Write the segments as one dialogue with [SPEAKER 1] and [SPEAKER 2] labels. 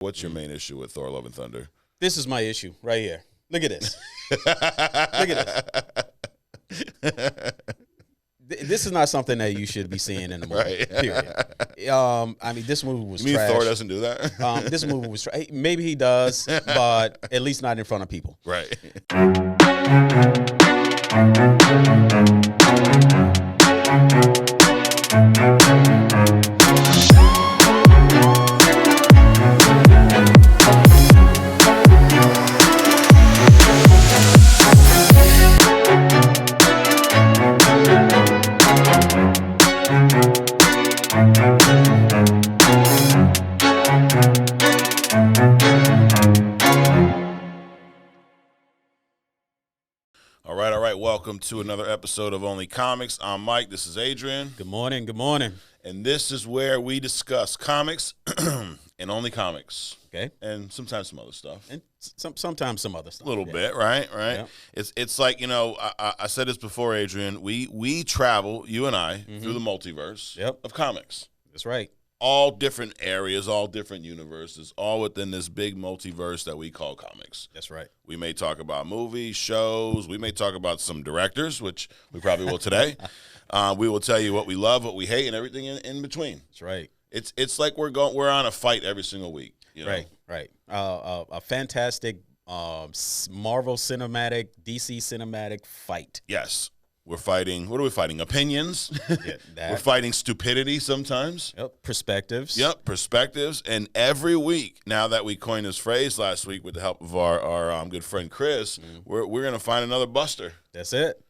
[SPEAKER 1] What's your main issue with Thor: Love and Thunder?
[SPEAKER 2] This is my issue right here. Look at this. Look at this. This is not something that you should be seeing in the movie.
[SPEAKER 1] Right.
[SPEAKER 2] Period. I mean, this movie was
[SPEAKER 1] You mean
[SPEAKER 2] trash.
[SPEAKER 1] Thor doesn't do that?
[SPEAKER 2] This movie was trash. Maybe he does, but at least not in front of people.
[SPEAKER 1] Right. All right. Welcome to another episode of Only Comics. I'm Mike. This is Adrian.
[SPEAKER 2] Good morning. Good morning.
[SPEAKER 1] And this is where we discuss comics and only comics.
[SPEAKER 2] Okay.
[SPEAKER 1] And sometimes some other stuff.
[SPEAKER 2] And sometimes some other stuff.
[SPEAKER 1] A little bit, right?
[SPEAKER 2] Yeah.
[SPEAKER 1] It's like, I said this before, Adrian. We travel, you and I, through the multiverse of comics.
[SPEAKER 2] That's right.
[SPEAKER 1] All different areas, all different universes, all within this big multiverse that we call comics.
[SPEAKER 2] That's right.
[SPEAKER 1] We may talk about movies, shows. We may talk about some directors, which we probably will today. We will tell you what we love, what we hate, and everything in between.
[SPEAKER 2] That's right.
[SPEAKER 1] It's like we're on a fight every single week. You know?
[SPEAKER 2] Right. A fantastic Marvel cinematic, DC cinematic fight.
[SPEAKER 1] Yes. We're fighting. What are we fighting? Opinions.
[SPEAKER 2] Yeah,
[SPEAKER 1] We're fighting stupidity sometimes.
[SPEAKER 2] Yep. Perspectives.
[SPEAKER 1] Yep. Perspectives. And every week, now that we coined this phrase last week with the help of our good friend Chris, we're going to find another buster.
[SPEAKER 2] That's it.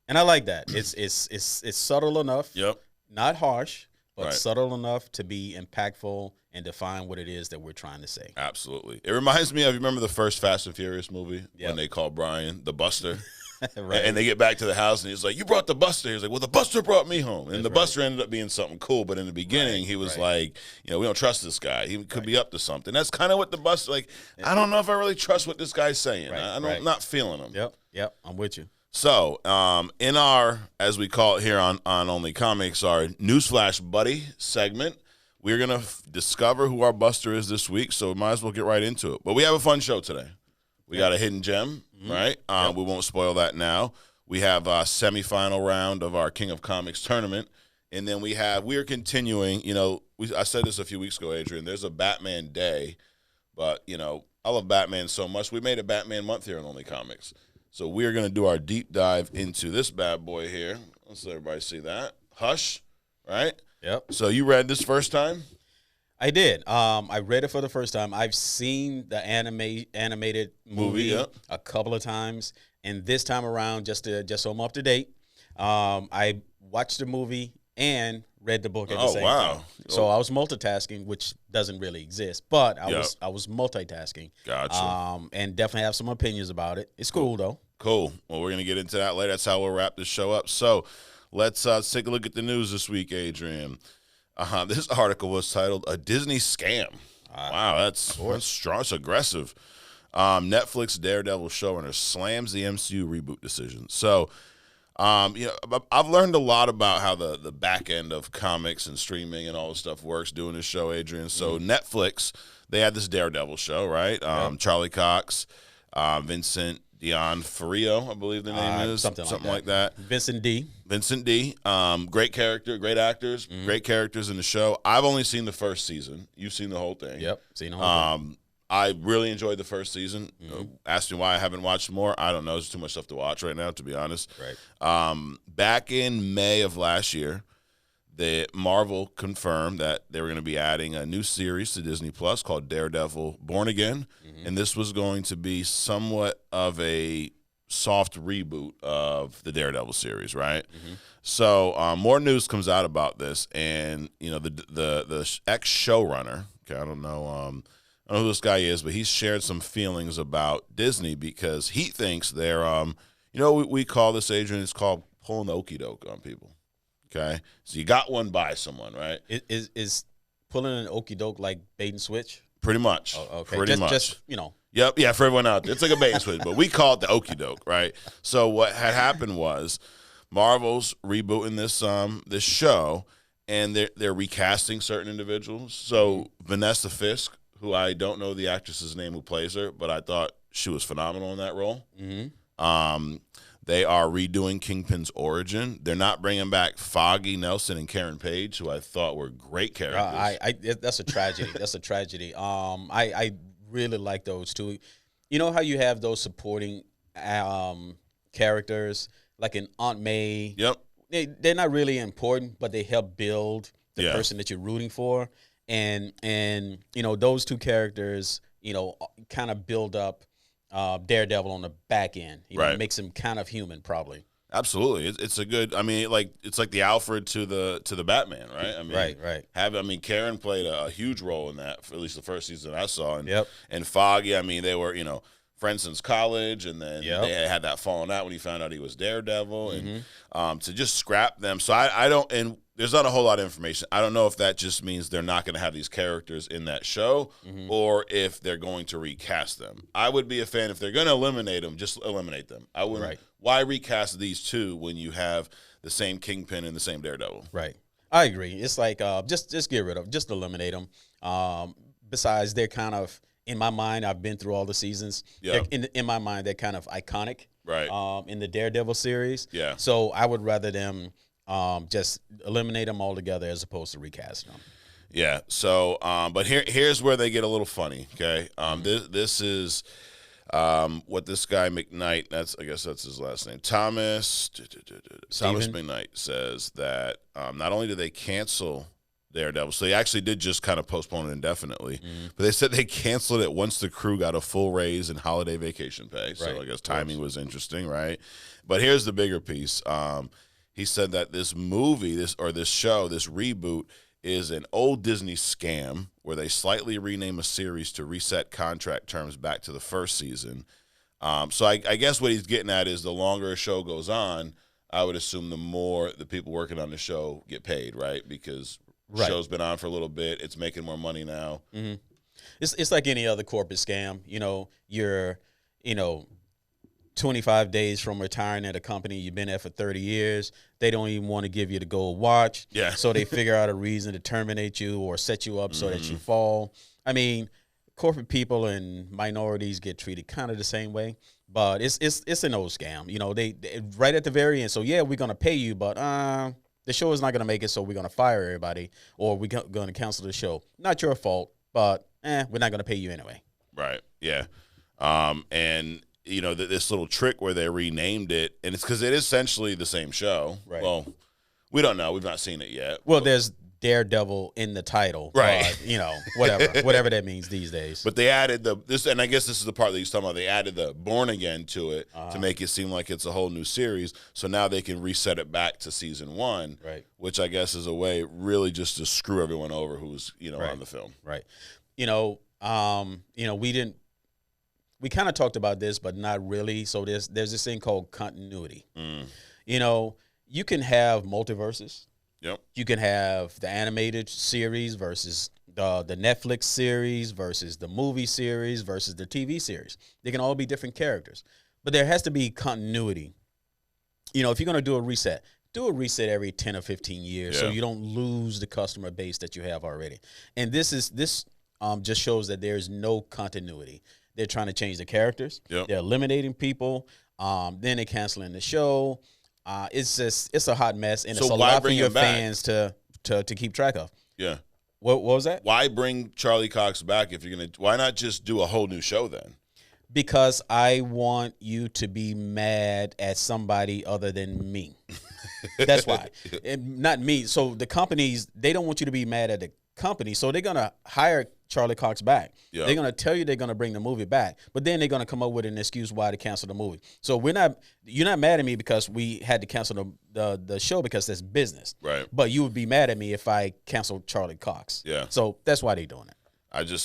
[SPEAKER 2] And I like that. It's subtle enough.
[SPEAKER 1] Yep.
[SPEAKER 2] Not harsh, but
[SPEAKER 1] Right.
[SPEAKER 2] subtle enough to be impactful and define what it is that we're trying to say.
[SPEAKER 1] Absolutely. It reminds me of, you remember the first Fast and Furious movie
[SPEAKER 2] Yep.
[SPEAKER 1] when they called Brian the Buster?
[SPEAKER 2] Right.
[SPEAKER 1] And they get back to the house, and he's like, "You brought the Buster." He's like, "Well, the Buster brought me home." And
[SPEAKER 2] That's
[SPEAKER 1] the
[SPEAKER 2] right.
[SPEAKER 1] Buster ended up being something cool, but in the beginning, he was like, we don't trust this guy. He could be up to something. That's kind of what the Buster, I don't know if I really trust what this guy's saying.
[SPEAKER 2] Right,
[SPEAKER 1] I'm not feeling him.
[SPEAKER 2] Yep. I'm with you.
[SPEAKER 1] So, in our, as we call it here on Only Comics, our Newsflash Buddy segment, we're going to discover who our Buster is this week, so we might as well get right into it. But we have a fun show today. We got a hidden gem, right? We won't spoil that now. We have a semifinal round of our King of Comics tournament, and then we are continuing, I said this a few weeks ago, Adrian, there's a Batman Day, but, I love Batman so much. We made a Batman month here on Only Comics. So we're going to do our deep dive into this bad boy here. Let's let everybody see that. Hush, right?
[SPEAKER 2] Yep.
[SPEAKER 1] So you read this first time?
[SPEAKER 2] I did. I read it for the first time. I've seen the animated movie a couple of times, and this time around, just so I'm up to date, I watched the movie and read the book at the same time. So I was multitasking, which doesn't really exist, but I was multitasking.
[SPEAKER 1] Gotcha.
[SPEAKER 2] And definitely have some opinions about it. It's cool though.
[SPEAKER 1] Cool. Well, we're going to get into that later. That's how we'll wrap this show up. So let's take a look at the news this week, Adrian. This article was titled "A Disney Scam." Wow, that's strong. It's aggressive. Netflix Daredevil showrunner slams the MCU reboot decision. So, I've learned a lot about how the back end of comics and streaming and all this stuff works doing this show, Adrian. So Netflix, they had this Daredevil show, right? Charlie Cox, Vincent D'Onofrio, I believe the name is.
[SPEAKER 2] Something
[SPEAKER 1] like that.
[SPEAKER 2] Vincent D.
[SPEAKER 1] Great character, great actors, great characters in the show. I've only seen the first season. You've seen the whole thing.
[SPEAKER 2] Yep, seen the whole thing.
[SPEAKER 1] I really enjoyed the first season. Asked me why I haven't watched more. I don't know. There's too much stuff to watch right now, to be honest.
[SPEAKER 2] Right.
[SPEAKER 1] Back in May of last year, Marvel confirmed that they were going to be adding a new series to Disney Plus called Daredevil Born Again, and this was going to be somewhat of a soft reboot of the Daredevil series, right? So more news comes out about this, and the ex showrunner. Okay, I don't know who this guy is, but he's shared some feelings about Disney because he thinks they're, we call this, Adrian, it's called pulling the okie doke on people. Okay, so you got one by someone, right?
[SPEAKER 2] Is pulling an okie doke like bait and switch?
[SPEAKER 1] Pretty much.
[SPEAKER 2] Oh, okay.
[SPEAKER 1] Pretty much.
[SPEAKER 2] Just
[SPEAKER 1] Yep. Yeah. For everyone out there, it's like a bait and switch, but we call it the okie doke, right? So what had happened was Marvel's rebooting this show, and they're recasting certain individuals. So Vanessa Fisk, who I don't know the actress's name who plays her, but I thought she was phenomenal in that role. They are redoing Kingpin's origin. They're not bringing back Foggy Nelson and Karen Page, who I thought were great characters.
[SPEAKER 2] That's a tragedy. That's a tragedy. I really like those two. You know how you have those supporting characters, like in Aunt May?
[SPEAKER 1] Yep.
[SPEAKER 2] They're not really important, but they help build the person that you're rooting for. And those two characters, kind of build up Daredevil on the back end. It makes him kind of human, probably.
[SPEAKER 1] Absolutely, it's a good. It's like the Alfred to the Batman, right?
[SPEAKER 2] Right.
[SPEAKER 1] Karen played a huge role in that, for at least the first season I saw. And and Foggy, they were friends since college, and then they had that falling out when he found out he was Daredevil, and to just scrap them. So I don't, and there's not a whole lot of information. I don't know if that just means they're not going to have these characters in that show, or if they're going to recast them. I would be a fan if they're going to eliminate them, just eliminate them. I wouldn't. Right. Why recast these two when you have the same Kingpin and the same Daredevil?
[SPEAKER 2] Right. I agree. It's like just get rid of, just eliminate them. Besides, they're kind of, in my mind, I've been through all the seasons. Yeah. In my mind, they're kind of iconic.
[SPEAKER 1] Right.
[SPEAKER 2] In the Daredevil series.
[SPEAKER 1] Yeah.
[SPEAKER 2] So I would rather them just eliminate them altogether as opposed to recasting them.
[SPEAKER 1] Yeah. So, but here's where they get a little funny. Okay. This is what this guy McKnight. I guess that's his last name. Thomas McKnight says that not only did they cancel Daredevil, so they actually did just kind of postpone it indefinitely, but they said they canceled it once the crew got a full raise and holiday vacation pay. So I guess timing was interesting, right? But here's the bigger piece. He said that this movie, this show, this reboot is an old Disney scam where they slightly rename a series to reset contract terms back to the first season. So I guess what he's getting at is the longer a show goes on, I would assume the more the people working on the show get paid, right? Because the show's been on for a little bit. It's making more money now.
[SPEAKER 2] Mm-hmm. It's like any other corporate scam. You're 25 days from retiring at a company you've been there for 30 years. They don't even want to give you the gold watch.
[SPEAKER 1] Yeah.
[SPEAKER 2] So they figure out a reason to terminate you or set you up so that you fall. Corporate people and minorities get treated kind of the same way, but it's an old scam. They right at the very end. So yeah, we're gonna pay you, but the show is not gonna make it, so we're gonna fire everybody or we're gonna cancel the show. Not your fault, but we're not gonna pay you anyway.
[SPEAKER 1] Right. Yeah. And this little trick where they renamed it, and it's because it is essentially the same show. Right. Well, we don't know. We've not seen it yet.
[SPEAKER 2] Well, there's Daredevil in the title.
[SPEAKER 1] Right.
[SPEAKER 2] Whatever that means these days.
[SPEAKER 1] But they added this, and I guess this is the part that he's talking about. They added the Born Again to it to make it seem like it's a whole new series. So now they can reset it back to season 1,
[SPEAKER 2] right? Which
[SPEAKER 1] I guess is a way really just to screw everyone over who's on the film.
[SPEAKER 2] Right. We kind of talked about this, but not really. So there's this thing called continuity. You can have multiverses.
[SPEAKER 1] Yep.
[SPEAKER 2] You can have the animated series versus the Netflix series versus the movie series versus the TV series. They can all be different characters, but there has to be continuity. If you're going to do a reset every 10 or 15 years so you don't lose the customer base that you have already. And this just shows that there's no continuity. They're trying to change the characters. Yep. They're eliminating people. Then they're canceling the show. It's a hot mess, and it's a lot for your fans to keep track of.
[SPEAKER 1] Yeah.
[SPEAKER 2] What was that?
[SPEAKER 1] Why bring Charlie Cox back why not just do a whole new show then?
[SPEAKER 2] Because I want you to be mad at somebody other than me. That's why. And not me. So the companies, they don't want you to be mad at the company, so they're going to hire Charlie Cox back. Yep. They're going to tell you they're going to bring the movie back, but then they're going to come up with an excuse why to cancel the movie. So you're not mad at me because we had to cancel the show because that's business.
[SPEAKER 1] Right.
[SPEAKER 2] But you would be mad at me if I canceled Charlie Cox.
[SPEAKER 1] Yeah.
[SPEAKER 2] So that's why they're doing it.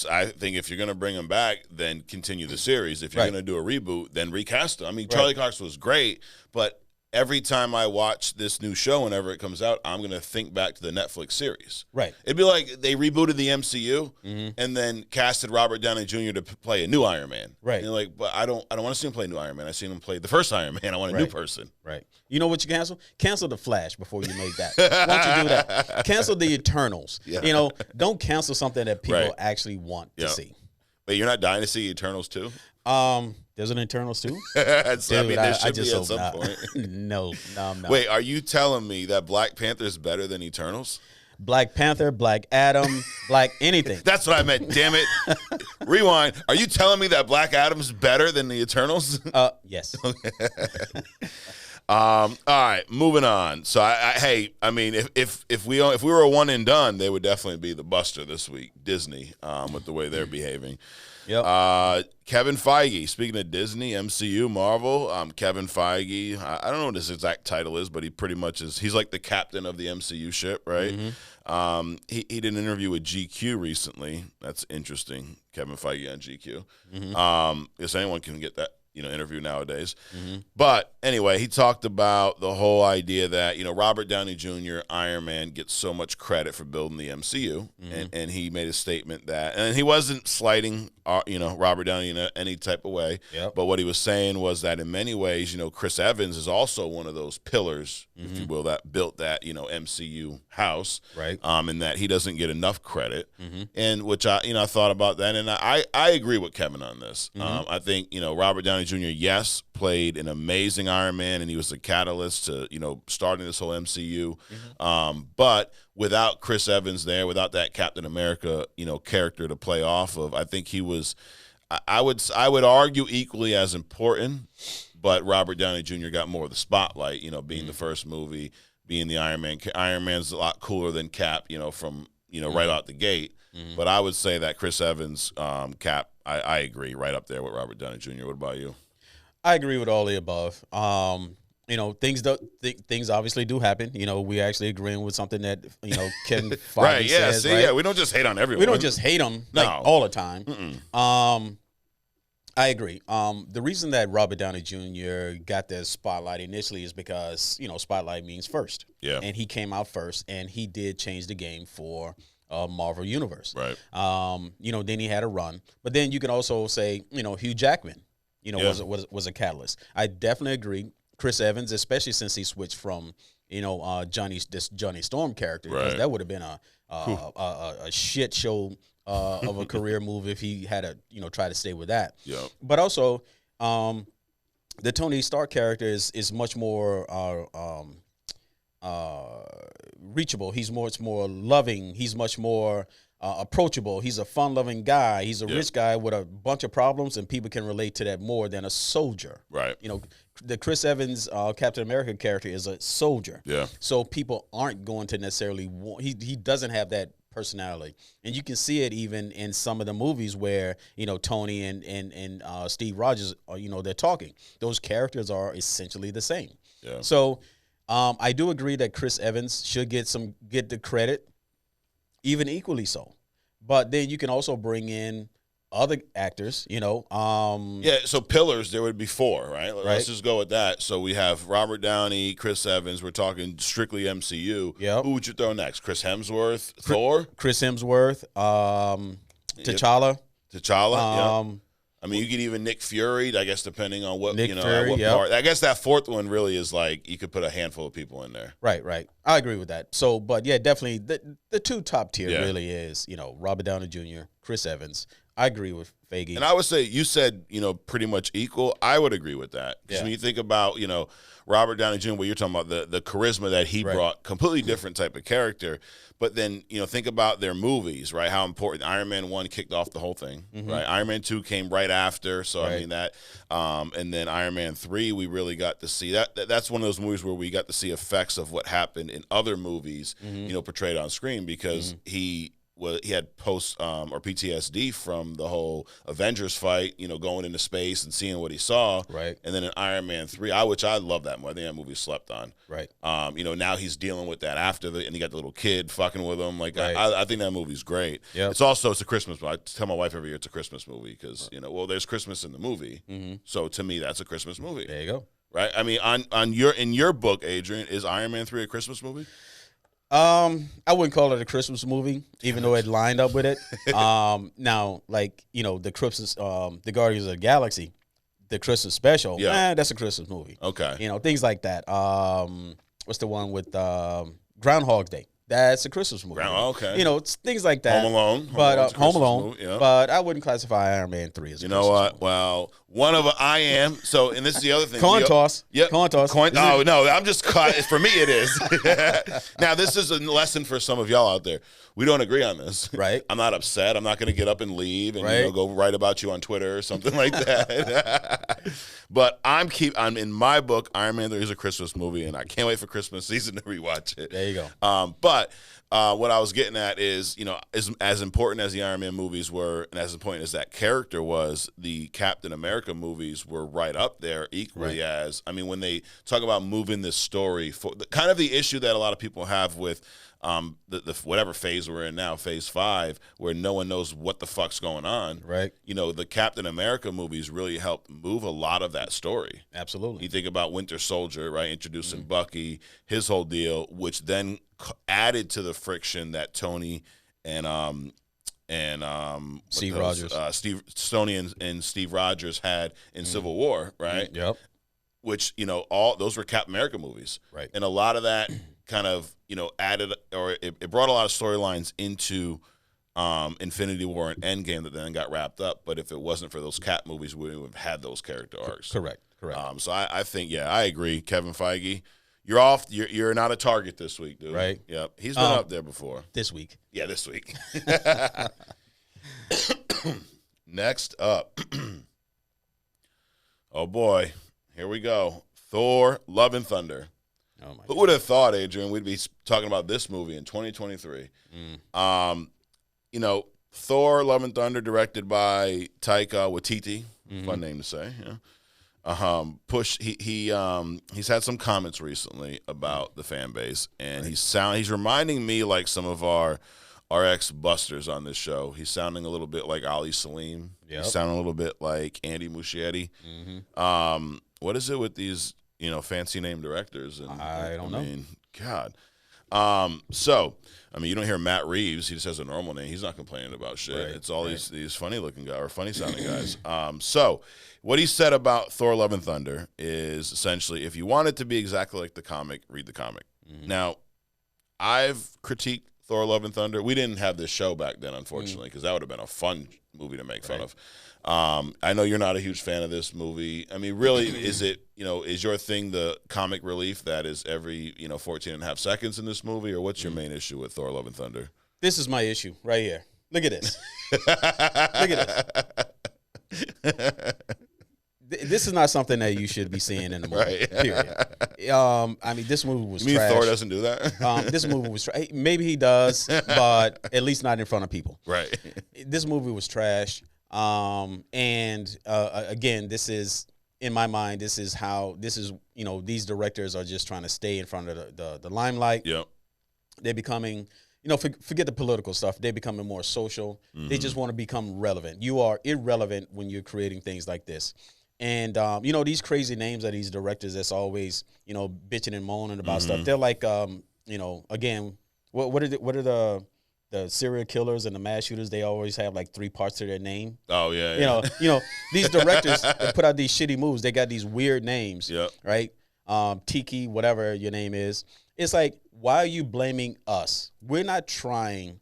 [SPEAKER 1] I think if you're going to bring him back, then continue the series. If you're going to do a reboot, then recast him. Charlie Cox was great, but every time I watch this new show, whenever it comes out, I'm going to think back to the Netflix series.
[SPEAKER 2] Right.
[SPEAKER 1] It'd be like they rebooted the MCU
[SPEAKER 2] Mm-hmm.
[SPEAKER 1] and then casted Robert Downey Jr. to play a new Iron Man.
[SPEAKER 2] Right.
[SPEAKER 1] And you're like, but I don't want to see him play a new Iron Man. I seen him play the first Iron Man. I want a new person.
[SPEAKER 2] Right. You know what you cancel? Cancel the Flash before you make that. Why don't you do that? Cancel the Eternals.
[SPEAKER 1] Yeah.
[SPEAKER 2] You know, don't cancel something that people
[SPEAKER 1] Right.
[SPEAKER 2] actually want to see.
[SPEAKER 1] But you're not dying to see Eternals too?
[SPEAKER 2] There's an Eternals too?
[SPEAKER 1] I mean, there should
[SPEAKER 2] just
[SPEAKER 1] be at
[SPEAKER 2] hope
[SPEAKER 1] some
[SPEAKER 2] not.
[SPEAKER 1] point.
[SPEAKER 2] No, I'm not.
[SPEAKER 1] Wait, are you telling me that Black Panther is better than Eternals?
[SPEAKER 2] Black Panther, Black Adam, Black anything.
[SPEAKER 1] That's what I meant. Damn it. Rewind. Are you telling me that Black Adam's better than the Eternals?
[SPEAKER 2] Yes.
[SPEAKER 1] All right, moving on. So I mean, if we were a one and done, they would definitely be the buster this week. Disney, with the way they're behaving.
[SPEAKER 2] Yep.
[SPEAKER 1] Kevin Feige. Speaking of Disney, MCU, Marvel, Kevin Feige. I don't know what his exact title is, but he pretty much is. He's like the captain of the MCU ship, right? Mm-hmm. He did an interview with GQ recently. That's interesting. Kevin Feige on GQ. Mm-hmm. Guess anyone can get that interview nowadays. Mm-hmm. But anyway, he talked about the whole idea that, Robert Downey Jr., Iron Man, gets so much credit for building the MCU. Mm-hmm. And he made a statement that, and he wasn't slighting, Robert Downey in any type of way. Yep. But what he was saying was that in many ways, Chris Evans is also one of those pillars, mm-hmm. if you will, that built that, MCU house.
[SPEAKER 2] Right.
[SPEAKER 1] And that he doesn't get enough credit. Mm-hmm. And which I thought about that. And I agree with Kevin on this. Mm-hmm. I think, Robert Downey Jr., yes, played an amazing Iron Man, and he was the catalyst to, starting this whole MCU. Mm-hmm. But without Chris Evans there, without that Captain America, character to play off of, I think he was, I would argue equally as important, but Robert Downey Jr. got more of the spotlight, being mm-hmm. the first movie, being the Iron Man. Iron Man's a lot cooler than Cap, from, mm-hmm. right out the gate. Mm-hmm. But I would say that Chris Evans, Cap, I agree, right up there with Robert Downey Jr. What about you?
[SPEAKER 2] I agree with all the above. Things obviously do happen. We actually agreeing with something that Kevin Feige
[SPEAKER 1] right? Yeah,
[SPEAKER 2] says.
[SPEAKER 1] See,
[SPEAKER 2] right?
[SPEAKER 1] Yeah, we don't just hate on everyone.
[SPEAKER 2] We don't just hate them all the time. I agree. The reason that Robert Downey Jr. got the spotlight initially is because spotlight means first. Yeah, and he came out first, and he did change the game for Marvel Universe. Right. Then he had a run, but then you can also say Hugh Jackman. Was a catalyst. I definitely agree. Chris Evans, especially since he switched from, Johnny Storm character, because that would have been a shit show of a career move if he had to, try to stay with that. Yeah. But also, the Tony Stark character is much more reachable. He's much more loving. He's much more approachable. He's a fun-loving guy. He's a rich guy with a bunch of problems, and people can relate to that more than a soldier. Right. The Chris Evans Captain America character is a soldier. Yeah. So people aren't going to necessarily want. He doesn't have that personality, and you can see it even in some of the movies where Tony and Steve Rogers are they're talking. Those characters are essentially the same. Yeah. So I do agree that Chris Evans should get the credit. Even equally so. But then you can also bring in other actors, Yeah, so pillars, there would be four, right? Let's just go with that. So we have Robert Downey, Chris Evans. We're talking strictly MCU. Yep. Who would you throw next? Chris Hemsworth? Thor? Chris Hemsworth. T'Challa. T'Challa, yeah. I mean, you could even Nick Fury, I guess, depending on what, Fury, what part. I guess that fourth one really is like you could put a handful of people in there. Right. I agree with that. So, but yeah, definitely the two top tier really is, Robert Downey Jr., Chris Evans. I agree with Feige. And I would say, you said, pretty much equal. I would agree with that. Because when you think about, Robert Downey Jr., what you're talking about, the charisma that he brought, completely different type of character. But then, think about their movies, right? How important Iron Man 1 kicked off the whole thing, right? Iron Man 2 came right after. So, I mean, that, and then Iron Man 3, we really got to see that's one of those movies where we got to see effects of what happened in other movies, portrayed on screen because he had post or PTSD from the whole Avengers fight, going into space and seeing what he saw. Right. And then in Iron Man 3, which I love that movie. I think that movie slept on. Right. Now he's dealing with that after and he got the little kid fucking with him. Like, I think that movie's great. Yeah. It's a Christmas movie. I tell my wife every year it's a Christmas movie because, there's Christmas in the movie. Mm-hmm. So to me, that's a Christmas movie. There you go.
[SPEAKER 1] right? I mean, in your book, Adrian, is Iron Man 3 a Christmas movie?
[SPEAKER 2] I wouldn't call it a Christmas movie, even though it lined up with it. Now, like, the Christmas, the Guardians of the Galaxy, the Christmas special, that's a Christmas movie.
[SPEAKER 1] Okay.
[SPEAKER 2] Things like that. What's the one with Groundhog Day? That's a Christmas movie.
[SPEAKER 1] Okay.
[SPEAKER 2] It's things like that.
[SPEAKER 1] Home Alone.
[SPEAKER 2] Home Alone. Yeah. But I wouldn't classify Iron Man 3 as a Christmas movie.
[SPEAKER 1] Well, I am. So, and this is the other thing.
[SPEAKER 2] Coin toss.
[SPEAKER 1] Yep.
[SPEAKER 2] Coin toss.
[SPEAKER 1] Oh, no, I'm just caught. For me, it is. Now, this is a lesson for some of y'all out there. We don't agree on this.
[SPEAKER 2] Right.
[SPEAKER 1] I'm not upset. I'm not going to get up and leave and go write about you on Twitter or something like that. But I'm in my book, Iron Man 3 is a Christmas movie, and I can't wait for Christmas season to rewatch it.
[SPEAKER 2] There you go.
[SPEAKER 1] But what I was getting at is, as important as the Iron Man movies were, and as important as that character was, the Captain America movies were right up there equally as, when they talk about moving this story, for kind of the issue that a lot of people have with the whatever phase we're in now, phase 5, where no one knows what the fuck's going on.
[SPEAKER 2] Right.
[SPEAKER 1] The Captain America movies really helped move a lot of that story.
[SPEAKER 2] Absolutely.
[SPEAKER 1] You think about Winter Soldier, right? Introducing Bucky, his whole deal, which then added to the friction that Tony and
[SPEAKER 2] Steve Rogers,
[SPEAKER 1] Tony and Steve Rogers had in Civil War, right?
[SPEAKER 2] Yep.
[SPEAKER 1] Which all those were Captain America movies,
[SPEAKER 2] right?
[SPEAKER 1] And a lot of that kind of added, or it brought a lot of storylines into Infinity War and Endgame that then got wrapped up. But if it wasn't for those Cap movies, we would have had those character arcs.
[SPEAKER 2] Correct.
[SPEAKER 1] So I think, I agree. Kevin Feige, you're off. You're not a target this week, dude.
[SPEAKER 2] Right.
[SPEAKER 1] Yep. He's been up there before.
[SPEAKER 2] This week.
[SPEAKER 1] Yeah, this week. Next up. Oh boy, here we go. Thor: Love and Thunder.
[SPEAKER 2] Oh my!
[SPEAKER 1] Who would have thought, Adrian, we'd be talking about this movie in 2023? Thor: Love and Thunder, directed by Taika Waititi. Fun name to say. Yeah. He's had some comments recently about the fan base, and he's reminding me like some of our ex-busters on this show. He's sounding a little bit like Ali Salim.
[SPEAKER 2] Yep.
[SPEAKER 1] He's sounding a little bit like Andy Muschietti. What is it with these, fancy name directors? And
[SPEAKER 2] I don't know.
[SPEAKER 1] God. You don't hear Matt Reeves. He just has a normal name. He's not complaining about shit. Right, it's all these funny looking guys or funny sounding guys. So what he said about Thor: Love and Thunder is essentially, if you want it to be exactly like the comic, read the comic. Now, I've critiqued Thor: Love and Thunder. We didn't have this show back then, unfortunately, because that would have been a fun movie to make fun of. I know you're not a huge fan of this movie. Really, is your thing the comic relief that is every 14 and a half seconds in this movie, or what's your main issue with Thor: Love and Thunder?
[SPEAKER 2] This is my issue right here. Look at this. Look at this. This is not something that you should be seeing in the movie. Right. Period. This movie was.
[SPEAKER 1] You mean
[SPEAKER 2] trash.
[SPEAKER 1] Thor doesn't do that?
[SPEAKER 2] This movie was trash. Maybe he does, but at least not in front of people.
[SPEAKER 1] Right.
[SPEAKER 2] This movie was trash. Again, this is, in my mind, these directors are just trying to stay in front of the limelight.
[SPEAKER 1] Yep.
[SPEAKER 2] They're becoming, forget the political stuff. They're becoming more social. They just want to become relevant. You are irrelevant when you're creating things like this. And, these crazy names of these directors that's always, bitching and moaning about stuff. They're like, again, what are the serial killers and the mass shooters? They always have like 3 parts to their name.
[SPEAKER 1] Oh yeah.
[SPEAKER 2] These directors that put out these shitty movies, they got these weird names.
[SPEAKER 1] Yep.
[SPEAKER 2] Right. Tiki, whatever your name is. It's like, why are you blaming us? We're not trying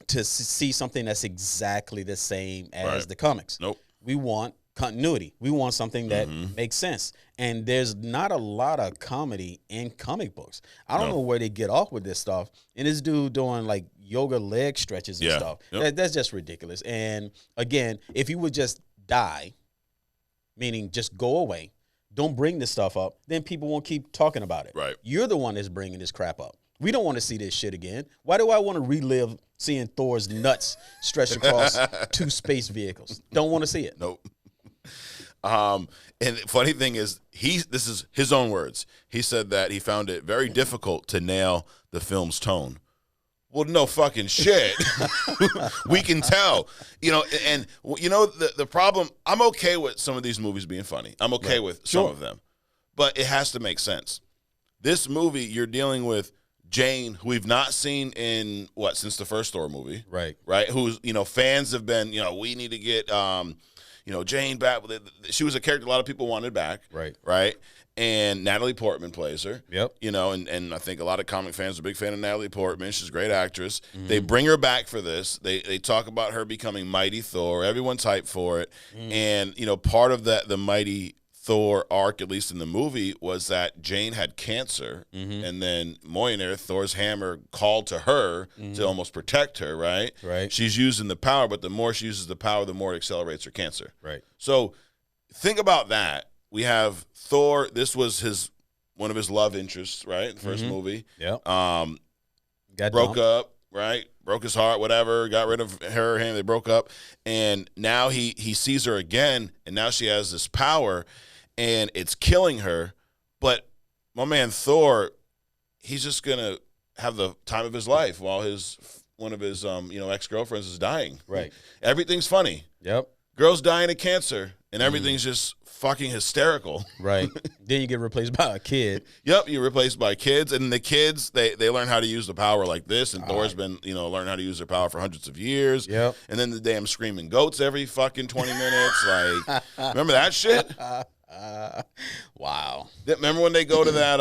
[SPEAKER 2] to see something that's exactly the same as the comics.
[SPEAKER 1] Nope.
[SPEAKER 2] We want continuity. We want something that makes sense. And there's not a lot of comedy in comic books. I don't know where they get off with this stuff. And this dude doing like yoga leg stretches and stuff. Yep. That's just ridiculous. And again, if you would just die, meaning just go away, don't bring this stuff up, then people won't keep talking about it.
[SPEAKER 1] Right.
[SPEAKER 2] You're the one that's bringing this crap up. We don't want to see this shit again. Why do I want to relive seeing Thor's nuts stretched across 2 space vehicles? Don't want to see it.
[SPEAKER 1] Nope. And the funny thing is, this is his own words. He said that he found it very difficult to nail the film's tone. Well, no fucking shit. We can tell. The problem, I'm okay with some of these movies being funny. I'm okay with some of them. but it has to make sense. This movie, you're dealing with Jane, who we've not seen in since the first Thor movie,
[SPEAKER 2] Right?
[SPEAKER 1] Who's fans have been we need to get Jane back. She was a character a lot of people wanted back, right. And Natalie Portman plays her.
[SPEAKER 2] Yep.
[SPEAKER 1] And I think a lot of comic fans are a big fan of Natalie Portman. She's a great actress. Mm-hmm. They bring her back for this. They talk about her becoming Mighty Thor. Everyone's hyped for it. And part of the Mighty Thor arc, at least in the movie, was that Jane had cancer, and then Mjolnir, Thor's hammer, called to her to almost protect her, right? She's using the power, but the more she uses the power, the more it accelerates her cancer.
[SPEAKER 2] Right.
[SPEAKER 1] So think about that. We have Thor. This was one of his love interests, right? The first movie.
[SPEAKER 2] Yeah.
[SPEAKER 1] Broke up, right? Broke his heart, whatever. Got rid of her, him. They broke up, and now he sees her again, and now she has this power. And it's killing her, but my man Thor, he's just gonna have the time of his life while one of his ex-girlfriends is dying.
[SPEAKER 2] Right.
[SPEAKER 1] Everything's funny.
[SPEAKER 2] Yep.
[SPEAKER 1] Girl's dying of cancer, and everything's just fucking hysterical.
[SPEAKER 2] Right. Then you get replaced by a kid.
[SPEAKER 1] Yep, you're replaced by kids, and the kids they learn how to use the power like this, and Thor's been learn how to use their power for hundreds of years.
[SPEAKER 2] Yep.
[SPEAKER 1] And then the damn screaming goats every fucking 20 minutes. Like, remember that shit?
[SPEAKER 2] Wow.
[SPEAKER 1] Remember when they go to that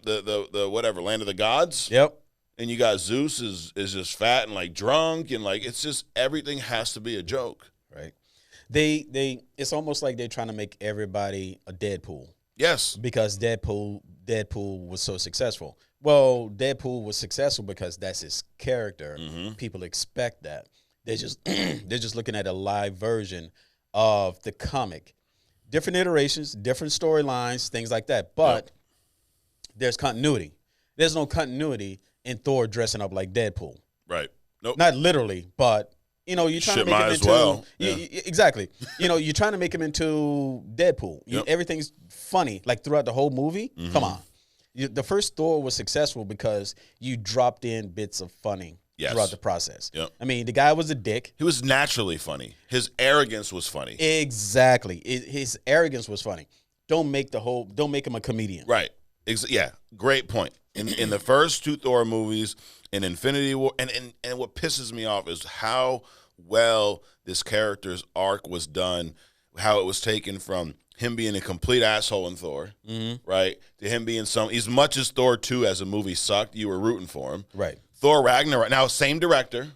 [SPEAKER 1] the whatever land of the gods?
[SPEAKER 2] Yep.
[SPEAKER 1] And you got Zeus is just fat and like drunk, and like it's just everything has to be a joke.
[SPEAKER 2] Right. It's almost like they're trying to make everybody a Deadpool.
[SPEAKER 1] Yes.
[SPEAKER 2] Because Deadpool was so successful. Well, Deadpool was successful because that's his character. People expect that. They're just looking at a live version of the comic. Different iterations, different storylines, things like that. But there's continuity. There's no continuity in Thor dressing up like Deadpool.
[SPEAKER 1] Right. Nope.
[SPEAKER 2] Not literally, but you're trying to make him into exactly. You're trying to make him into Deadpool. Everything's funny, like throughout the whole movie. Come on. The first Thor was successful because you dropped in bits of funny. Throughout the process.
[SPEAKER 1] Yep.
[SPEAKER 2] I mean, the guy was a dick.
[SPEAKER 1] He was naturally funny. His arrogance was funny.
[SPEAKER 2] Exactly. His arrogance was funny. Don't make him a comedian.
[SPEAKER 1] Right. Yeah. Great point. In the first two Thor movies, in Infinity War, and what pisses me off is how well this character's arc was done, how it was taken from him being a complete asshole in Thor, right, to him being as much as Thor 2 as a movie sucked, you were rooting for him.
[SPEAKER 2] Right.
[SPEAKER 1] Thor Ragnarok, now same director,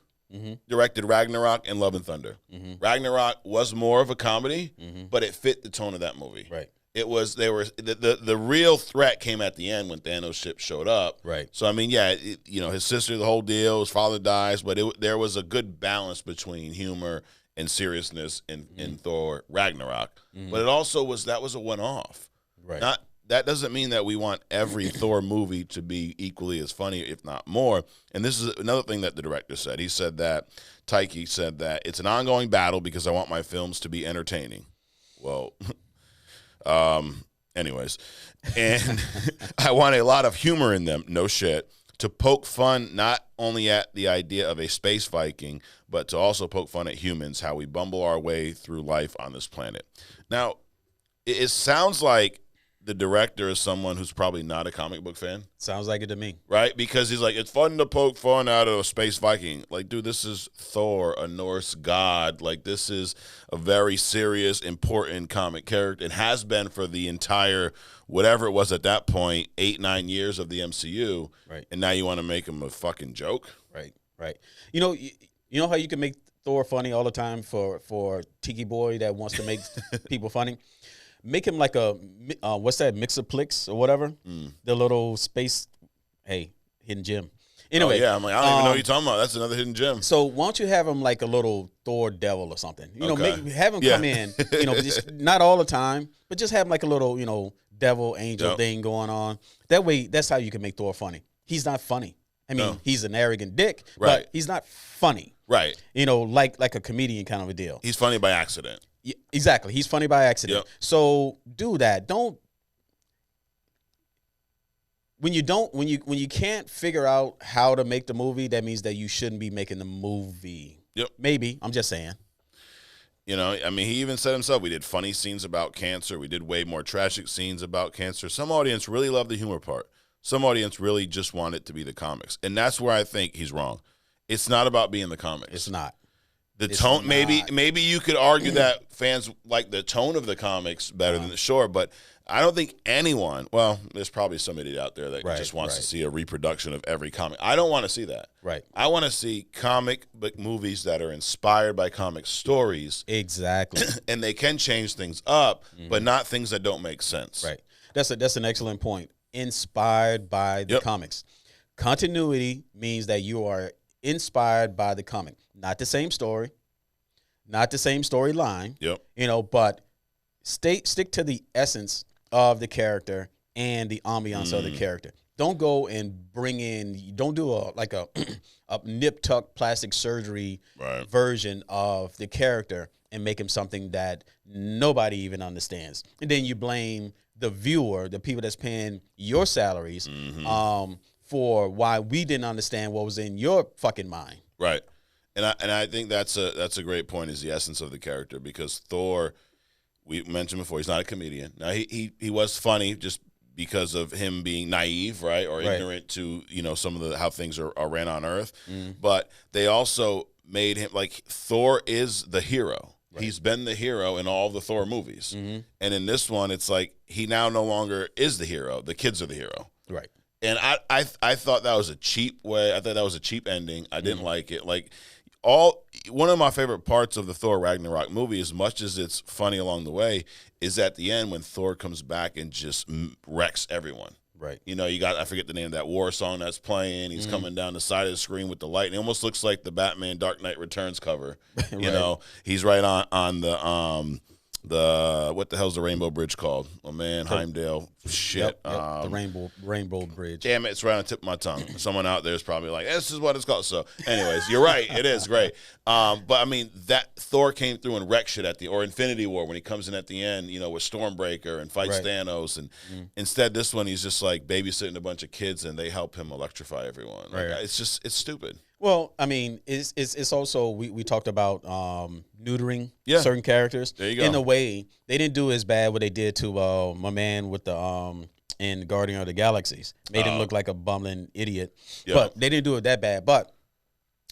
[SPEAKER 1] directed Ragnarok and Love and Thunder. Ragnarok was more of a comedy, but it fit the tone of that movie.
[SPEAKER 2] Right.
[SPEAKER 1] The real threat came at the end when Thanos' ship showed up.
[SPEAKER 2] Right.
[SPEAKER 1] So I mean, his sister, the whole deal, his father dies, but there was a good balance between humor and seriousness in Thor Ragnarok. But it also was a one-off.
[SPEAKER 2] Right.
[SPEAKER 1] That doesn't mean that we want every Thor movie to be equally as funny, if not more. And this is another thing that the director said. He said that, Taika said that, it's an ongoing battle because I want my films to be entertaining. Well, anyways. And I want a lot of humor in them, no shit, to poke fun not only at the idea of a space Viking, but to also poke fun at humans, how we bumble our way through life on this planet. Now, it sounds like the director is someone who's probably not a comic book fan.
[SPEAKER 2] Sounds like it to me.
[SPEAKER 1] Right? Because he's like, it's fun to poke fun out of a space Viking. Like, dude, this is Thor, a Norse god. Like, this is a very serious, important comic character. It has been for the entire, whatever it was at that point, 8-9 years of the MCU.
[SPEAKER 2] Right.
[SPEAKER 1] And now you want to make him a fucking joke?
[SPEAKER 2] Right. You know how you can make Thor funny all the time for Tiki Boy that wants to make people funny? Make him like a, what's that, Mixoplex or whatever? The little space, hidden gem. Anyway.
[SPEAKER 1] Oh, yeah, I'm like, I don't even know what you're talking about. That's another hidden gem.
[SPEAKER 2] So why don't you have him like a little Thor devil or something? Have him come in, just not all the time, but just have him like a little, devil angel thing going on. That way, that's how you can make Thor funny. He's not funny. I mean, he's an arrogant dick, but he's not funny.
[SPEAKER 1] Right.
[SPEAKER 2] Like a comedian kind of a deal.
[SPEAKER 1] He's funny by accident.
[SPEAKER 2] Yeah, exactly. He's funny by accident.
[SPEAKER 1] Yep.
[SPEAKER 2] So do that. When you can't figure out how to make the movie, that means that you shouldn't be making the movie.
[SPEAKER 1] Yep.
[SPEAKER 2] Maybe. I'm just saying.
[SPEAKER 1] You know, I mean, he even said himself, we did funny scenes about cancer. We did way more tragic scenes about cancer. Some audience really loved the humor part. Some audience really just want it to be the comics. And that's where I think he's wrong. It's not about being the comics.
[SPEAKER 2] It's not.
[SPEAKER 1] The tone, maybe you could argue that fans like the tone of the comics better than the sure, but I don't think anyone, well, there's probably some idiot out there that just wants to see a reproduction of every comic. I don't want to see that.
[SPEAKER 2] Right.
[SPEAKER 1] I want to see comic book movies that are inspired by comic stories.
[SPEAKER 2] Exactly.
[SPEAKER 1] And they can change things up, but not things that don't make sense.
[SPEAKER 2] Right. That's an excellent point. Inspired by the comics. Continuity means that you are inspired by the comic. Not the same story, not the same storyline.
[SPEAKER 1] Yep.
[SPEAKER 2] You know, but stick to the essence of the character and the ambiance of the character. Don't go and don't do a nip tuck plastic surgery version of the character and make him something that nobody even understands. And then you blame the viewer, the people that's paying your salaries, for why we didn't understand what was in your fucking mind.
[SPEAKER 1] Right. And I think that's a great point, is the essence of the character, because Thor, we mentioned before, he's not a comedian. Now he was funny just because of him being naive, right, or ignorant to, you know, some of how things are ran on Earth. But they also made him, like, Thor is the hero. Right. He's been the hero in all the Thor movies, and in this one, it's like he now no longer is the hero. The kids are the hero. Right. And I thought that was a cheap way. I thought that was a cheap ending. I didn't like it. Like, one of my favorite parts of the Thor Ragnarok movie, as much as it's funny along the way, is at the end when Thor comes back and just wrecks everyone. Right. You know, I forget the name of that war song that's playing. He's coming down the side of the screen with the light. And it almost looks like the Batman Dark Knight Returns cover. You know, he's right on the what the hell's the Rainbow Bridge called? Oh man, Heimdall. Shit.
[SPEAKER 2] The Rainbow Bridge.
[SPEAKER 1] Damn it, it's right on the tip of my tongue. Someone out there is probably like, this is what it's called. So anyways, you're right. It is great. But I mean, that Thor came through and wrecked shit or Infinity War when he comes in at the end, you know, with Stormbreaker and fights Thanos. And instead this one, he's just like babysitting a bunch of kids and they help him electrify everyone. Like, it's stupid.
[SPEAKER 2] Well, I mean, it's also, we talked about neutering certain characters. There you go. In a way, they didn't do as bad what they did to my man with the in Guardian of the Galaxies. Made him look like a bumbling idiot. Yep. But they didn't do it that bad. But,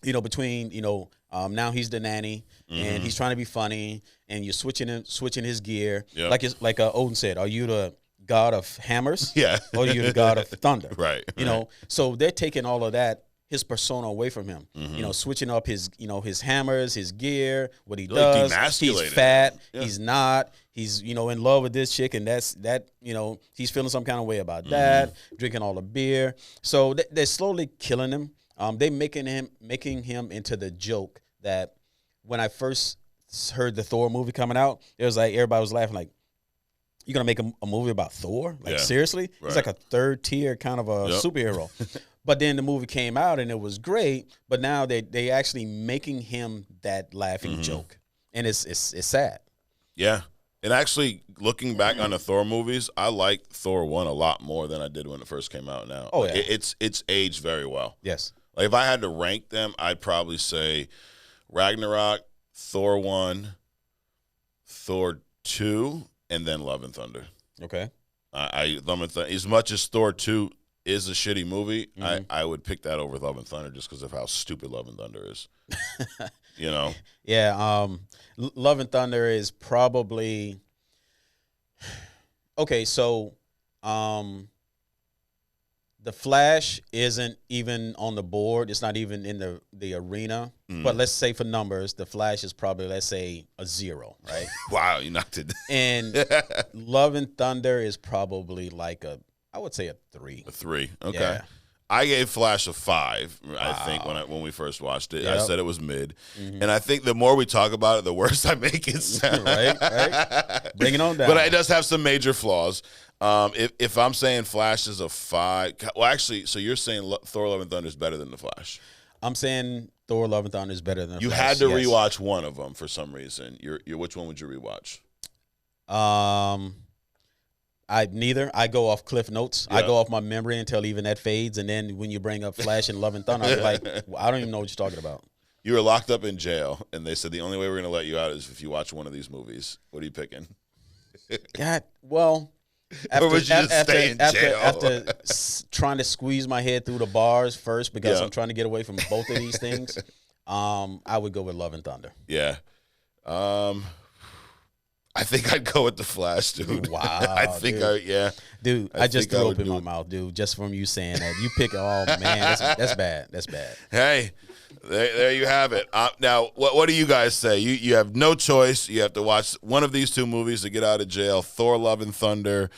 [SPEAKER 2] you know, between, you know, now he's the nanny and he's trying to be funny and you're switching his gear. Yep. Like Odin said, are you the god of hammers? Yeah. Or are you the god of thunder? Right. You know, so they're taking all of that, his persona, away from him. You know, switching up his hammers, his gear, what he does. He's fat. Yeah. He's not. He's, you know, in love with this chick, and you know, he's feeling some kind of way about that. Drinking all the beer. So they're slowly killing him. They making him into the joke that when I first heard the Thor movie coming out, it was like everybody was laughing like, you're gonna make a movie about Thor? Like, seriously? Right. He's like a third tier kind of a superhero. But then the movie came out and it was great. But now they actually making him that laughing joke, and it's sad. Yeah, and actually looking back on the Thor movies, I like Thor 1 a lot more than I did when it first came out. Now, oh yeah, it's aged very well. Yes, like if I had to rank them, I'd probably say Ragnarok, Thor 1, Thor 2, and then Love and Thunder. Okay, Love and Thunder, as much as Thor 2 is a shitty movie, I would pick that over Love and Thunder just because of how stupid Love and Thunder is. You know? Yeah, Love and Thunder is probably okay. So, the Flash isn't even on the board. It's not even in the arena. But let's say for numbers, the Flash is probably, let's say, a 0, right? Wow, you knocked it. And Love and Thunder is probably like I would say a 3. A 3, okay. Yeah. I gave Flash a 5, I think, when we first watched it. Yep. I said it was mid. And I think the more we talk about it, the worse I make it sound. Right. Bring it on down. But it does have some major flaws. If I'm saying Flash is a 5, well, actually, so you're saying Thor Love and Thunder is better than The Flash. I'm saying Thor Love and Thunder is better than The Flash. You had to rewatch one of them for some reason. Which one would you rewatch? Neither. I go off Cliff Notes. Yeah. I go off my memory until even that fades, and then when you bring up Flash and Love and Thunder, I'm like, I don't even know what you're talking about.
[SPEAKER 1] You were locked up in jail, and they said the only way we're going to let you out is if you watch one of these movies. What are you picking?
[SPEAKER 2] God, well,
[SPEAKER 1] Or would you just stay in jail?
[SPEAKER 2] After trying to squeeze my head through the bars first because
[SPEAKER 1] Yeah.
[SPEAKER 2] I'm trying to get away from both of these things, I would go with Love and Thunder.
[SPEAKER 1] Yeah. I think I'd go with The Flash, dude.
[SPEAKER 2] Wow,
[SPEAKER 1] I think
[SPEAKER 2] dude. Dude, I just
[SPEAKER 1] think I
[SPEAKER 2] threw
[SPEAKER 1] would
[SPEAKER 2] up in
[SPEAKER 1] do
[SPEAKER 2] my
[SPEAKER 1] it.
[SPEAKER 2] mouth, dude, just from you saying that. You pick, oh, man, that's bad. That's bad.
[SPEAKER 1] Hey, there you have it. Now, what do you guys say? You have no choice. You have to watch one of these two movies to get out of jail: Thor: Love and Thunder,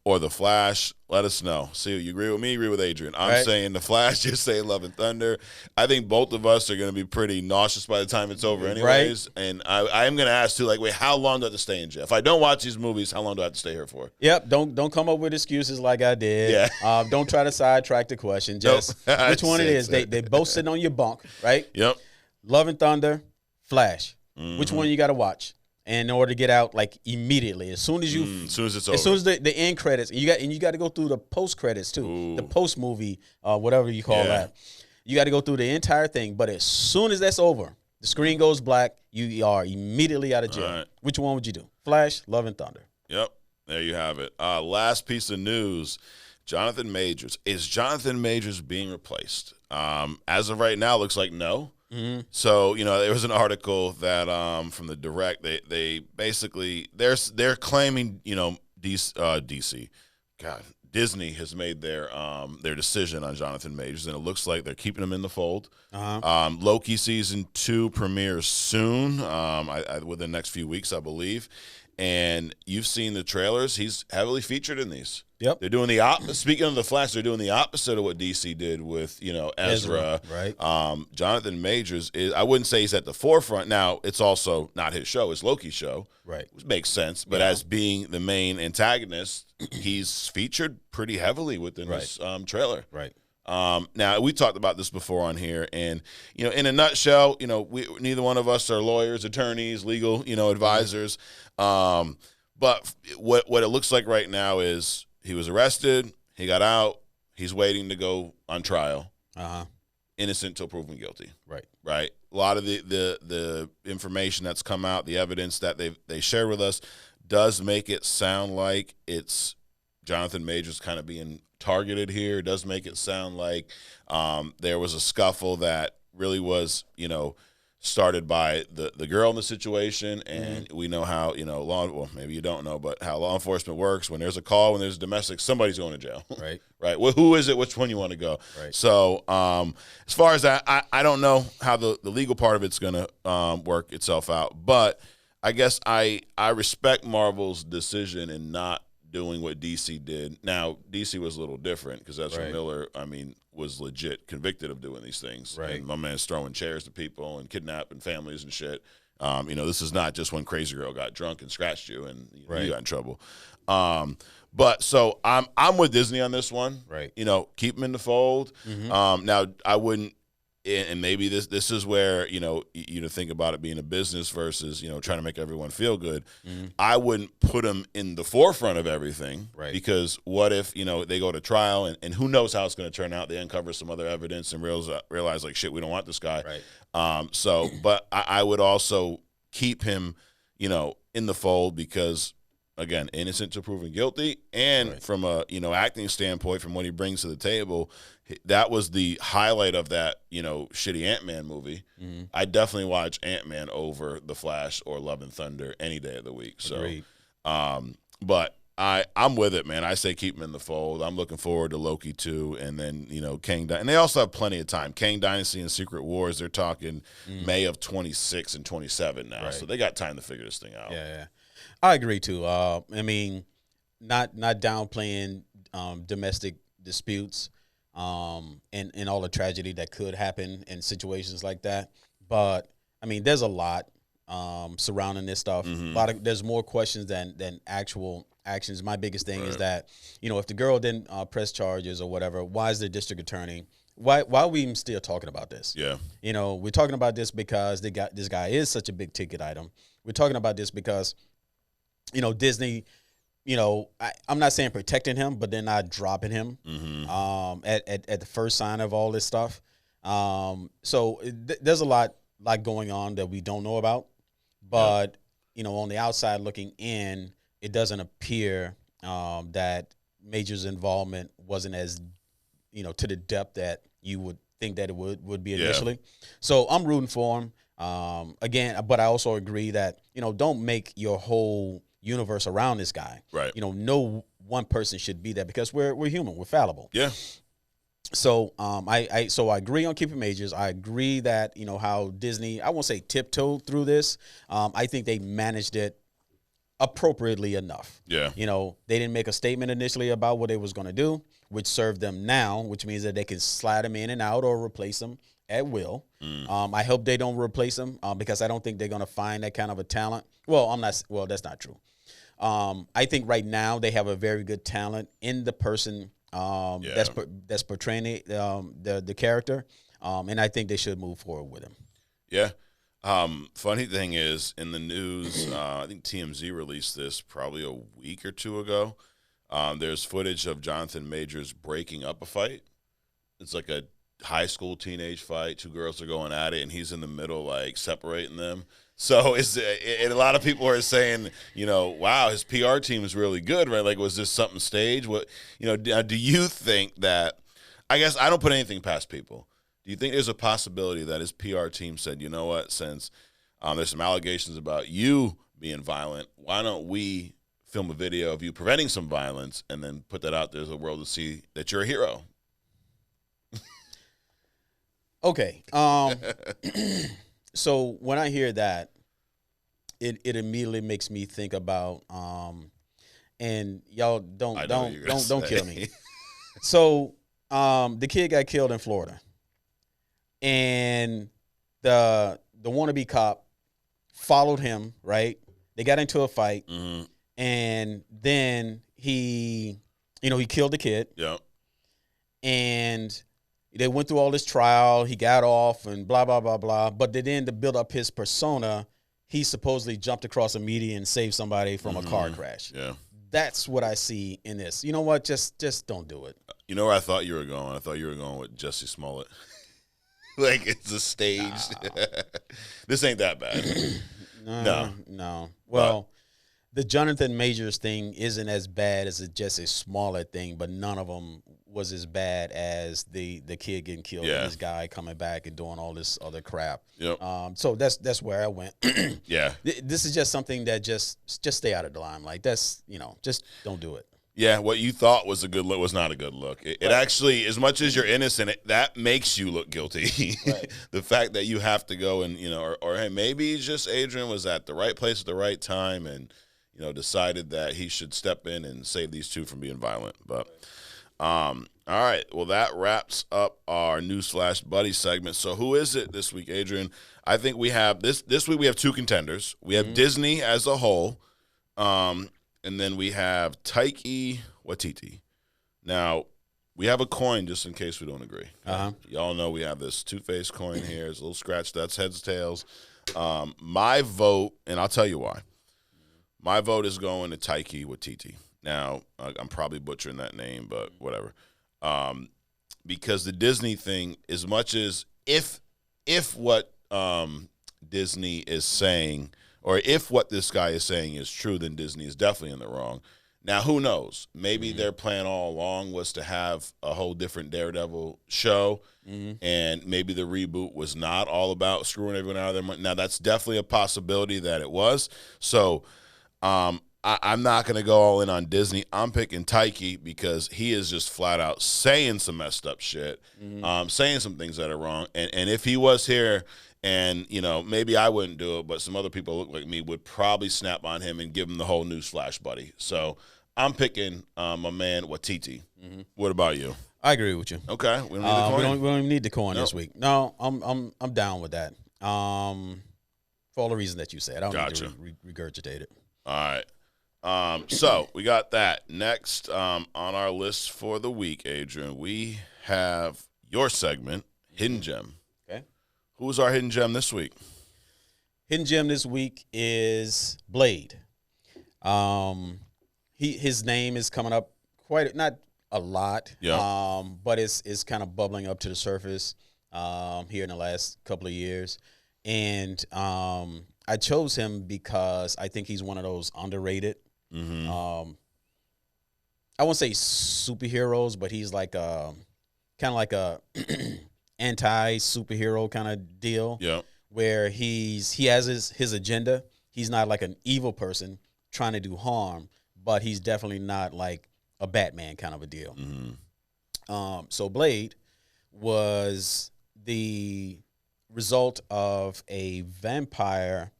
[SPEAKER 1] or The Flash. Let us know. See, you agree with me? Agree with Adrian? I'm
[SPEAKER 2] Right.
[SPEAKER 1] saying The Flash. You're saying Love and Thunder. I think both of us are going to be pretty nauseous by the time it's over, anyways. And I am going to ask too, like, wait, how long do I have to stay in jail? If I don't watch these movies, how long do I have to stay here for?
[SPEAKER 2] Yep, don't come up with excuses like I did.
[SPEAKER 1] Yeah.
[SPEAKER 2] Don't try to sidetrack the question. Just
[SPEAKER 1] Nope.
[SPEAKER 2] which one it is. They both sitting on your bunk, right?
[SPEAKER 1] Yep.
[SPEAKER 2] Love and Thunder, Flash.
[SPEAKER 1] Mm-hmm.
[SPEAKER 2] Which one you got to watch? And in order to get out, like, immediately, as soon as you,
[SPEAKER 1] As soon as it's over.
[SPEAKER 2] as soon as the end credits, and you got to go through the post credits too,
[SPEAKER 1] Ooh.
[SPEAKER 2] the post movie, whatever you call
[SPEAKER 1] Yeah.
[SPEAKER 2] that. You got to go through the entire thing. But as soon as that's over, the screen goes black. You are immediately out of jail.
[SPEAKER 1] All right.
[SPEAKER 2] Which one would you do? Flash, Love and Thunder.
[SPEAKER 1] Yep. There you have it. Last piece of news. Jonathan Majors. Is Jonathan Majors being replaced? As of right now, looks like no.
[SPEAKER 2] Mm-hmm.
[SPEAKER 1] So, there was an article that from the Direct, they basically they're claiming, DC, God, Disney has made their decision on Jonathan Majors, and it looks like they're keeping him in the fold.
[SPEAKER 2] Uh-huh.
[SPEAKER 1] Loki season 2 premieres soon, within the next few weeks, I believe. And you've seen the trailers; he's heavily featured in these.
[SPEAKER 2] Yep.
[SPEAKER 1] They're doing the opposite. Speaking of the Flash, they're doing the opposite of what DC did with Ezra.
[SPEAKER 2] Right.
[SPEAKER 1] Jonathan Majors is. I wouldn't say he's at the forefront. Now it's also not his show; it's Loki's show,
[SPEAKER 2] Right.
[SPEAKER 1] which makes sense. But
[SPEAKER 2] Yeah.
[SPEAKER 1] as being the main antagonist, he's featured pretty heavily within this trailer.
[SPEAKER 2] Right.
[SPEAKER 1] Now we talked about this before on here, and in a nutshell, we neither one of us are lawyers, attorneys, legal, advisors. But what it looks like right now is he was arrested, he got out, he's waiting to go on trial,
[SPEAKER 2] Uh-huh.
[SPEAKER 1] innocent till proven guilty.
[SPEAKER 2] Right.
[SPEAKER 1] Right. A lot of the information that's come out, the evidence that they shared with us, does make it sound like it's Jonathan Majors kind of being targeted here. It does make it sound like there was a scuffle that really was, started by the girl in the situation, and we know how maybe you don't know, but how law enforcement works. When there's a call, when there's domestic, somebody's going to jail.
[SPEAKER 2] Right.
[SPEAKER 1] Right. Well, who is it? Which one you want to go?
[SPEAKER 2] Right.
[SPEAKER 1] So as far as that, I don't know how the legal part of it's going to work itself out, but I guess I respect Marvel's decision in not doing what DC did. Now, DC was a little different because Ezra
[SPEAKER 2] Right.
[SPEAKER 1] Miller, was legit convicted of doing these things.
[SPEAKER 2] Right.
[SPEAKER 1] And my man's throwing chairs to people and kidnapping families and shit. This is not just when Crazy Girl got drunk and scratched you and you
[SPEAKER 2] Right.
[SPEAKER 1] got in trouble. But so I'm with Disney on this one.
[SPEAKER 2] Right.
[SPEAKER 1] Keep him in the fold.
[SPEAKER 2] Mhm.
[SPEAKER 1] Now I wouldn't, and maybe this is where you think about it being a business versus trying to make everyone feel good.
[SPEAKER 2] Mhm.
[SPEAKER 1] I wouldn't put him in the forefront of everything,
[SPEAKER 2] Right.
[SPEAKER 1] because what if they go to trial and who knows how it's going to turn out? They uncover some other evidence and realize like shit, we don't want this guy.
[SPEAKER 2] Right.
[SPEAKER 1] But I would also keep him in the fold because, again, innocent to proven guilty, and
[SPEAKER 2] Right.
[SPEAKER 1] from a acting standpoint, from what he brings to the table, that was the highlight of that shitty Ant-Man movie.
[SPEAKER 2] Mm-hmm.
[SPEAKER 1] I definitely watch Ant-Man over The Flash or Love and Thunder any day of the week. So,
[SPEAKER 2] Agreed.
[SPEAKER 1] but I'm with it, man. I say keep him in the fold. I'm looking forward to Loki 2, and then Kang, and they also have plenty of time. Kang Dynasty and Secret Wars, they're talking May of 26 and 27 now,
[SPEAKER 2] Right.
[SPEAKER 1] so they got time to figure this thing out.
[SPEAKER 2] Yeah. I agree too. Not downplaying domestic disputes and all the tragedy that could happen in situations like that. But there's a lot surrounding this stuff. There's more questions than actual actions. My biggest thing is that if the girl didn't press charges or whatever, why is the district attorney? Why are we even still talking about this?
[SPEAKER 1] Yeah.
[SPEAKER 2] We're talking about this because this guy is such a big ticket item. We're talking about this because Disney, I'm not saying protecting him, but they're not dropping him at the first sign of all this stuff. So there's a lot lot going on that we don't know about. But on the outside looking in, it doesn't appear that Major's involvement wasn't as to the depth that you would think that it would be initially. So I'm rooting for him. Again, but I also agree that don't make your whole universe around this guy.
[SPEAKER 1] Right.
[SPEAKER 2] No one person should be there because we're human, we're fallible.
[SPEAKER 1] Yeah.
[SPEAKER 2] So I agree on keeping Majors. I agree that how Disney, I won't say tiptoed through this. I think they managed it appropriately enough.
[SPEAKER 1] Yeah.
[SPEAKER 2] They didn't make a statement initially about what they was going to do, which served them now, which means that they can slide him in and out or replace him at will. I hope they don't replace him because I don't think they're going to find that kind of a talent. Well, that's not true. I think right now they have a very good talent in the person that's portraying the character, and I think they should move forward with him.
[SPEAKER 1] Yeah. Funny thing is, in the news, I think TMZ released this probably a week or two ago. There's footage of Jonathan Majors breaking up a fight. It's like a high school teenage fight. Two girls are going at it, and he's in the middle, like separating them. So and a lot of people are saying, wow, his PR team is really good, right? Like, was this something staged? What, do you think that? I guess I don't put anything past people. Do you think there's a possibility that his PR team said, you know what, since there's some allegations about you being violent, why don't we film a video of you preventing some violence and then put that out there to the world to see that you're a hero?
[SPEAKER 2] Okay. So when I hear that, it immediately makes me think about and y'all don't kill me. So the kid got killed in Florida, and the wannabe cop followed him. Right, they got into a fight, and then he killed the kid.
[SPEAKER 1] Yeah,
[SPEAKER 2] and they went through all this trial. He got off and blah, blah, blah, blah. But then to build up his persona, he supposedly jumped across a median and saved somebody from a car crash.
[SPEAKER 1] Yeah.
[SPEAKER 2] That's what I see in this. You know what? Just don't do it.
[SPEAKER 1] You know where I thought you were going? I thought you were going with Jussie Smollett. Like, it's a stage. Nah. This ain't that bad.
[SPEAKER 2] No. Well, the Jonathan Majors thing isn't as bad as just a Smollett thing, but none of them was as bad as the kid getting killed and this guy coming back and doing all this other crap.
[SPEAKER 1] Yep.
[SPEAKER 2] So that's where I went.
[SPEAKER 1] Yeah.
[SPEAKER 2] This is just something that just stay out of the limelight. That's just don't do it.
[SPEAKER 1] Yeah, what you thought was a good look was not a good look. It actually, as much as you're innocent, that makes you look guilty. Right. The fact that you have to go and or hey, maybe just Adrian was at the right place at the right time and decided that he should step in and save these two from being violent. But all right, well, that wraps up our Newsflash Buddy segment. So who is it this week, Adrian? I think we have this week we have two contenders. We have Disney as a whole, and then we have Taika Waititi. Now, we have a coin just in case we don't agree. Y'all know we have this two-faced coin here. It's a little scratch. That's heads, tails. My vote, and I'll tell you why. My vote is going to Taika Waititi. Now, I'm probably butchering that name, but whatever. Because the Disney thing, as much as if what Disney is saying, or if what this guy is saying is true, then Disney is definitely in the wrong. Now, who knows? Maybe their plan all along was to have a whole different Daredevil show, and maybe the reboot was not all about screwing everyone out of their money. Now, that's definitely a possibility that it was. So, I'm not going to go all in on Disney. I'm picking Taika because he is just flat out saying some messed up shit, saying some things that are wrong. And if he was here and, maybe I wouldn't do it, but some other people look like me would probably snap on him and give him the whole Newsflash Buddy. So I'm picking my man Waititi. What about you?
[SPEAKER 2] I agree with you.
[SPEAKER 1] Okay. We don't need the coin?
[SPEAKER 2] We don't even need the coin this week. No, I'm down with that. For all the reasons that you said. I don't need to regurgitate it.
[SPEAKER 1] All right. So we got that. Next on our list for the week, Adrian, we have your segment, Hidden Gem.
[SPEAKER 2] Okay.
[SPEAKER 1] Who's our Hidden Gem this week?
[SPEAKER 2] Hidden Gem this week is Blade. His name is coming up not a lot, but it's kind of bubbling up to the surface here in the last couple of years. And I chose him because I think he's one of those underrated. I won't say superheroes, but he's like kind of like a anti-superhero kind of deal.
[SPEAKER 1] Yeah.
[SPEAKER 2] Where he has his agenda. He's not like an evil person trying to do harm, but he's definitely not like a Batman kind of a deal. So Blade was the result of a vampire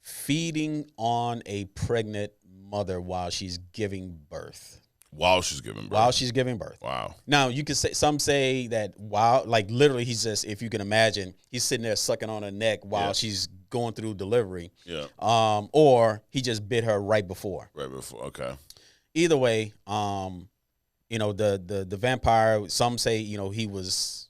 [SPEAKER 2] feeding on a pregnant mother while she's giving birth.
[SPEAKER 1] While she's giving birth.
[SPEAKER 2] Wow. Now you could say, some say that while, like literally, he's just, if you can imagine, he's sitting there sucking on her neck while she's going through delivery.
[SPEAKER 1] Yeah.
[SPEAKER 2] Or he just bit her right before.
[SPEAKER 1] Okay.
[SPEAKER 2] Either way, the vampire. Some say he was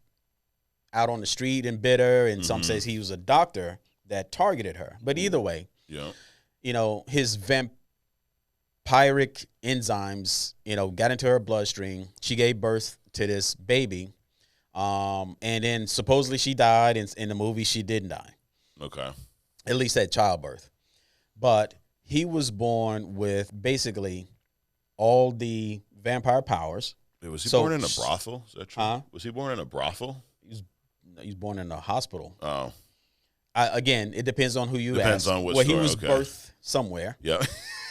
[SPEAKER 2] out on the street and bit her, and some says he was a doctor that targeted her. But either way, his vampiric enzymes, got into her bloodstream. She gave birth to this baby, and then supposedly she died. In the movie, she didn't die.
[SPEAKER 1] Okay.
[SPEAKER 2] At least at childbirth. But he was born with basically all the vampire powers.
[SPEAKER 1] Was he born in a brothel? Is that true? Was he born in a brothel?
[SPEAKER 2] He's born in a hospital.
[SPEAKER 1] Oh.
[SPEAKER 2] Again, it depends on who you ask.
[SPEAKER 1] Depends on what
[SPEAKER 2] story. He was birthed somewhere.
[SPEAKER 1] Yeah.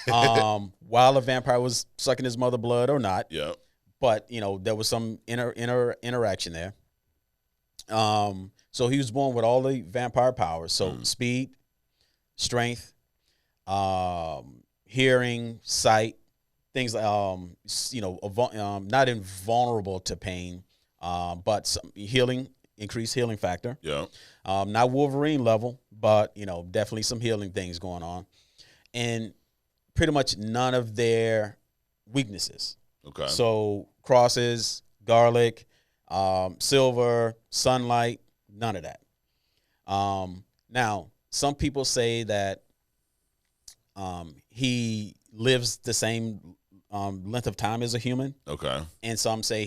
[SPEAKER 2] While a vampire was sucking his mother blood or not.
[SPEAKER 1] Yeah.
[SPEAKER 2] But, there was some interaction there. So he was born with all the vampire powers. So speed, strength, hearing, sight, things like, not invulnerable to pain, but some healing, increased healing factor.
[SPEAKER 1] Yeah.
[SPEAKER 2] Not Wolverine level, but, definitely some healing things going on. And pretty much none of their weaknesses.
[SPEAKER 1] Okay.
[SPEAKER 2] So crosses, garlic, silver, sunlight, none of that. Now, some people say that he lives the same length of time as a human.
[SPEAKER 1] Okay.
[SPEAKER 2] And some say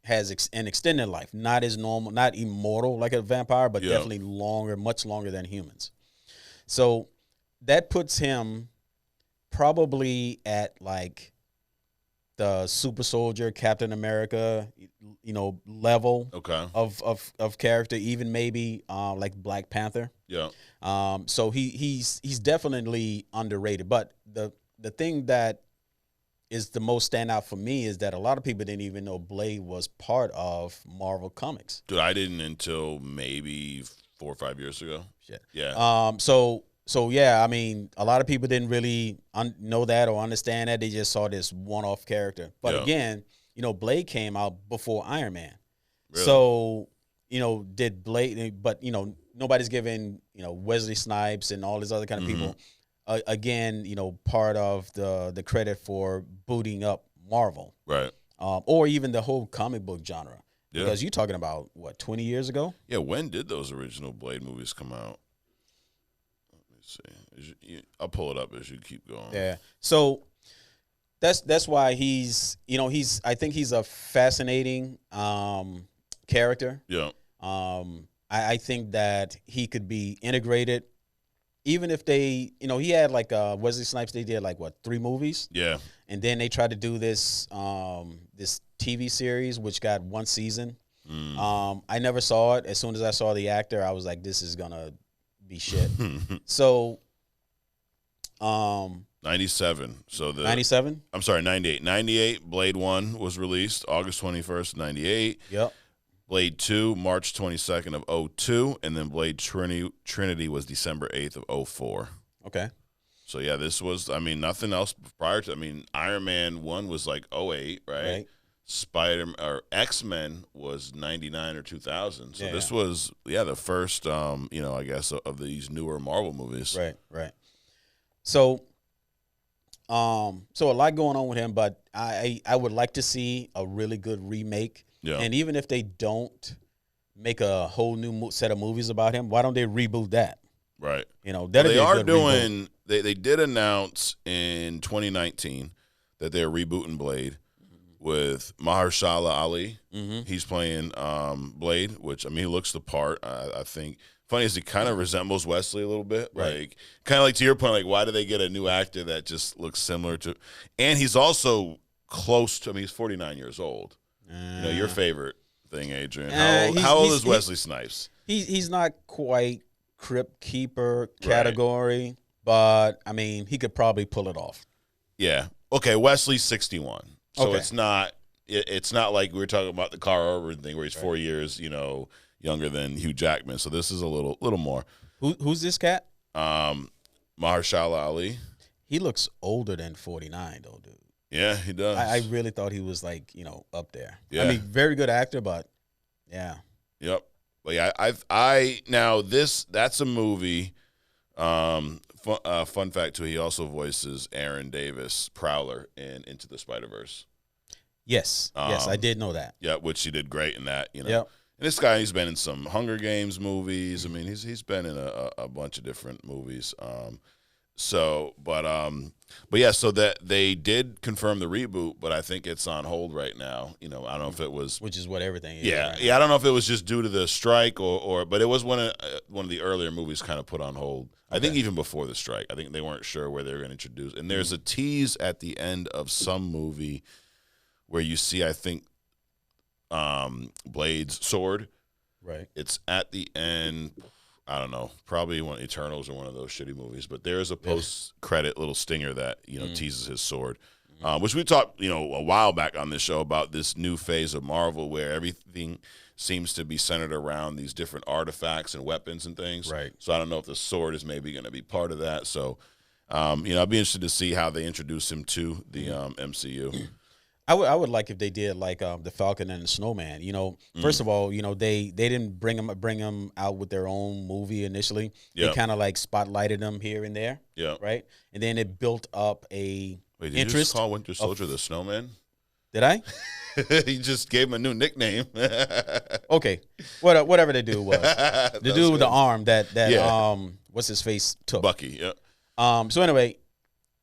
[SPEAKER 2] has an extended life, not as normal, not immortal like a vampire, but definitely longer, much longer than humans. So that puts him probably at like the super soldier, Captain America, level of character, even maybe like Black Panther.
[SPEAKER 1] Yeah.
[SPEAKER 2] So he's definitely underrated. But the thing that is the most standout for me is that a lot of people didn't even know Blade was part of Marvel Comics.
[SPEAKER 1] Dude, I didn't until maybe 4 or 5 years ago.
[SPEAKER 2] Shit.
[SPEAKER 1] Yeah.
[SPEAKER 2] So yeah, I mean, a lot of people didn't really know that or understand that. They just saw this one-off character. But again, Blade came out before Iron Man. Really? So, did Blade, but, nobody's giving, Wesley Snipes and all these other kind of people, again, part of the credit for booting up Marvel.
[SPEAKER 1] Right.
[SPEAKER 2] Or even the whole comic book genre.
[SPEAKER 1] Yeah.
[SPEAKER 2] Because you're talking about, 20 years ago?
[SPEAKER 1] Yeah, when did those original Blade movies come out? See, I'll pull it up as you keep going.
[SPEAKER 2] Yeah. So that's why I think he's a fascinating character.
[SPEAKER 1] Yeah.
[SPEAKER 2] I think that he could be integrated, even if they, he had like Wesley Snipes. They did like 3 movies.
[SPEAKER 1] Yeah.
[SPEAKER 2] And then they tried to do this this TV series, which got 1 season. I never saw it. As soon as I saw the actor, I was like, this is gonna be shit. So
[SPEAKER 1] 97. So
[SPEAKER 2] 97?
[SPEAKER 1] I'm sorry, 98. 98, Blade 1 was released August 21st, 98.
[SPEAKER 2] Yep.
[SPEAKER 1] Blade 2, March 22nd of 02, and then Blade Trinity was December 8th of 04.
[SPEAKER 2] Okay.
[SPEAKER 1] So yeah, this was, nothing else prior to, Iron Man 1 was like 08, right? X-Men was 99 or 2000. So this was, the first, I guess, of these newer Marvel movies.
[SPEAKER 2] Right. So, a lot going on with him, but I would like to see a really good remake. Yeah. And even if they don't make a whole new set of movies about him, why don't they reboot that?
[SPEAKER 1] Right.
[SPEAKER 2] They are doing.
[SPEAKER 1] They did announce in 2019 that they're rebooting Blade with Mahershala Ali. He's playing Blade, which he looks the part. I think funny is he kind of resembles Wesley a little bit.
[SPEAKER 2] Right.
[SPEAKER 1] Like, kind of like to your point, like, why do they get a new actor that just looks similar to? And he's also close to. I mean, he's 49 years old. Your favorite thing, Adrian. How old is Wesley Snipes?
[SPEAKER 2] He's not quite Crypt Keeper category, but I mean, he could probably pull it off.
[SPEAKER 1] Yeah. Okay. Wesley's 61, so
[SPEAKER 2] Okay.
[SPEAKER 1] it's not. It's not like we were talking about the Carl Urban thing where he's 4 years, younger than Hugh Jackman. So this is a little more.
[SPEAKER 2] Who's this cat?
[SPEAKER 1] Mahershala Ali.
[SPEAKER 2] He looks older than 49, though, dude.
[SPEAKER 1] Yeah, he does.
[SPEAKER 2] I really thought he was like, up there.
[SPEAKER 1] Yeah.
[SPEAKER 2] I mean, very good actor, but yeah.
[SPEAKER 1] Yep. But yeah, that's a movie. Fun fact too, he also voices Aaron Davis, Prowler, in Into the Spider-Verse.
[SPEAKER 2] Yes, I did know that.
[SPEAKER 1] Yeah, which he did great in that.
[SPEAKER 2] Yep.
[SPEAKER 1] And this guy, he's been in some Hunger Games movies. I mean, he's been in a bunch of different movies. So that they did confirm the reboot, but I think it's on hold right now. I don't know if it was,
[SPEAKER 2] which is what everything is.
[SPEAKER 1] Yeah,
[SPEAKER 2] right
[SPEAKER 1] yeah. I don't know if it was just due to the strike but it was one of the earlier movies kind of put on hold. I think even before the strike, I think they weren't sure where they were going to introduce. And there's a tease at the end of some movie where you see, I think, Blade's sword.
[SPEAKER 2] Right.
[SPEAKER 1] It's at the end. I don't know, probably one Eternals or one of those shitty movies, but there is a post-credit little stinger that teases his sword, which we talked a while back on this show about this new phase of Marvel where everything seems to be centered around these different artifacts and weapons and things.
[SPEAKER 2] Right.
[SPEAKER 1] So I don't know if the sword is maybe going to be part of that. So, I'd be interested to see how they introduce him to the MCU.
[SPEAKER 2] I would like if they did like the Falcon and the Snowman. First of all, they didn't bring him out with their own movie initially.
[SPEAKER 1] Yep.
[SPEAKER 2] They kind of like spotlighted him here and there.
[SPEAKER 1] Yeah.
[SPEAKER 2] Right. And then it built up a
[SPEAKER 1] Wait, did
[SPEAKER 2] interest.
[SPEAKER 1] you just call Winter Soldier the Snowman?
[SPEAKER 2] Did I?
[SPEAKER 1] He just gave him a new nickname.
[SPEAKER 2] Okay. Whatever the dude was. The dude with the arm that what's his face took.
[SPEAKER 1] Bucky. Yeah.
[SPEAKER 2] So anyway,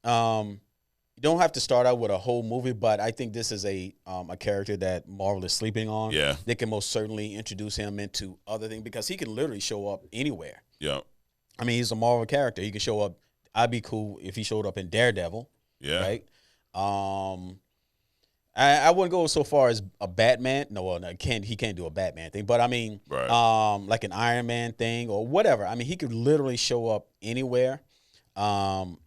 [SPEAKER 2] you don't have to start out with a whole movie, but I think this is a character that Marvel is sleeping on.
[SPEAKER 1] Yeah.
[SPEAKER 2] They can most certainly introduce him into other things because he can literally show up anywhere.
[SPEAKER 1] Yeah.
[SPEAKER 2] I mean, he's a Marvel character. He can show up. I'd be cool if he showed up in Daredevil.
[SPEAKER 1] Yeah.
[SPEAKER 2] Right. I wouldn't go so far as a Batman. No, he can't do a Batman thing. But I mean, like an Iron Man thing or whatever. I mean, he could literally show up anywhere. And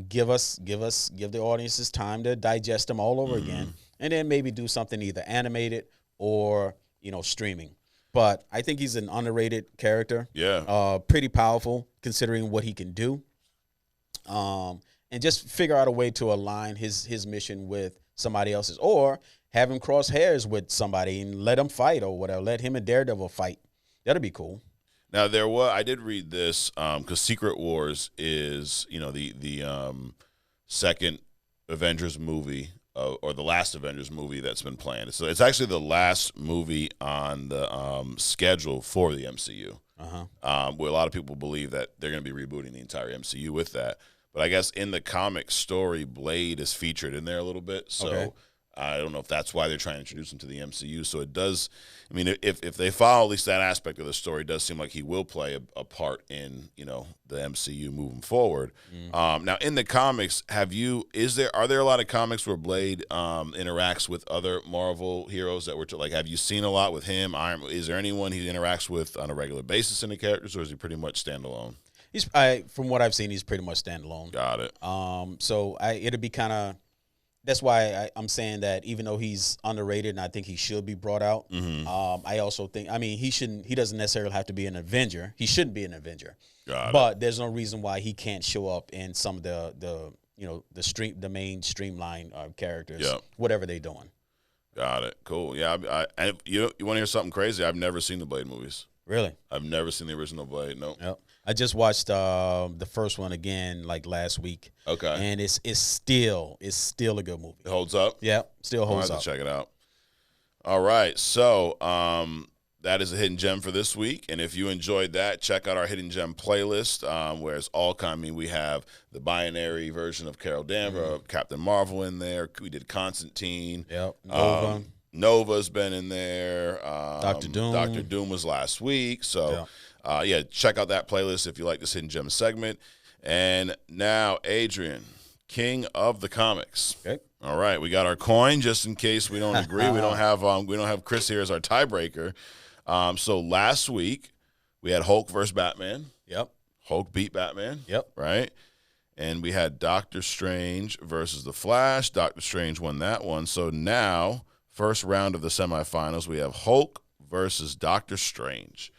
[SPEAKER 2] give the audiences time to digest them all over again, and then maybe do something either animated or streaming. But I think he's an underrated character.
[SPEAKER 1] Yeah.
[SPEAKER 2] Pretty powerful considering what he can do. And just figure out a way to align his mission with somebody else's, or have him cross hairs with somebody and let him fight or whatever. Let him and Daredevil fight. That'd be cool.
[SPEAKER 1] Now I did read this because Secret Wars is the second Avengers movie or the last Avengers movie that's been planned. So it's actually the last movie on the schedule for the MCU. Where a lot of people believe that they're going to be rebooting the entire MCU with that. But I guess in the comic story, Blade is featured in there a little bit. So I don't know if that's why they're trying to introduce him to the MCU. So it does. I mean, if they follow at least that aspect of the story, it does seem like he will play a part in the MCU moving forward. Now in the comics, are there a lot of comics where Blade interacts with other Marvel heroes that have you seen a lot with him? Is there anyone he interacts with on a regular basis in the characters, or is he pretty much standalone?
[SPEAKER 2] From what I've seen, he's pretty much standalone.
[SPEAKER 1] Got it.
[SPEAKER 2] So it'd be kind of. That's why I'm saying that even though he's underrated and I think he should be brought out, I also think, he doesn't necessarily have to be an Avenger. He shouldn't be an Avenger. But there's no reason why he can't show up in some of the main streamline characters, whatever they're doing.
[SPEAKER 1] Got it. Cool. Yeah. You want to hear something crazy? I've never seen the Blade movies.
[SPEAKER 2] Really?
[SPEAKER 1] I've never seen the original Blade. No.
[SPEAKER 2] Yep. I just watched the first one again like last week.
[SPEAKER 1] Okay.
[SPEAKER 2] And it's still a good movie.
[SPEAKER 1] It holds up?
[SPEAKER 2] Yeah, still holds
[SPEAKER 1] I'll
[SPEAKER 2] up.
[SPEAKER 1] have to check it out. All right. So that is a hidden gem for this week. And if you enjoyed that, check out our hidden gem playlist, where it's all we have the binary version of Carol Danvers, Captain Marvel in there. We did Constantine.
[SPEAKER 2] Yep.
[SPEAKER 1] Nova's been in there.
[SPEAKER 2] Dr. Doom.
[SPEAKER 1] Dr. Doom was last week. So yeah, check out that playlist if you like this Hidden Gem segment. And now, Adrian, king of the comics.
[SPEAKER 2] Okay.
[SPEAKER 1] All right, we got our coin just in case we don't agree. We don't have Chris here as our tiebreaker. So last week we had Hulk versus Batman.
[SPEAKER 2] Yep.
[SPEAKER 1] Hulk beat Batman.
[SPEAKER 2] Yep.
[SPEAKER 1] Right. And we had Doctor Strange versus the Flash. Doctor Strange won that one. So now, first round of the semifinals, we have Hulk versus Doctor Strange.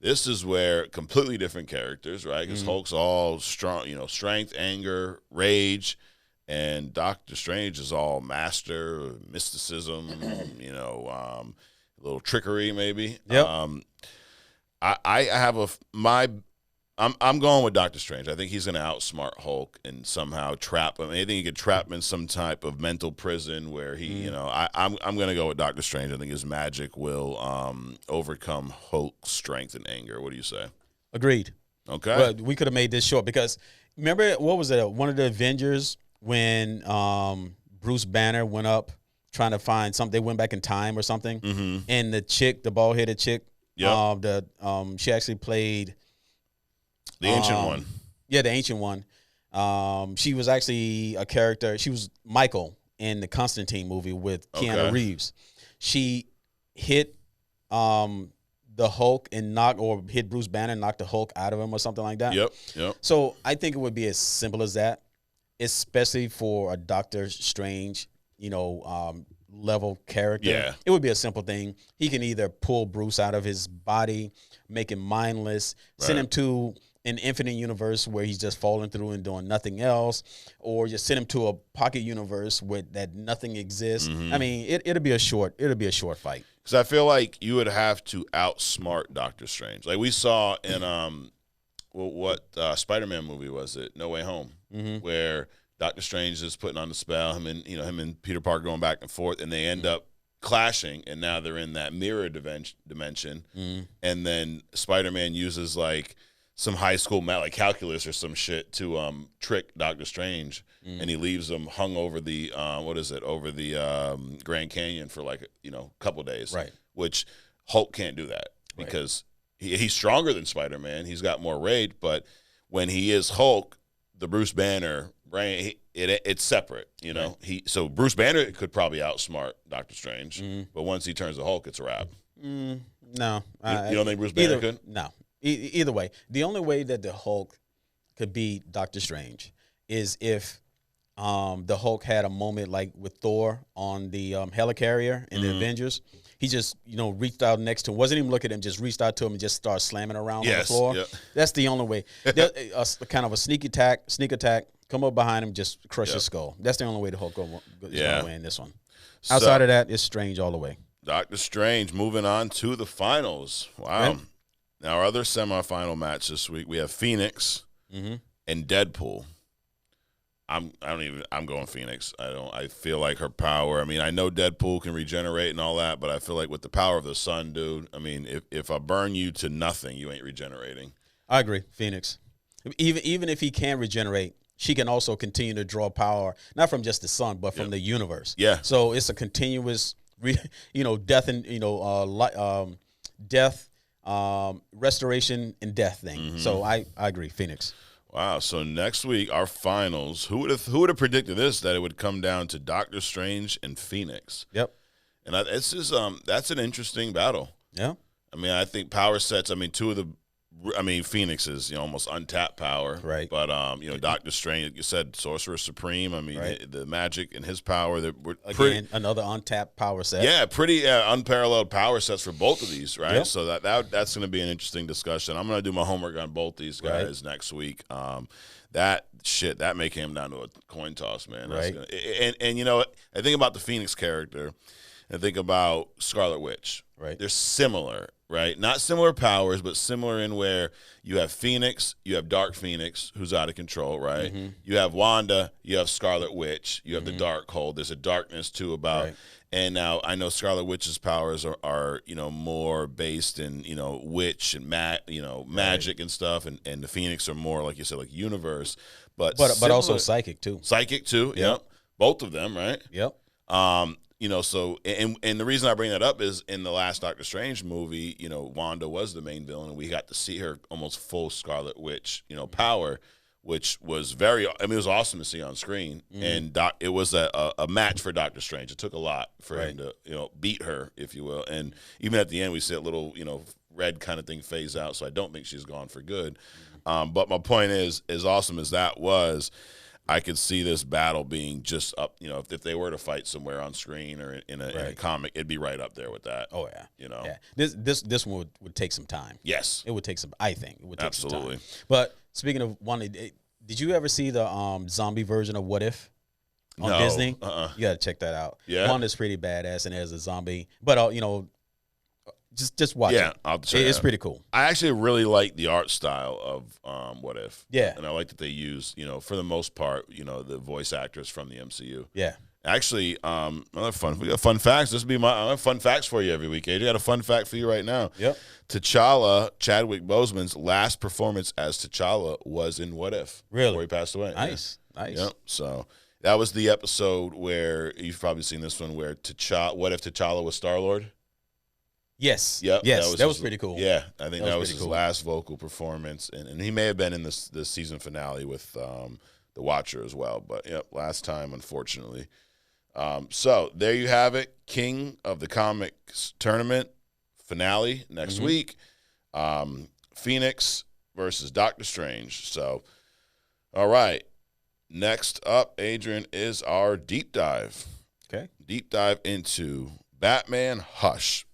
[SPEAKER 1] This is where completely different characters, right? Because Hulk's all strong, strength, anger, rage. And Doctor Strange is all master, mysticism, a little trickery maybe.
[SPEAKER 2] Yep.
[SPEAKER 1] I have I'm going with Doctor Strange. I think he's going to outsmart Hulk and somehow trap him. I think he could trap him in some type of mental prison where he, I'm going to go with Doctor Strange. I think his magic will overcome Hulk's strength and anger. What do you say?
[SPEAKER 2] Agreed.
[SPEAKER 1] Okay.
[SPEAKER 2] But we could have made this short because remember, what was it? One of the Avengers when Bruce Banner went up trying to find something. They went back in time or something. Mm-hmm. And the chick, the bald-headed chick, she actually played
[SPEAKER 1] the ancient one.
[SPEAKER 2] Yeah, the ancient one. She was actually a character. She was Michael in the Constantine movie with Keanu Reeves. She hit the Hulk and hit Bruce Banner and knocked the Hulk out of him or something like that.
[SPEAKER 1] Yep.
[SPEAKER 2] So I think it would be as simple as that, especially for a Doctor Strange, level character.
[SPEAKER 1] Yeah.
[SPEAKER 2] It would be a simple thing. He can either pull Bruce out of his body, make him mindless, send him to an infinite universe where he's just falling through and doing nothing else, or just send him to a pocket universe where that nothing exists. I mean, it'll be a short fight.
[SPEAKER 1] Because I feel like you would have to outsmart Doctor Strange. Like we saw in what Spider-Man movie was it? No Way Home, where Doctor Strange is putting on the spell. Him and Peter Parker going back and forth, and they end up clashing, and now they're in that mirror dimension. And then Spider-Man uses like some high school math, like calculus or some shit, to trick Doctor Strange, and he leaves him hung over the Grand Canyon for like a couple days,
[SPEAKER 2] right? Which
[SPEAKER 1] Hulk can't do that because he's stronger than Spider-Man. He's got more rage, but when he is Hulk, the Bruce Banner brain, it's separate, Right. So Bruce Banner could probably outsmart Doctor Strange, but once he turns to Hulk, it's a wrap.
[SPEAKER 2] No,
[SPEAKER 1] you don't think Bruce Banner could?
[SPEAKER 2] No. Either way, the only way that the Hulk could beat Doctor Strange is if the Hulk had a moment like with Thor on the helicarrier in the Avengers. He just, reached out next to him, wasn't even looking at him, just reached out to him and just started slamming around on the floor. Yep. That's the only way. Kind of a sneak attack, come up behind him, just crush his skull. That's the only way the Hulk is going to win this one. Outside of that, it's Strange all the way.
[SPEAKER 1] Doctor Strange moving on to the finals. Wow.
[SPEAKER 2] Right.
[SPEAKER 1] Now, our other semifinal match this week, we have Phoenix and Deadpool. I'm going Phoenix. I feel like her power. I mean, I know Deadpool can regenerate and all that, but I feel like with the power of the sun, dude, I mean, if I burn you to nothing, you ain't regenerating.
[SPEAKER 2] I agree. Phoenix. Even if he can regenerate, she can also continue to draw power, not from just the sun, but from the universe.
[SPEAKER 1] Yeah.
[SPEAKER 2] So it's a continuous, death and, death, restoration and death thing. So I agree, Phoenix.
[SPEAKER 1] Wow. So next week, our finals. Who would have predicted this? That it would come down to Doctor Strange and Phoenix.
[SPEAKER 2] Yep.
[SPEAKER 1] And that's an interesting battle.
[SPEAKER 2] Yeah.
[SPEAKER 1] I mean, I think power sets. I mean, Phoenix is almost untapped power,
[SPEAKER 2] right?
[SPEAKER 1] But Doctor Strange, like you said, Sorcerer Supreme. I mean, the magic and his power.
[SPEAKER 2] Another untapped power set.
[SPEAKER 1] Yeah, pretty unparalleled power sets for both of these, right? Yep. So that's going to be an interesting discussion. I'm going to do my homework on both these guys next week. That may come down to a coin toss, man.
[SPEAKER 2] Right.
[SPEAKER 1] I think about the Phoenix character, and think about Scarlet Witch.
[SPEAKER 2] Right.
[SPEAKER 1] They're similar. Right, not similar powers, but similar in where you have Phoenix, you have Dark Phoenix, who's out of control, right? You have Wanda, you have Scarlet Witch, you have the Darkhold. There's a darkness too about, and now I know Scarlet Witch's powers are more based in witch and magic and stuff, and the Phoenix are more like you said, like universe, but
[SPEAKER 2] also psychic too.
[SPEAKER 1] Psychic too, yep. Both of them, right?
[SPEAKER 2] Yep.
[SPEAKER 1] So and the reason I bring that up is in the last Doctor Strange movie, Wanda was the main villain, and we got to see her almost full Scarlet Witch, power, which was it was awesome to see on screen. And it was a match for Doctor Strange. It took a lot for him to, beat her, if you will. And even at the end, we see a little, red kind of thing phase out. So I don't think she's gone for good. But my point is, as awesome as that was, I could see this battle being just up, if they were to fight somewhere on screen or in a comic, it'd be right up there with that.
[SPEAKER 2] Oh yeah, Yeah. This one would take some time.
[SPEAKER 1] Yes,
[SPEAKER 2] it would take some. I think it would take
[SPEAKER 1] absolutely.
[SPEAKER 2] some time. But speaking of one, did you ever see the zombie version of What If on Disney? You got to check that out.
[SPEAKER 1] Yeah,
[SPEAKER 2] one is pretty badass and there's a zombie, but just watch it.
[SPEAKER 1] Yeah, I'll check
[SPEAKER 2] it's pretty cool.
[SPEAKER 1] I actually really like the art style of What If.
[SPEAKER 2] Yeah.
[SPEAKER 1] And I like that they use, for the most part, the voice actors from the MCU.
[SPEAKER 2] Yeah.
[SPEAKER 1] Actually, we got fun facts. This will be my fun facts for you every week. AJ, got a fun fact for you right now.
[SPEAKER 2] Yep.
[SPEAKER 1] T'Challa, Chadwick Boseman's last performance as T'Challa was in What If.
[SPEAKER 2] Really?
[SPEAKER 1] Before he passed away.
[SPEAKER 2] Nice.
[SPEAKER 1] Yep. So that was the episode where you've probably seen this one where What If T'Challa was Star-Lord?
[SPEAKER 2] Yes.
[SPEAKER 1] Yep.
[SPEAKER 2] Yes. That was pretty cool.
[SPEAKER 1] Yeah, I think that was his
[SPEAKER 2] cool.
[SPEAKER 1] last vocal performance, and he may have been in this season finale with the Watcher as well. But last time, unfortunately. So there you have it, King of the Comics tournament finale next week. Phoenix versus Doctor Strange. So, all right. Next up, Adrian, is our deep dive.
[SPEAKER 2] Okay.
[SPEAKER 1] Deep dive into Batman Hush.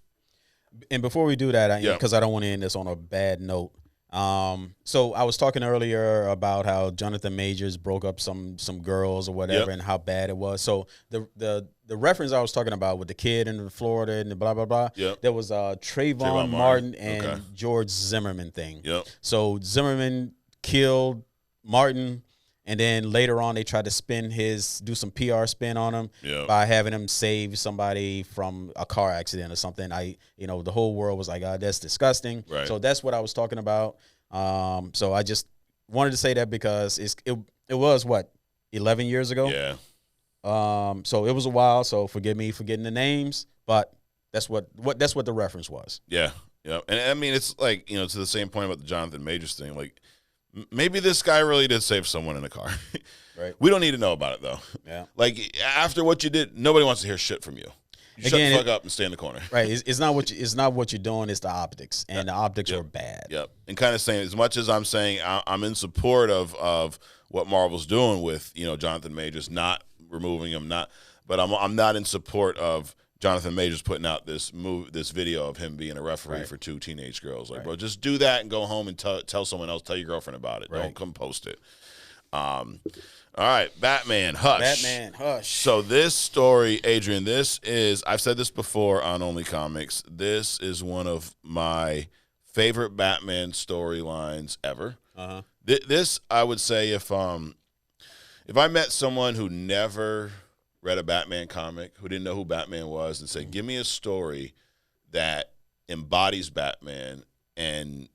[SPEAKER 2] And before we do that, because I don't want to end this on a bad note. So I was talking earlier about how Jonathan Majors broke up some girls or whatever, and how bad it was. So the reference I was talking about with the kid in Florida and the blah blah blah. There was Trayvon Martin and George Zimmerman thing. So Zimmerman killed Martin. And then later on, they tried to do some PR spin on him by having him save somebody from a car accident or something. The whole world was like, that's disgusting.
[SPEAKER 1] Right.
[SPEAKER 2] So that's what I was talking about. So I just wanted to say that because it was 11 years ago.
[SPEAKER 1] Yeah.
[SPEAKER 2] So it was a while. So forgive me for getting the names, but that's what the reference was.
[SPEAKER 1] Yeah. Yeah. And I mean, it's like, to the same point about the Jonathan Majors thing, like, maybe this guy really did save someone in a car.
[SPEAKER 2] Right.
[SPEAKER 1] We don't need to know about it, though.
[SPEAKER 2] Yeah.
[SPEAKER 1] Like, after what you did, nobody wants to hear shit from you. Shut the fuck up and stay in the corner.
[SPEAKER 2] Right. It's not what you're doing. It's the optics, and the optics were bad.
[SPEAKER 1] Yep. And kind of saying, as much as I'm saying I'm in support of what Marvel's doing with Jonathan Majors, not removing him, but I'm not in support of Jonathan Majors putting out this video of him being a referee for two teenage girls. Like, bro, just do that and go home and tell someone else, tell your girlfriend about it. Don't come post it. All right, Batman Hush.
[SPEAKER 2] Batman Hush.
[SPEAKER 1] So this story, Adrian, I've said this before on Only Comics. This is one of my favorite Batman storylines ever. This, I would say, if I met someone who never read a Batman comic, who didn't know who Batman was, and say, give me a story that embodies Batman, and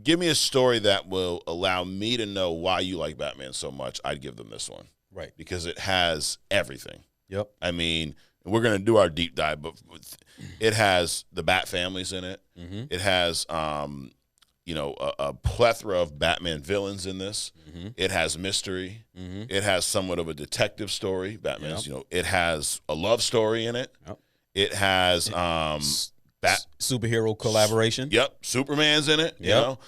[SPEAKER 1] give me a story that will allow me to know why you like Batman so much, I'd give them this one.
[SPEAKER 2] Right.
[SPEAKER 1] Because it has everything.
[SPEAKER 2] Yep.
[SPEAKER 1] I mean, we're going to do our deep dive, but it has the Bat families in it. It has a plethora of Batman villains in this. It has mystery. It has somewhat of a detective story. Batman's, it has a love story in it. It has
[SPEAKER 2] superhero collaboration.
[SPEAKER 1] Yep, Superman's in it. You know,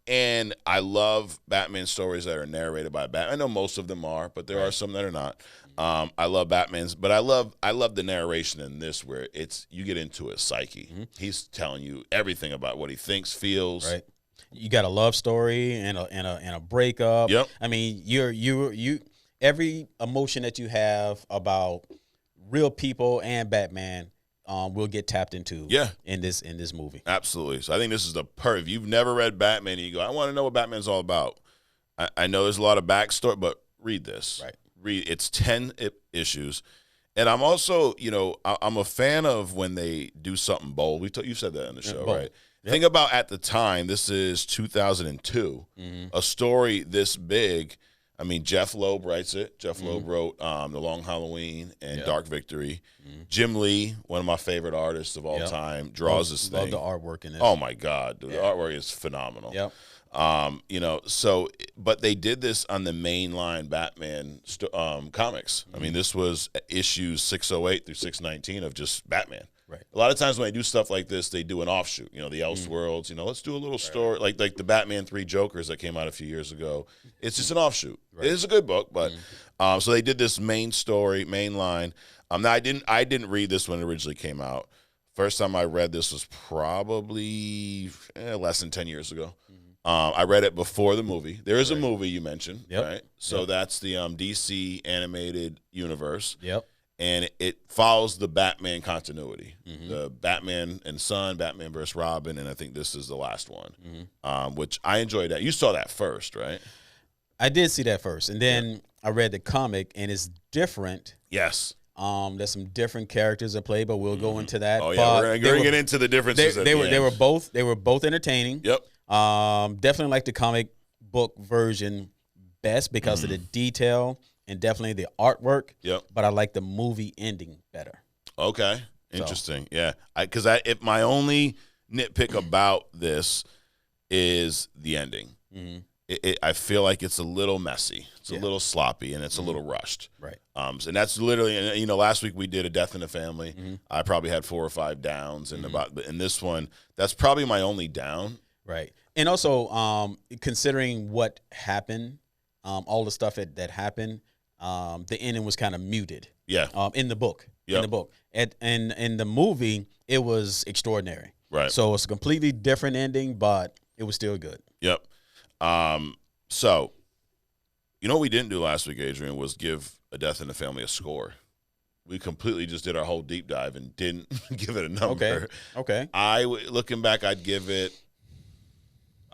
[SPEAKER 1] and I love Batman stories that are narrated by Batman. I know most of them are, but there are some that are not. I love Batman's, but I love the narration in this where you get into his psyche. He's telling you everything about what he thinks, feels.
[SPEAKER 2] Right. You got a love story and a breakup.
[SPEAKER 1] Yep.
[SPEAKER 2] I mean, you every emotion that you have about real people and Batman will get tapped into. In this movie.
[SPEAKER 1] Absolutely. So I think this is if you've never read Batman and you go, I want to know what Batman's all about. I know there's a lot of backstory, but read this.
[SPEAKER 2] Right.
[SPEAKER 1] It's 10 issues. And I'm also, I'm a fan of when they do something bold. You said that in the show, right? Think about at the time, this is 2002, a story this big. I mean, Jeff Loeb writes it. Jeff Loeb wrote The Long Halloween and Dark Victory. Jim Lee, one of my favorite artists of all time, draws this thing.
[SPEAKER 2] Love the artwork in this.
[SPEAKER 1] Oh my God, dude, the artwork is phenomenal.
[SPEAKER 2] Yep.
[SPEAKER 1] So, but they did this on the mainline Batman comics. I mean, this was issues 608 through 619 of just Batman.
[SPEAKER 2] Right.
[SPEAKER 1] A lot of times when they do stuff like this, they do an offshoot. The Elseworlds. Let's do a little story like the Batman 3 Jokers that came out a few years ago. It's just an offshoot. Right. It is a good book, but so they did this main story, main line. Now I didn't read this when it originally came out. First time I read this was probably less than 10 years ago. I read it before the movie. There is a movie you mentioned, right? So that's the DC animated universe.
[SPEAKER 2] Yep.
[SPEAKER 1] And it follows the Batman continuity. The Batman and Son, Batman vs. Robin, and I think this is the last one, which I enjoyed that. You saw that first, right?
[SPEAKER 2] I did see that first. And then I read the comic, and it's different.
[SPEAKER 1] Yes.
[SPEAKER 2] There's some different characters at play, but we'll go into that.
[SPEAKER 1] Oh, yeah, we're going to get into the differences
[SPEAKER 2] They were both entertaining.
[SPEAKER 1] Yep.
[SPEAKER 2] Definitely like the comic book version best because of the detail and definitely the artwork.
[SPEAKER 1] Yep.
[SPEAKER 2] But I like the movie ending better.
[SPEAKER 1] Okay. Interesting. Yeah. Because if my only nitpick about this is the ending. I feel like it's a little messy. It's a little sloppy, and it's a little rushed.
[SPEAKER 2] Right.
[SPEAKER 1] And that's literally, last week we did a death in the family. I probably had 4 or 5 downs, and in this one, that's probably my only down.
[SPEAKER 2] Right. And also, considering what happened, all the stuff that happened, the ending was kind of muted.
[SPEAKER 1] Yeah.
[SPEAKER 2] In the book.
[SPEAKER 1] Yep.
[SPEAKER 2] In the book. And in the movie, it was extraordinary.
[SPEAKER 1] Right.
[SPEAKER 2] So it's a completely different ending, but it was still good.
[SPEAKER 1] Yep. So, what we didn't do last week, Adrian, was give A Death in the Family a score. We completely just did our whole deep dive and didn't give it a number.
[SPEAKER 2] Okay.
[SPEAKER 1] Looking back, I'd give it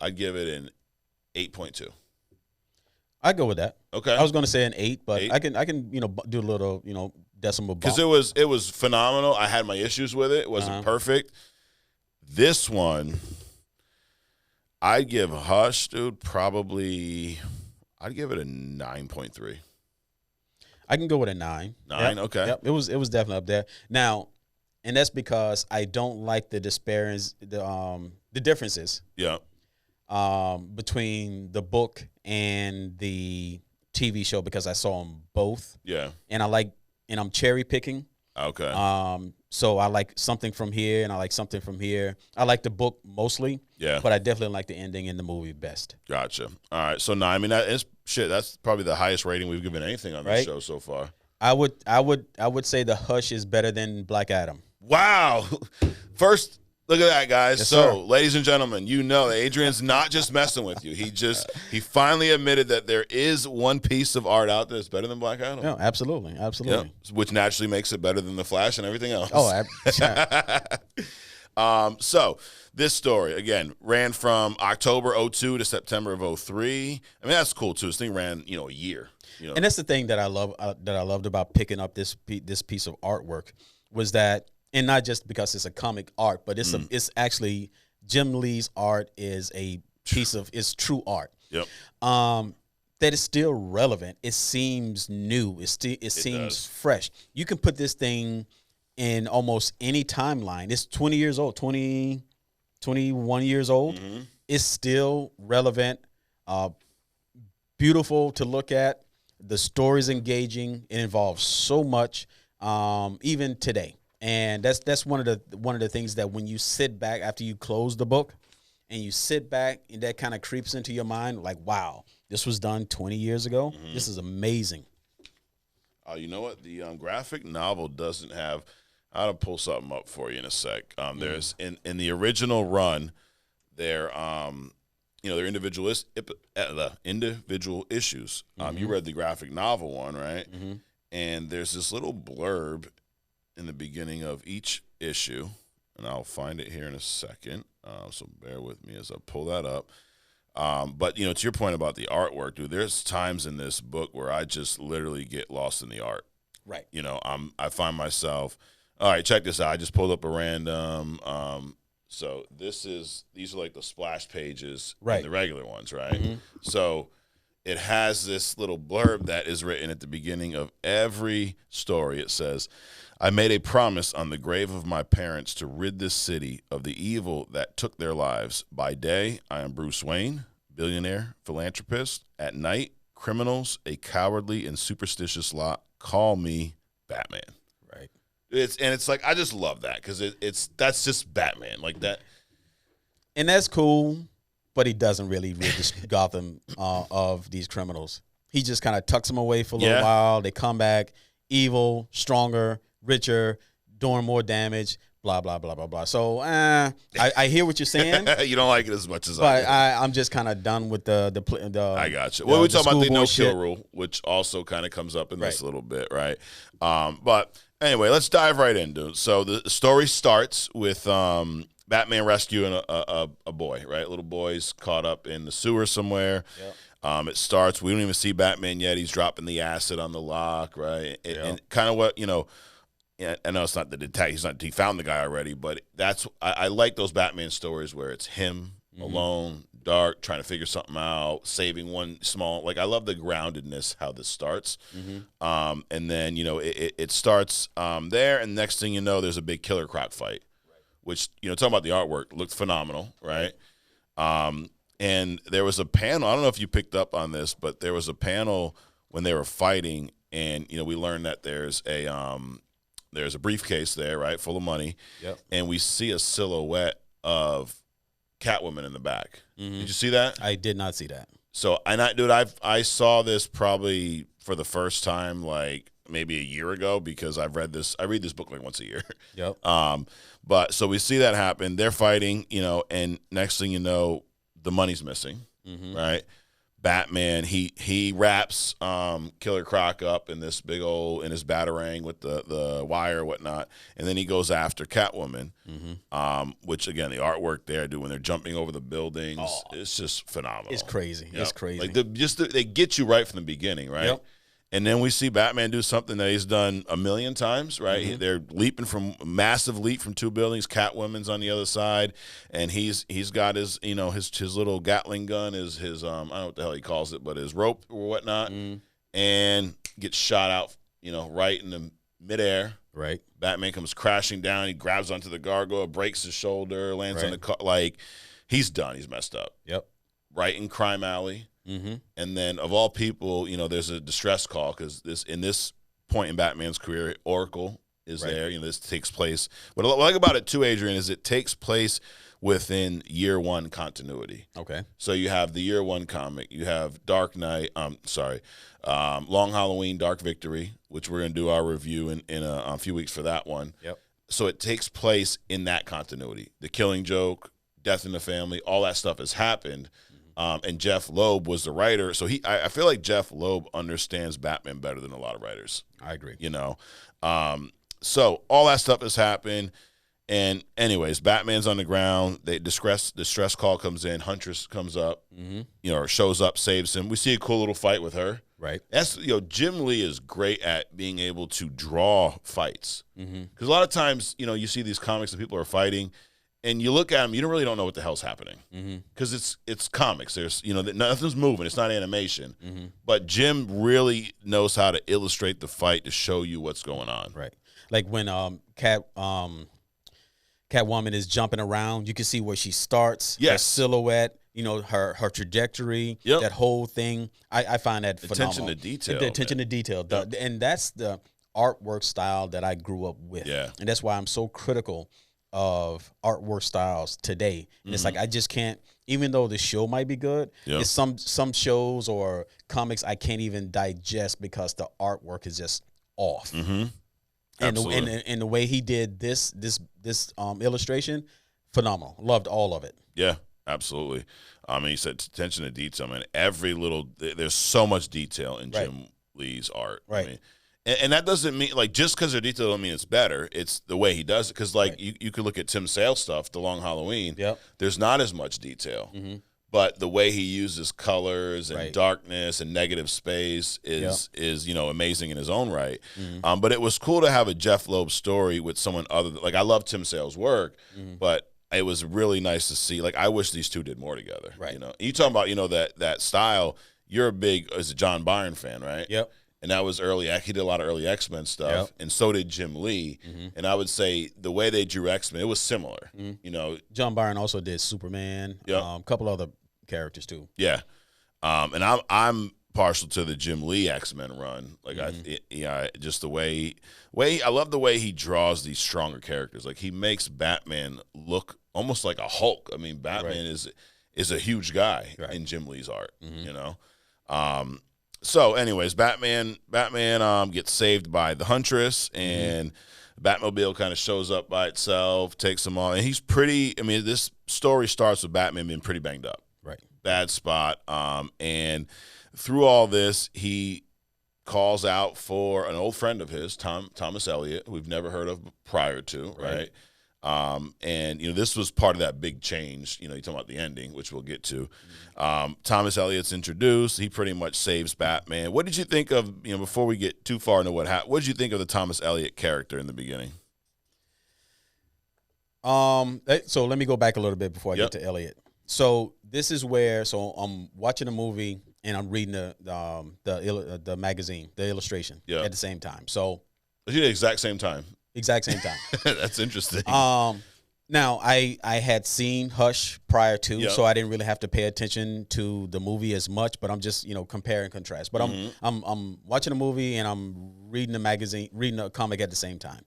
[SPEAKER 1] an 8.2.
[SPEAKER 2] I'd go with that.
[SPEAKER 1] Okay.
[SPEAKER 2] I was going to say an 8, but
[SPEAKER 1] 8?
[SPEAKER 2] I can do a little decimal bump.
[SPEAKER 1] Because it was phenomenal. I had my issues with it. It wasn't perfect. This one, I'd give Hush, dude, I'd give it a 9.3.
[SPEAKER 2] I can go with a 9.
[SPEAKER 1] 9,
[SPEAKER 2] yep.
[SPEAKER 1] Okay.
[SPEAKER 2] Yep. It was definitely up there. Now, and that's because I don't like the differences.
[SPEAKER 1] Yeah.
[SPEAKER 2] Between the book and the TV show because I saw them both.
[SPEAKER 1] Yeah.
[SPEAKER 2] And I'm cherry picking.
[SPEAKER 1] Okay.
[SPEAKER 2] So I like something from here and I like something from here. I like the book mostly.
[SPEAKER 1] Yeah.
[SPEAKER 2] But I definitely like the ending in the movie best.
[SPEAKER 1] Gotcha. All right. So 9. I mean, that's probably the highest rating we've given anything on this show so far.
[SPEAKER 2] I would say the Hush is better than Black Adam.
[SPEAKER 1] Wow. First, look at that, guys.
[SPEAKER 2] Yes,
[SPEAKER 1] so,
[SPEAKER 2] sir.
[SPEAKER 1] ladies and gentlemen, that Adrian's not just messing with you. He finally admitted that there is one piece of art out there that's better than Black Adam.
[SPEAKER 2] No, absolutely.
[SPEAKER 1] Yep. Which naturally makes it better than The Flash and everything else. So, this story, again, ran from October 02 to September of 03. I mean, that's cool, too. This thing ran, a year.
[SPEAKER 2] And that's the thing that I loved about picking up this piece of artwork was that, and not just because it's a comic art, but it's actually Jim Lee's art is a piece of true art.
[SPEAKER 1] Yep.
[SPEAKER 2] That is still relevant. It seems new. It seems fresh. You can put this thing in almost any timeline. It's 20 years old, 21 years old.
[SPEAKER 1] Mm-hmm.
[SPEAKER 2] It's still relevant. Beautiful to look at. The story's engaging. It involves so much, even today. And that's one of the things that when you sit back after you close the book and you sit back and that kind of creeps into your mind like, wow, this was done 20 years ago. Mm-hmm. This is amazing.
[SPEAKER 1] You know what? The graphic novel doesn't have – I'll pull something up for you in a sec. There's in the original run, their individual issues. You read the graphic novel one, right? Mm-hmm. And there's this little blurb in the beginning of each issue, and I'll find it here in a second. So bear with me as I pull that up. But to your point about the artwork, dude, there's times in this book where I just literally get lost in the art.
[SPEAKER 2] Right.
[SPEAKER 1] I find myself. All right, check this out. I just pulled up a random. So these are like the splash pages,
[SPEAKER 2] right?
[SPEAKER 1] And the regular ones, right?
[SPEAKER 2] Mm-hmm.
[SPEAKER 1] So, it has this little blurb that is written at the beginning of every story. It says, I made a promise on the grave of my parents to rid this city of the evil that took their lives. By day, I am Bruce Wayne, billionaire, philanthropist. At night, criminals, a cowardly and superstitious lot, call me Batman.
[SPEAKER 2] Right.
[SPEAKER 1] It's like, I just love that because that's just Batman like that.
[SPEAKER 2] And that's cool, but he doesn't really rid Gotham of these criminals. He just kind of tucks them away for a little while. They come back evil, stronger, richer, doing more damage, blah, blah, blah, blah, blah. So I hear what you're saying.
[SPEAKER 1] You don't like it as much as
[SPEAKER 2] but
[SPEAKER 1] I do.
[SPEAKER 2] I'm just kind of done with the
[SPEAKER 1] I got you. Well, we talking about the no-kill
[SPEAKER 2] shit.
[SPEAKER 1] rule, which also kind of comes up in this a little bit, right? But anyway, let's dive right into it. So the story starts with Batman rescuing a boy, right? Little boy's caught up in the sewer somewhere. Yep. It starts, we don't even see Batman yet. He's dropping the acid on the lock, right? And kind of what, I know it's not the detective. He found the guy already, but I like those Batman stories where it's him alone, dark, trying to figure something out, saving one small. Like I love the groundedness how this starts, and then it starts there, and next thing you know, there's a big Killer Croc fight, which talking about the artwork looked phenomenal, right? And there was a panel. I don't know if you picked up on this, but there was a panel when they were fighting, and we learned that there's a briefcase there, right, full of money, and we see a silhouette of Catwoman in the back. Did you see that?
[SPEAKER 2] I did not see that.
[SPEAKER 1] So, I saw this probably for the first time like maybe a year ago because I read this book like once a year.
[SPEAKER 2] Yep.
[SPEAKER 1] But so we see that happen. They're fighting, and next thing you know, the money's missing, right? Batman, he wraps Killer Croc up in this big old in his batarang with the wire and whatnot, and then he goes after Catwoman, which again the artwork there, dude, when they're jumping over the buildings, it's just phenomenal.
[SPEAKER 2] It's crazy. It's crazy.
[SPEAKER 1] Like they get you right from the beginning, right? Yep. And then we see Batman do something that he's done a million times, right? They're leaping from a massive leap from two buildings. Catwoman's on the other side, and he's got his his little Gatling gun, his I don't know what the hell he calls it, but his rope or whatnot, and gets shot out, right in the midair.
[SPEAKER 2] Right.
[SPEAKER 1] Batman comes crashing down. He grabs onto the gargoyle, breaks his shoulder, lands on the car. Like he's done. He's messed up. Yep. Right in Crime Alley. And then, of all people, there's a distress call because in this point in Batman's career, Oracle is there. This takes place. What I like about it too, Adrian, is it takes place within year one continuity. Okay. So you have the year one comic. You have Dark Knight. Long Halloween, Dark Victory, which we're gonna do our review in a few weeks for that one. Yep. So it takes place in that continuity. The Killing Joke, Death in the Family, all that stuff has happened. And Jeff Loeb was the writer. So I feel like Jeff Loeb understands Batman better than a lot of writers.
[SPEAKER 2] I agree.
[SPEAKER 1] So all that stuff has happened. And anyways, Batman's on the ground. The distress call comes in. Huntress comes up, or shows up, saves him. We see a cool little fight with her. Right. That's Jim Lee is great at being able to draw fights. Because a lot of times, you see these comics that people are fighting, and you look at them, you don't know what the hell's happening because it's comics. There's nothing's moving. It's not animation. But Jim really knows how to illustrate the fight to show you what's going on.
[SPEAKER 2] Right. Like when Catwoman is jumping around, you can see where she starts. Yes. Her silhouette. Her trajectory. Yep. That whole thing. I find that phenomenal.
[SPEAKER 1] Attention to detail.
[SPEAKER 2] The attention to detail. Yep. And that's the artwork style that I grew up with. Yeah. And that's why I'm so critical of artwork styles today. And it's like I just can't, even though the show might be good, it's some shows or comics I can't even digest because the artwork is just off. And the way he did this illustration, phenomenal. Loved all of it.
[SPEAKER 1] Yeah, absolutely. He said attention to detail, man. There's so much detail in Jim Lee's art. Right. And that doesn't mean, just because they're detailed don't mean it's better. It's the way he does it. Because, you could look at Tim Sale's stuff, The Long Halloween. Yep. There's not as much detail. But the way he uses colors and darkness and negative space is amazing in his own right. But it was cool to have a Jeff Loeb story with someone other than, I love Tim Sale's work, but it was really nice to see. I wish these two did more together. Right. You talking about, that style. you're a big as a John Byrne fan, right?
[SPEAKER 2] Yep.
[SPEAKER 1] And that was early. He did a lot of early X-Men stuff, and so did Jim Lee. And I would say the way they drew X-Men, it was similar. You know,
[SPEAKER 2] John Byrne also did Superman. A couple other characters too.
[SPEAKER 1] Yeah, and I'm partial to the Jim Lee X-Men run. Like just the way I love the way he draws these stronger characters. Like he makes Batman look almost like a Hulk. I mean, Batman is a huge guy in Jim Lee's art. You know. So, anyways, Batman gets saved by the Huntress, and Batmobile kind of shows up by itself, takes him on, and he's pretty. I mean, this story starts with Batman being pretty banged up,
[SPEAKER 2] right?
[SPEAKER 1] Bad spot, and through all this, he calls out for an old friend of his, Thomas Elliot, who we've never heard of prior to, right? And you know, this was part of that big change. You know, you're talking about the ending, which we'll get to. Thomas Elliott's introduced. He pretty much saves Batman. What did you think of, you know, before we get too far into what happened, what did you think of the Thomas Elliott character in the beginning?
[SPEAKER 2] So let me go back a little bit before I get to Elliott. So this is where, so I'm watching a movie and I'm reading the magazine, the illustration at the same time. So
[SPEAKER 1] you did the exact same time.
[SPEAKER 2] Exact same time.
[SPEAKER 1] That's interesting.
[SPEAKER 2] Now I had seen Hush prior to, so I didn't really have to pay attention to the movie as much. But I'm just compare and contrast. But I'm watching a movie and I'm reading the magazine, reading a comic at the same time.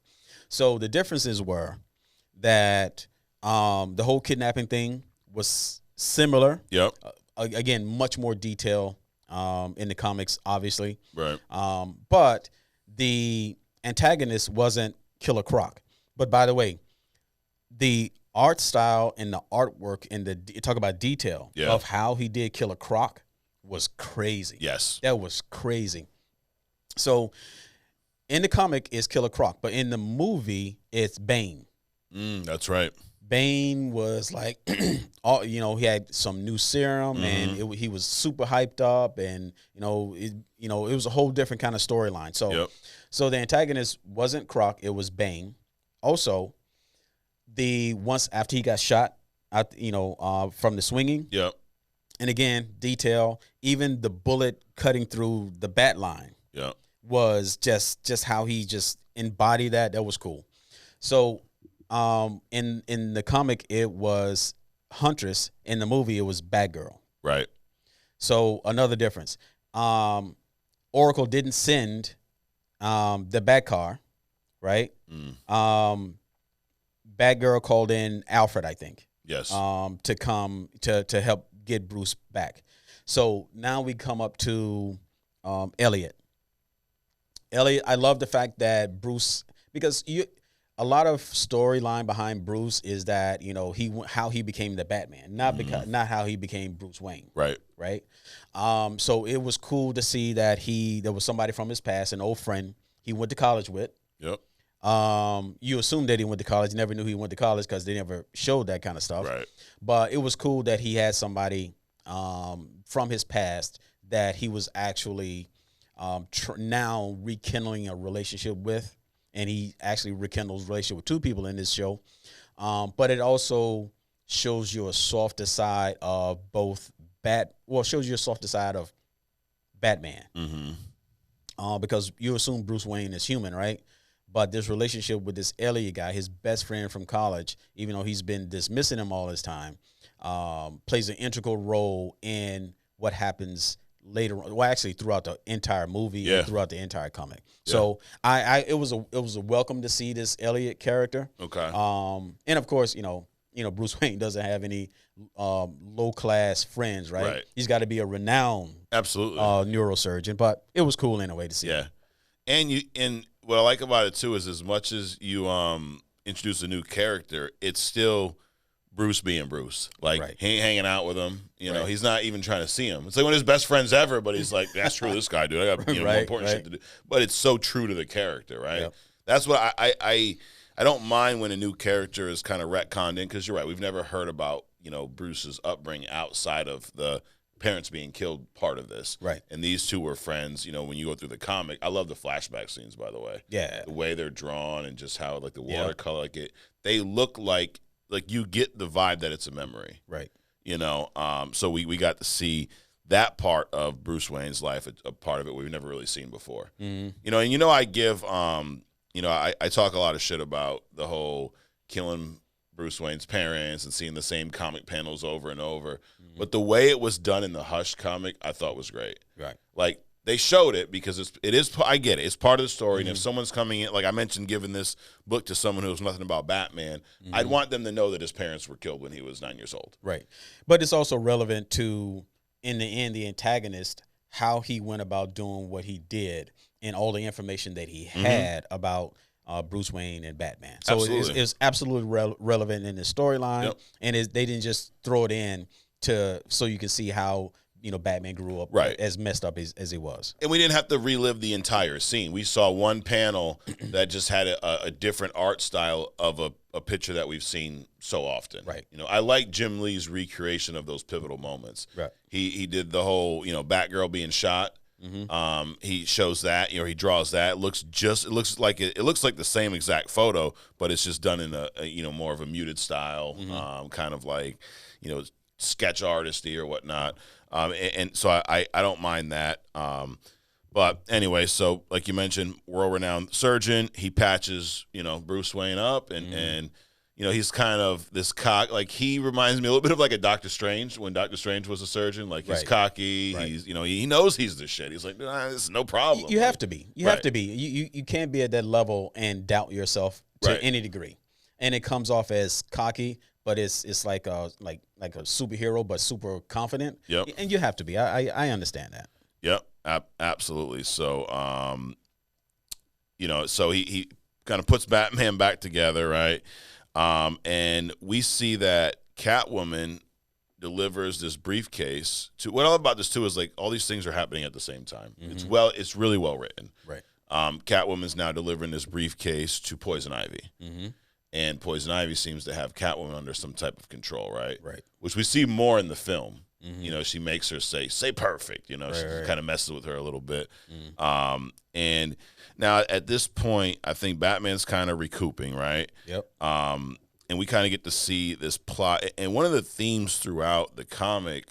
[SPEAKER 2] So the differences were that the whole kidnapping thing was similar.
[SPEAKER 1] Yep.
[SPEAKER 2] Again, much more detail in the comics, obviously.
[SPEAKER 1] Right.
[SPEAKER 2] But the antagonist wasn't Killer Croc. But by the way, the art style and the artwork and talk about detail of how he did Killer Croc was crazy.
[SPEAKER 1] Yes.
[SPEAKER 2] That was crazy. So in the comic it's Killer Croc, but in the movie it's Bane.
[SPEAKER 1] That's right.
[SPEAKER 2] Bane was like, he had some new serum and he was super hyped up, and it was a whole different kind of storyline. So, so the antagonist wasn't Croc, it was Bane. Also, once after he got shot out, from the swinging.
[SPEAKER 1] Yep.
[SPEAKER 2] And again, detail, even the bullet cutting through the bat line.
[SPEAKER 1] Yep.
[SPEAKER 2] Was just how he just embodied that. That was cool. So. In the comic it was Huntress. In the movie it was Batgirl.
[SPEAKER 1] Right.
[SPEAKER 2] So another difference. Oracle didn't send the Batcar, right? Batgirl called in Alfred, I think.
[SPEAKER 1] Yes.
[SPEAKER 2] To come to help get Bruce back. So now we come up to Elliot. Elliot, I love the fact that Bruce, because a lot of storyline behind Bruce is that how he became the Batman, not how he became Bruce Wayne.
[SPEAKER 1] Right.
[SPEAKER 2] Right. So it was cool to see that there was somebody from his past, an old friend he went to college with.
[SPEAKER 1] Yep.
[SPEAKER 2] You assumed that he went to college. You never knew he went to college because they never showed that kind of stuff.
[SPEAKER 1] Right.
[SPEAKER 2] But it was cool that he had somebody from his past that he was actually now rekindling a relationship with. And he actually rekindles relationship with two people in this show. But it also shows you a softer side of shows you a softer side of Batman. Because you assume Bruce Wayne is human, right? But this relationship with this Elliot guy, his best friend from college, even though he's been dismissing him all this time, plays an integral role in what happens later on, well, actually throughout the entire movie and throughout the entire comic. So it was a welcome to see this Elliot character.
[SPEAKER 1] Okay.
[SPEAKER 2] And of course, Bruce Wayne doesn't have any low class friends, right? He's got to be a renowned neurosurgeon, but it was cool in a way to see.
[SPEAKER 1] Yeah. And what I like about it too is as much as you introduce a new character, it's still Bruce being Bruce. Like, he ain't hanging out with him. He's not even trying to see him. It's like one of his best friends ever, but he's like, that's true, this guy, dude. I got more important shit to do. But it's so true to the character, right? Yep. That's what I don't mind when a new character is kind of retconned in, because you're right. We've never heard about, Bruce's upbringing outside of the parents being killed part of this. Right. And these two were friends, when you go through the comic. I love the flashback scenes, by the way. Yeah. The way they're drawn and just how, like, the watercolor, they look like you get the vibe that it's a memory. Right. So we got to see that part of Bruce Wayne's life, a part of it we've never really seen before.
[SPEAKER 2] Mhm.
[SPEAKER 1] And I give, I talk a lot of shit about the whole killing Bruce Wayne's parents and seeing the same comic panels over and over.
[SPEAKER 2] Mhm.
[SPEAKER 1] But the way it was done in the Hush comic, I thought was great.
[SPEAKER 2] Right.
[SPEAKER 1] Like, they showed it because it is. I get it. It's part of the story.
[SPEAKER 2] Mm-hmm.
[SPEAKER 1] And if someone's coming in, like I mentioned, giving this book to someone who knows nothing about Batman, I'd want them to know that his parents were killed when he was 9 years old.
[SPEAKER 2] Right. But it's also relevant to, in the end, the antagonist, how he went about doing what he did and all the information that he had about Bruce Wayne and Batman. So it's absolutely relevant in the storyline, and they didn't just throw it in so you can see how Batman grew up as messed up as he was.
[SPEAKER 1] And we didn't have to relive the entire scene. We saw one panel that just had a different art style of a picture that we've seen so often.
[SPEAKER 2] Right.
[SPEAKER 1] I like Jim Lee's recreation of those pivotal moments.
[SPEAKER 2] Right.
[SPEAKER 1] He did the whole, Batgirl being shot. Mm-hmm. He shows that, he draws that. It looks like the same exact photo, but it's just done in a more of a muted style, kind of like, sketch artisty or whatnot. And so I don't mind that. But anyway, so like you mentioned, world-renowned surgeon, he patches, Bruce Wayne up and he's kind of this he reminds me a little bit of like a Doctor Strange when Doctor Strange was a surgeon. Like he's cocky, he's he knows he's the shit. He's like, it's no problem.
[SPEAKER 2] You have to be. You have to be. You can't be at that level and doubt yourself to any degree. And it comes off as cocky, but it's like a superhero, but super confident.
[SPEAKER 1] Yep.
[SPEAKER 2] And you have to be. I understand that.
[SPEAKER 1] Yep. Absolutely. So, so he kind of puts Batman back together, right? And we see that Catwoman delivers this briefcase to. What I love about this too is like all these things are happening at the same time. Mm-hmm. It's really well written.
[SPEAKER 2] Right.
[SPEAKER 1] Catwoman's now delivering this briefcase to Poison Ivy. Mm-hmm. And Poison Ivy seems to have Catwoman under some type of control, right?
[SPEAKER 2] Right.
[SPEAKER 1] Which we see more in the film. Mm-hmm. She makes her say perfect. She kind of messes with her a little bit. Mm-hmm. And now at this point, I think Batman's kind of recouping, right?
[SPEAKER 2] Yep.
[SPEAKER 1] And we kind of get to see this plot. And one of the themes throughout the comic,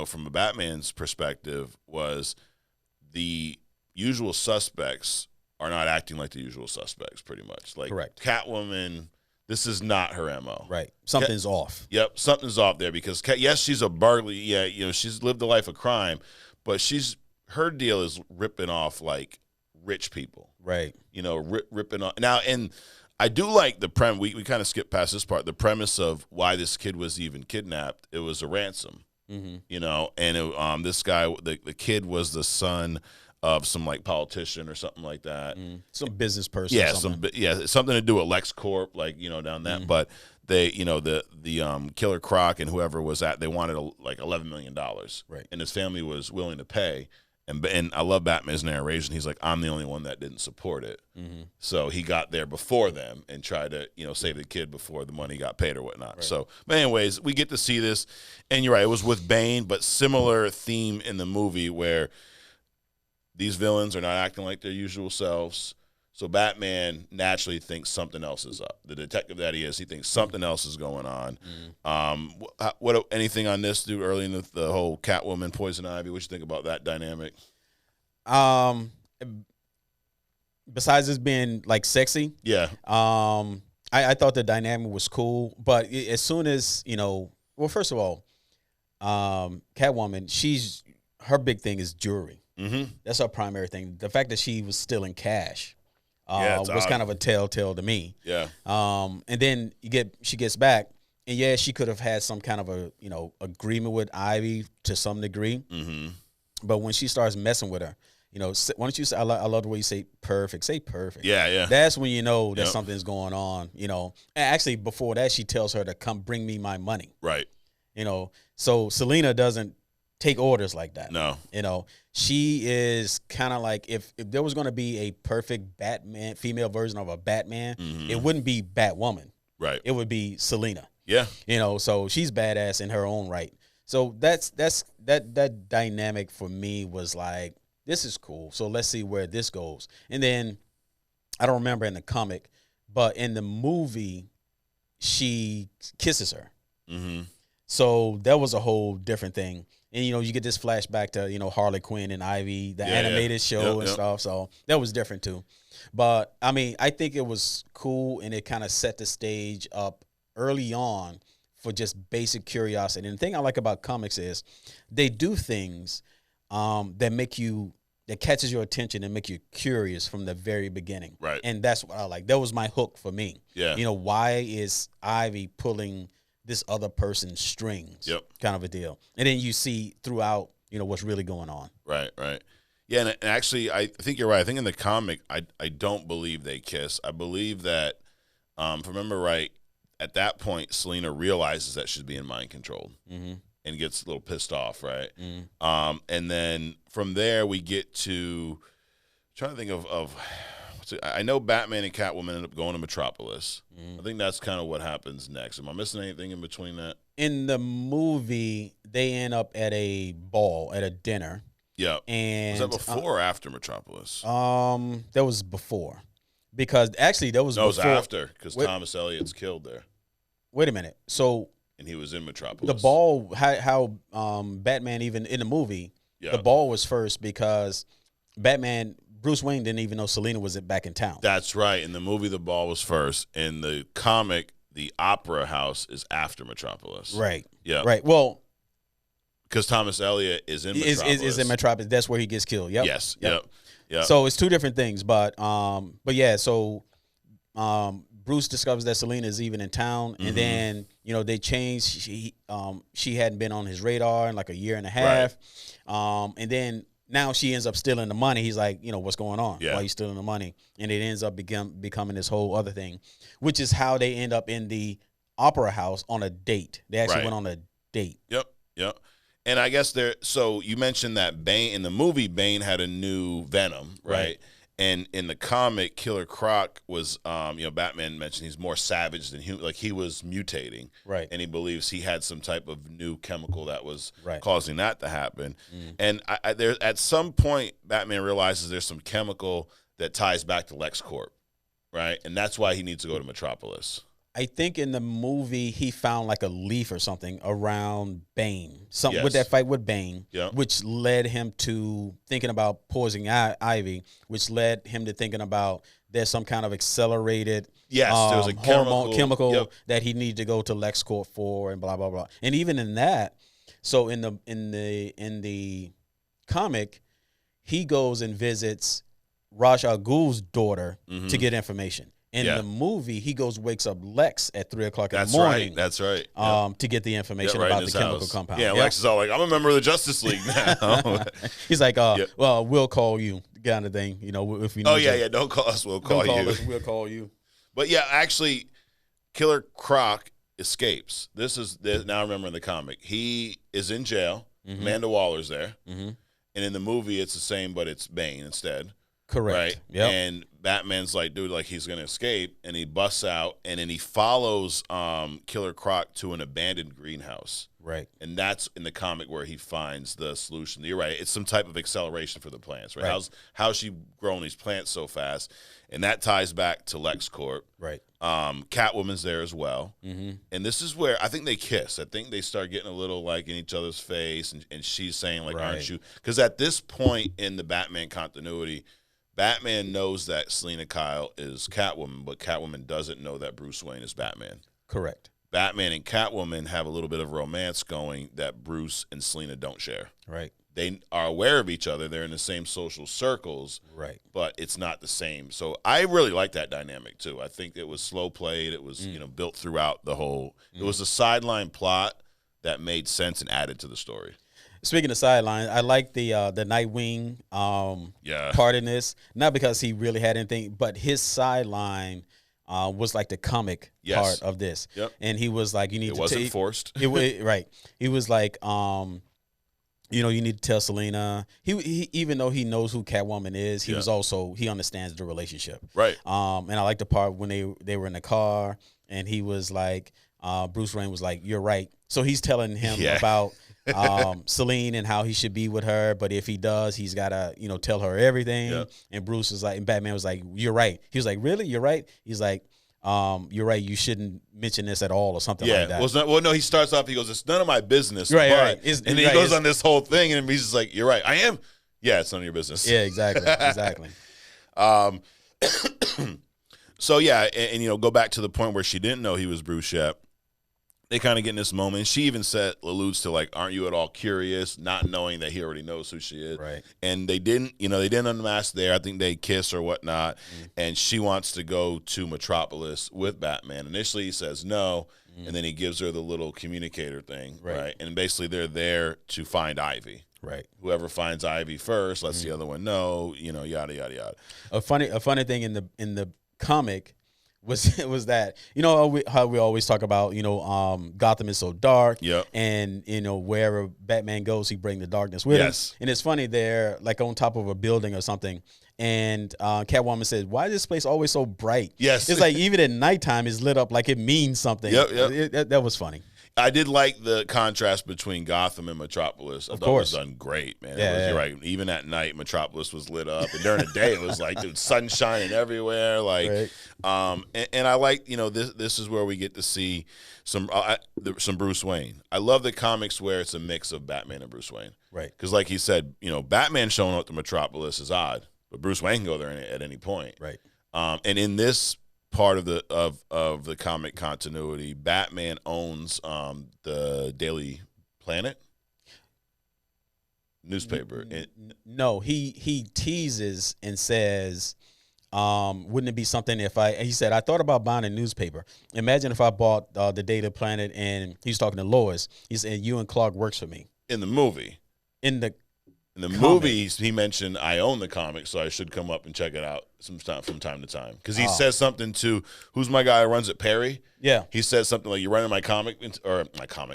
[SPEAKER 1] from a Batman's perspective, was the usual suspects are not acting like the usual suspects, pretty much. Like,
[SPEAKER 2] correct.
[SPEAKER 1] Catwoman, this is not her MO.
[SPEAKER 2] Right. Something's off.
[SPEAKER 1] Yep, something's off there because, yes, she's a burglar. Yeah, she's lived a life of crime, but her deal is ripping off, like, rich people.
[SPEAKER 2] Right.
[SPEAKER 1] Ripping off. Now, and I do like the premise. We kind of skipped past this part. The premise of why this kid was even kidnapped, it was a ransom. Mm-hmm. And this guy, the kid was the son of some like politician or something like that,
[SPEAKER 2] some business person.
[SPEAKER 1] Yeah, something to do with LexCorp, like down that. But they, the Killer Croc and whoever was they wanted like $11 million,
[SPEAKER 2] right? And
[SPEAKER 1] his family was willing to pay. And I love Batman's narration. He's like, I'm the only one that didn't support it. Mm-hmm. So he got there before them and tried to, save the kid before the money got paid or whatnot. Right. So, but anyways, we get to see this. And you're right, it was with Bane, but similar theme in the movie where these villains are not acting like their usual selves. So Batman naturally thinks something else is up. The detective that he is, he thinks something else is going on. What anything on this, dude, early in the whole Catwoman, Poison Ivy? What you think about that dynamic?
[SPEAKER 2] Besides this being like sexy,
[SPEAKER 1] yeah.
[SPEAKER 2] I thought the dynamic was cool, but as soon as first of all, Catwoman, her big thing is jewelry. Mm-hmm. That's her primary thing. The fact that she was stealing cash was kind of a telltale to me.
[SPEAKER 1] Yeah.
[SPEAKER 2] And then she gets back, and she could have had some kind of a agreement with Ivy to some degree. Mm-hmm. But when she starts messing with her, why don't you say? I love the way you say perfect. Say perfect.
[SPEAKER 1] Yeah.
[SPEAKER 2] That's when you know that something's going on. And actually, before that, she tells her to come bring me my money.
[SPEAKER 1] Right.
[SPEAKER 2] So Selena doesn't take orders like that.
[SPEAKER 1] No.
[SPEAKER 2] She is kind of like if there was going to be a perfect Batman, female version of a Batman, it wouldn't be Batwoman.
[SPEAKER 1] Right.
[SPEAKER 2] It would be Selena.
[SPEAKER 1] Yeah.
[SPEAKER 2] So she's badass in her own right. So that dynamic for me was like, this is cool. So let's see where this goes. And then I don't remember in the comic, but in the movie, she kisses her. Mm-hmm. So that was a whole different thing. And, you get this flashback to, Harley Quinn and Ivy, the animated show and stuff. So that was different too. But, I mean, I think it was cool, and it kind of set the stage up early on for just basic curiosity. And the thing I like about comics is they do things that catches your attention and make you curious from the very beginning.
[SPEAKER 1] Right.
[SPEAKER 2] And that's what I like. That was my hook for me.
[SPEAKER 1] Yeah.
[SPEAKER 2] Why is Ivy pulling this other person's strings? Kind of a deal. And then you see throughout, what's really going on.
[SPEAKER 1] Right. Yeah, and actually, I think you're right. I think in the comic, I don't believe they kiss. I believe that, if I remember right, at that point, Selena realizes that she's being mind controlled. Mm-hmm. And gets a little pissed off, right? Mm. And then from there we get to trying to think of I know Batman and Catwoman end up going to Metropolis. I think that's kind of what happens next. Am I missing anything in between that?
[SPEAKER 2] In the movie, they end up at a ball, at a dinner.
[SPEAKER 1] Yeah.
[SPEAKER 2] And
[SPEAKER 1] was that before or after Metropolis?
[SPEAKER 2] That was before, because actually that was
[SPEAKER 1] no,
[SPEAKER 2] before.
[SPEAKER 1] It was after, because Thomas Elliott's killed there.
[SPEAKER 2] Wait a minute. So.
[SPEAKER 1] And he was in Metropolis.
[SPEAKER 2] The ball, how Batman, even in the movie, the ball was first because Bruce Wayne didn't even know Selena was back in town.
[SPEAKER 1] That's right. In the movie, the ball was first. In the comic, the Opera House is after Metropolis.
[SPEAKER 2] Right.
[SPEAKER 1] Yeah.
[SPEAKER 2] Right. Well,
[SPEAKER 1] because Thomas Elliott is in Metropolis.
[SPEAKER 2] Is in Metropolis. That's where he gets killed. Yep.
[SPEAKER 1] Yes. Yep.
[SPEAKER 2] So it's two different things, but yeah. So Bruce discovers that Selena is even in town, and then they changed. She hadn't been on his radar in like a year and a half, and then now she ends up stealing the money. He's like, what's going on?
[SPEAKER 1] Yeah.
[SPEAKER 2] Why are you stealing the money? And it ends up becoming this whole other thing, which is how they end up in the Opera House on a date. They actually went on a date.
[SPEAKER 1] Yep. And I guess so you mentioned that Bane, in the movie, Bane had a new Venom, right? And in the comic, Killer Croc was, Batman mentioned he's more savage than human. Like, he was mutating.
[SPEAKER 2] Right.
[SPEAKER 1] And he believes he had some type of new chemical that was causing that to happen. And there, at some point, Batman realizes there's some chemical that ties back to LexCorp, right? And that's why he needs to go to Metropolis.
[SPEAKER 2] I think in the movie he found like a leaf or something around Bane, something with that fight with Bane, which led him to thinking about poisoning Ivy, which led him to thinking about there's some kind of accelerated
[SPEAKER 1] there was a
[SPEAKER 2] chemical that he needed to go to LexCorp for, and blah blah blah. And even in that, so in the comic, he goes and visits Ra's al Ghul's daughter to get information. In the movie, he wakes up Lex at 3:00 in the morning.
[SPEAKER 1] That's right.
[SPEAKER 2] To get the information about the chemical compound.
[SPEAKER 1] Yeah, Lex is all like, I'm a member of the Justice League now.
[SPEAKER 2] He's like, well, we'll call you, kind of thing. If we need
[SPEAKER 1] don't call us, we'll call you.
[SPEAKER 2] We'll call you.
[SPEAKER 1] But yeah, actually, Killer Croc escapes. Now I remember in the comic, he is in jail. Amanda Waller's there. And in the movie, it's the same, but it's Bane instead.
[SPEAKER 2] Correct.
[SPEAKER 1] Right.
[SPEAKER 2] Yep.
[SPEAKER 1] And Batman's like, dude, like, he's gonna escape, and he busts out, and then he follows Killer Croc to an abandoned greenhouse.
[SPEAKER 2] Right.
[SPEAKER 1] And that's in the comic where he finds the solution. You're right. It's some type of acceleration for the plants, right? How's she grown these plants so fast? And that ties back to LexCorp.
[SPEAKER 2] Right.
[SPEAKER 1] Catwoman's there as well. And this is where I think they kiss. I think they start getting a little like in each other's face, and she's saying like, aren't you? Because at this point in the Batman continuity, Batman knows that Selena Kyle is Catwoman, but Catwoman doesn't know that Bruce Wayne is Batman.
[SPEAKER 2] Correct.
[SPEAKER 1] Batman and Catwoman have a little bit of romance going that Bruce and Selena don't share.
[SPEAKER 2] Right.
[SPEAKER 1] They are aware of each other. They're in the same social circles.
[SPEAKER 2] Right.
[SPEAKER 1] But it's not the same. So I really like that dynamic too. I think it was slow played. It was, built throughout the whole. It was a sideline plot that made sense and added to the story.
[SPEAKER 2] Speaking of sidelines, I like the Nightwing part in this. Not because he really had anything, but his sideline was like the comic part of this.
[SPEAKER 1] Yep.
[SPEAKER 2] And he was like, you need to
[SPEAKER 1] wasn't forced.
[SPEAKER 2] Right. He was like, you need to tell Selena. He even though he knows who Catwoman is, he was also, he understands the relationship.
[SPEAKER 1] Right.
[SPEAKER 2] And I like the part when they were in the car and he was like, Bruce Wayne was like, you're right. So he's telling him about Celine and how he should be with her, but if he does, he's gotta, tell her everything. And Bruce was like, and Batman was like, you're right. He was like, really? You're right? He's like, you're right, you shouldn't mention this at all or something like that.
[SPEAKER 1] Well, no, he starts off, he goes, it's none of my business.
[SPEAKER 2] Right,
[SPEAKER 1] but,
[SPEAKER 2] right.
[SPEAKER 1] And then he goes on this whole thing, and he's just like, you're right, I am. Yeah, it's none of your business.
[SPEAKER 2] Yeah, exactly, exactly.
[SPEAKER 1] So, yeah, and go back to the point where she didn't know he was Bruce Shep. They kind of get in this moment. She even alludes to, like, aren't you at all curious, not knowing that he already knows who she is.
[SPEAKER 2] Right.
[SPEAKER 1] And they didn't unmask there. I think they kiss or whatnot. And she wants to go to Metropolis with Batman. Initially, he says no. And then he gives her the little communicator thing. Right. And basically, they're there to find Ivy.
[SPEAKER 2] Right.
[SPEAKER 1] Whoever finds Ivy first lets the other one know, yada, yada, yada.
[SPEAKER 2] A funny thing in the comic was that how we always talk about Gotham is so dark, and wherever Batman goes he bring the darkness with him, and it's funny they're like on top of a building or something, and Catwoman says, why is this place always so bright? It's like even at nighttime it's lit up like it means something. That was funny.
[SPEAKER 1] I did like the contrast between Gotham and Metropolis. I thought it was done great, man. You're right. Even at night, Metropolis was lit up, and during the day, it was like sun shining everywhere. Like, and I like, this is where we get to see some Bruce Wayne. I love the comics where it's a mix of Batman and Bruce Wayne,
[SPEAKER 2] right?
[SPEAKER 1] Because, like he said, Batman showing up to Metropolis is odd, but Bruce Wayne can go there at any point,
[SPEAKER 2] right?
[SPEAKER 1] And in this part of the comic continuity, Batman owns the Daily Planet newspaper.
[SPEAKER 2] No, he teases and says, wouldn't it be something if he said, I thought about buying a newspaper. Imagine if I bought the Daily Planet, and he's talking to Lois. He said, you and Clark works for me.
[SPEAKER 1] In the movie.
[SPEAKER 2] In the
[SPEAKER 1] movie, he mentioned, I own the comic, so I should come up and check it out from time to time. Because he says something to, who's my guy who runs it, Perry?
[SPEAKER 2] Yeah.
[SPEAKER 1] He says something like, you're running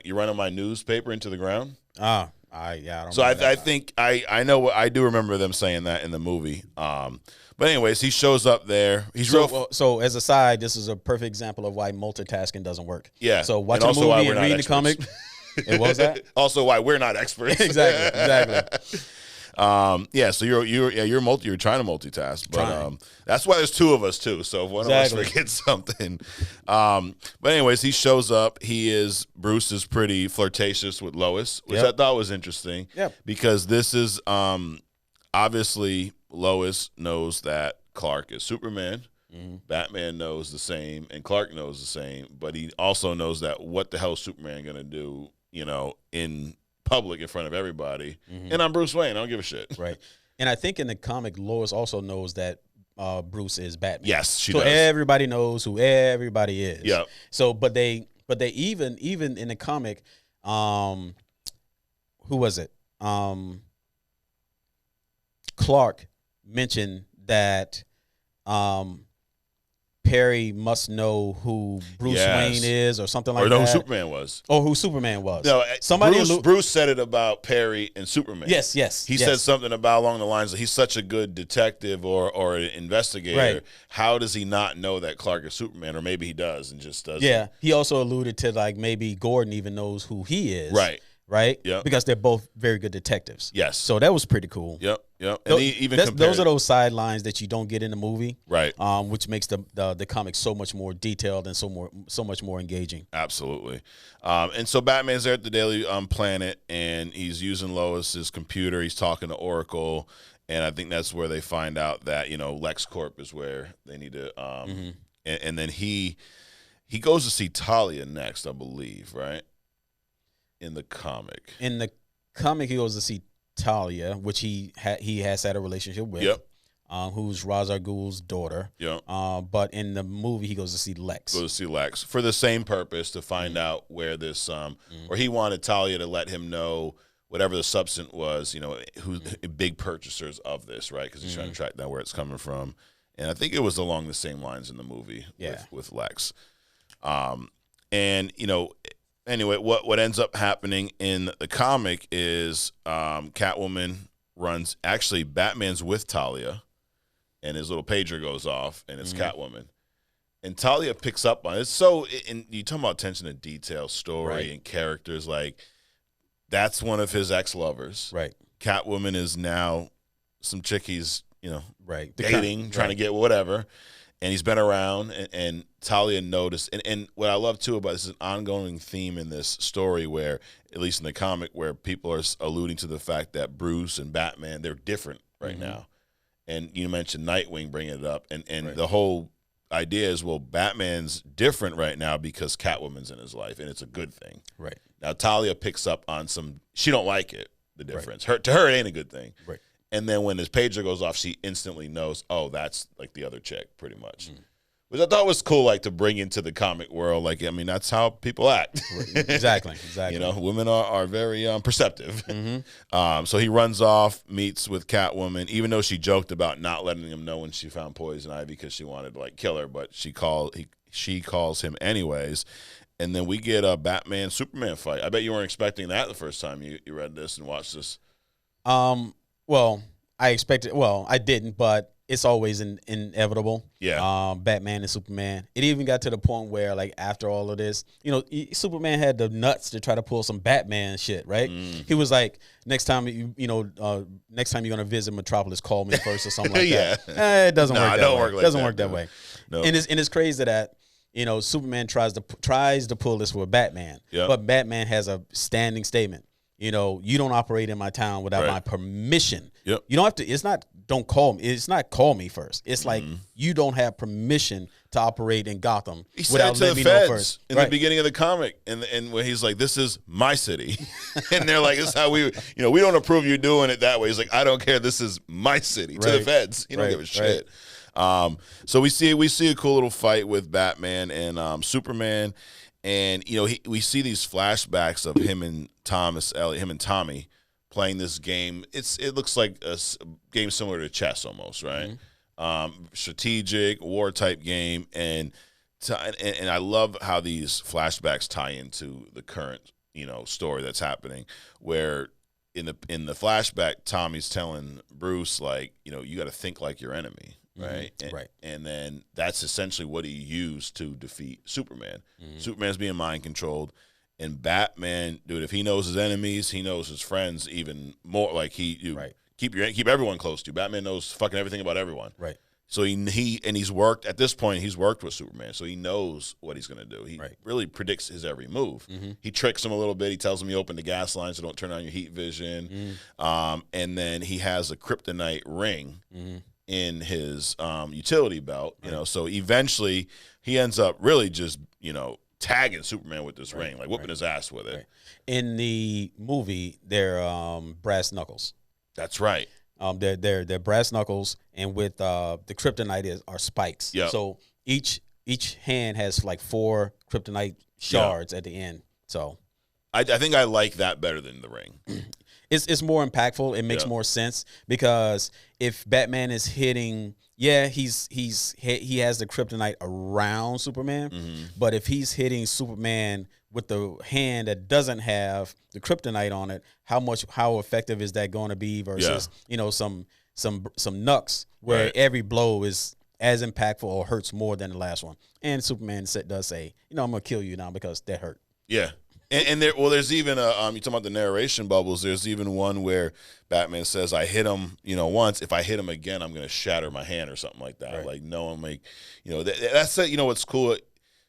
[SPEAKER 1] you're running my newspaper into the ground?
[SPEAKER 2] I don't
[SPEAKER 1] So I think, I know, I do remember them saying that in the movie. But anyways, he shows up there.
[SPEAKER 2] So as a side, this is a perfect example of why multitasking doesn't work.
[SPEAKER 1] Yeah.
[SPEAKER 2] So watch a movie and read the comic. And what was that?
[SPEAKER 1] Also, why we're not experts.
[SPEAKER 2] Exactly.
[SPEAKER 1] So you're trying to multitask, but that's why there's two of us too. So if one of us forgets something, but anyways, he shows up. Bruce is pretty flirtatious with Lois, which I thought was interesting. Because this is obviously Lois knows that Clark is Superman. Batman knows the same, and Clark knows the same, but he also knows that what the hell is Superman gonna do, in public in front of everybody. And I'm Bruce Wayne. I don't give a shit.
[SPEAKER 2] Right. And I think in the comic, Lois also knows that Bruce is Batman.
[SPEAKER 1] Yes, she does.
[SPEAKER 2] So everybody knows who everybody is.
[SPEAKER 1] Yeah.
[SPEAKER 2] So, but they even in the comic, who was it? Clark mentioned that Perry must know who Bruce Wayne is, or something like that.
[SPEAKER 1] Or who Superman was.
[SPEAKER 2] Or who Superman was.
[SPEAKER 1] No, Bruce said it about Perry and Superman.
[SPEAKER 2] Yes.
[SPEAKER 1] He said something along the lines of, he's such a good detective or an investigator.
[SPEAKER 2] Right.
[SPEAKER 1] How does he not know that Clark is Superman? Or maybe he does and just doesn't.
[SPEAKER 2] Yeah. He also alluded to, like, maybe Gordon even knows who he is. Right?
[SPEAKER 1] Yep.
[SPEAKER 2] Because they're both very good detectives.
[SPEAKER 1] Yes.
[SPEAKER 2] So that was pretty cool.
[SPEAKER 1] Yep. And
[SPEAKER 2] those are those sidelines that you don't get in the movie.
[SPEAKER 1] Right.
[SPEAKER 2] Which makes the comic so much more detailed and so much more engaging.
[SPEAKER 1] Absolutely. And so Batman's there at the Daily Planet, and he's using Lois's computer. He's talking to Oracle, and I think that's where they find out that, LexCorp is where they need to and then he goes to see Talia next, I believe, right? In the comic.
[SPEAKER 2] In the comic, he goes to see Talia, which he has had a relationship with.
[SPEAKER 1] Yep.
[SPEAKER 2] Who's Ra's al Ghul's daughter.
[SPEAKER 1] Yep.
[SPEAKER 2] But in the movie, he goes to see Lex.
[SPEAKER 1] Goes to see Lex for the same purpose, to find out where this or he wanted Talia to let him know whatever the substance was, who's big purchasers of this, right? Because he's trying to track down where it's coming from. And I think it was along the same lines in the movie with Lex. Anyway, what ends up happening in the comic is Catwoman runs. Actually, Batman's with Talia, and his little pager goes off, and it's Catwoman. And Talia picks up on it. So, you talk about attention to detail, story, and characters. Like, that's one of his ex-lovers.
[SPEAKER 2] Right.
[SPEAKER 1] Catwoman is now some chick he's,
[SPEAKER 2] right,
[SPEAKER 1] dating, trying to get whatever. and he's been around, and Talia noticed, and what I love too about this is an ongoing theme in this story where, at least in the comic, where people are alluding to the fact that Bruce and Batman, they're different right now. And you mentioned Nightwing bringing it up, and the whole idea is, well, Batman's different right now because Catwoman's in his life, and it's a good thing.
[SPEAKER 2] Right.
[SPEAKER 1] Now Talia picks up on she don't like it, the difference. To her, it ain't a good thing.
[SPEAKER 2] Right.
[SPEAKER 1] And then when his pager goes off, she instantly knows, oh, that's like the other chick, pretty much. Which I thought was cool, like to bring into the comic world. Like, I mean, that's how people act.
[SPEAKER 2] Exactly.
[SPEAKER 1] You know, women are very perceptive. So he runs off, meets with Catwoman, even though she joked about not letting him know when she found Poison Ivy because she wanted to like kill her, but she calls him anyways. And then we get a Batman Superman fight. I bet you weren't expecting that the first time you read this and watched this.
[SPEAKER 2] Well, I expected. Well, I didn't, but it's always inevitable.
[SPEAKER 1] Yeah.
[SPEAKER 2] Batman and Superman. It even got to the point where, like, after all of this, you know, Superman had the nuts to try to pull some Batman shit, right? He was like, next time next time you're gonna visit Metropolis, call me first or something like that. It doesn't work that way. It doesn't work that way. No. And it's crazy that, you know, Superman tries to pull this with Batman, but Batman has a standing statement. You know, you don't operate in my town without my permission. You don't have to. It's not. Don't call me. It's not call me first. It's like you don't have permission to operate in Gotham without letting me know first.
[SPEAKER 1] In the beginning of the comic, and when he's like, "This is my city," and they're like, "This is how we don't approve you doing it that way." He's like, "I don't care. This is my city." To the feds, you don't give a shit. So we see a cool little fight with Batman and Superman. And, you know, we see these flashbacks of him and Tommy playing this game. It looks like a game similar to chess almost, right? Strategic, war-type game. And I love how these flashbacks tie into the current, you know, story that's happening, where in the flashback, Tommy's telling Bruce, like, you know, you got to think like your enemy. Right. And then that's essentially what he used to defeat Superman. Superman's being mind controlled, and Batman, dude, if he knows his enemies, he knows his friends even more. Like keep everyone close to you. Batman knows fucking everything about everyone. Right. So he's worked with Superman, so he knows what he's gonna do. He really predicts his every move. He tricks him a little bit. He tells him you open the gas line, so don't turn on your heat vision. And then he has a kryptonite ring in his utility belt, you know, so eventually he ends up really just, you know, tagging Superman with this ring, like whooping his ass with it.
[SPEAKER 2] In the movie, they're brass knuckles.
[SPEAKER 1] That's right.
[SPEAKER 2] They're brass knuckles, and with the kryptonite are spikes.
[SPEAKER 1] Yep.
[SPEAKER 2] So each hand has like 4 kryptonite shards at the end. So
[SPEAKER 1] I think I like that better than the ring.
[SPEAKER 2] It's more impactful. It makes more sense, because if Batman is hitting, he has the kryptonite around Superman, but if he's hitting Superman with the hand that doesn't have the kryptonite on it, how effective is that going to be versus you know some knucks where every blow is as impactful or hurts more than the last one. And Superman does say, you know, I'm gonna kill you now because that hurt. Yeah.
[SPEAKER 1] And there's even you talking about the narration bubbles. There's even one where Batman says, "I hit him, you know, once. If I hit him again, I'm going to shatter my hand," or something like that. Like, no one make, you know, that's it. You know, what's cool.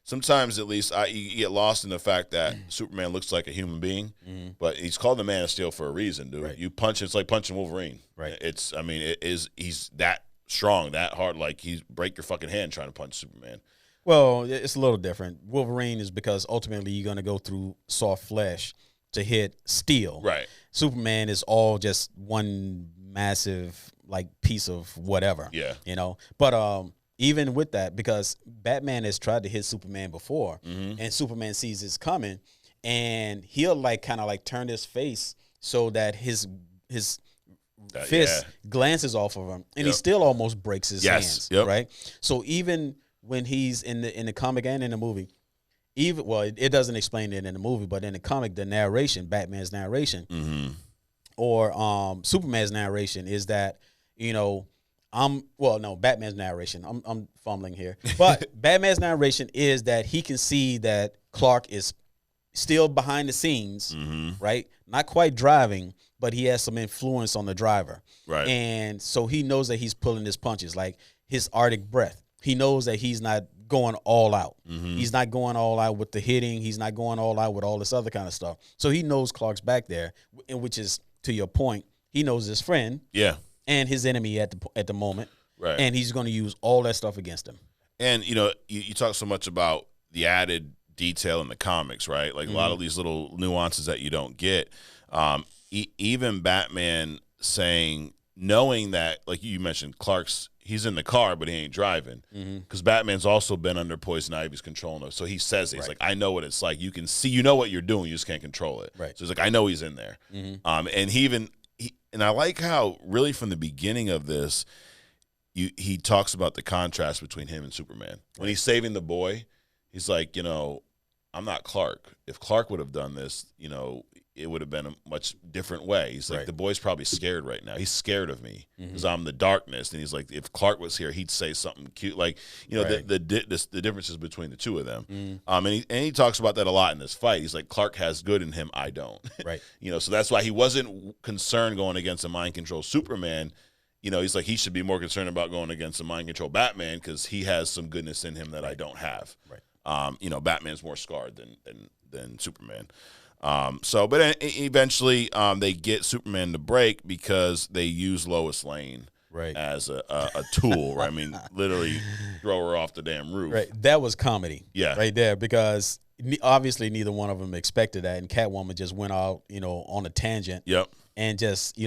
[SPEAKER 1] Sometimes, at least, you get lost in the fact that Superman looks like a human being, but he's called the Man of Steel for a reason, dude. You punch, it's like punching Wolverine. He's that strong, that hard. Like, he's break your fucking hand trying to punch Superman.
[SPEAKER 2] Well, it's a little different. Wolverine is because ultimately you're going to go through soft flesh to hit steel. Right. Superman is all just one massive, like, piece of whatever. Yeah. You know? But even with that, because Batman has tried to hit Superman before, and Superman sees it's coming, and he'll, like, kind of, like, turn his face so that his fist glances off of him, and he still almost breaks his hands. Right? So even when he's in the comic and in the movie, it doesn't explain it in the movie, but in the comic, the narration, Batman's narration, or Superman's narration is that, you know, Batman's narration. I'm fumbling here, but Batman's narration is that he can see that Clark is still behind the scenes, right? Not quite driving, but he has some influence on the driver, right? And so he knows that he's pulling his punches, like his Arctic breath. he knows that he's not going all out.
[SPEAKER 1] Mm-hmm.
[SPEAKER 2] He's not going all out with the hitting. He's not going all out with all this other kind of stuff. So he knows Clark's back there, and which is, to your point, he knows his friend and his enemy at the moment.
[SPEAKER 1] Right.
[SPEAKER 2] And he's going to use all that stuff against him.
[SPEAKER 1] And, you talk so much about the added detail in the comics, right? Like a lot of these little nuances that you don't get. Even Batman knowing that, like you mentioned, he's in the car, but he ain't driving. Because Batman's also been under Poison Ivy's control. So he says it. He's like, I know what it's like. You can see, you know what you're doing. You just can't control it.
[SPEAKER 2] Right.
[SPEAKER 1] So he's like, I know he's in there. And and I like how really from the beginning of this, he talks about the contrast between him and Superman. When he's saving the boy, he's like, I'm not Clark. If Clark would have done this, it would have been a much different way. He's like, the boy's probably scared right now. He's scared of me because I'm the darkness. And he's like, if Clark was here, he'd say something cute. Like, the differences between the two of them. And he talks about that a lot in this fight. He's like, Clark has good in him. I don't.
[SPEAKER 2] Right.
[SPEAKER 1] So that's why he wasn't concerned going against a mind control Superman. He's like, he should be more concerned about going against a mind control Batman because he has some goodness in him that I don't have.
[SPEAKER 2] Right.
[SPEAKER 1] Batman's more scarred than Superman. But eventually they get Superman to break because they use Lois Lane as a tool. Right? I mean, literally throw her off the damn roof.
[SPEAKER 2] Right. That was comedy.
[SPEAKER 1] Yeah.
[SPEAKER 2] Right there, because obviously neither one of them expected that, and Catwoman just went out, on a tangent.
[SPEAKER 1] Yep.
[SPEAKER 2] And just,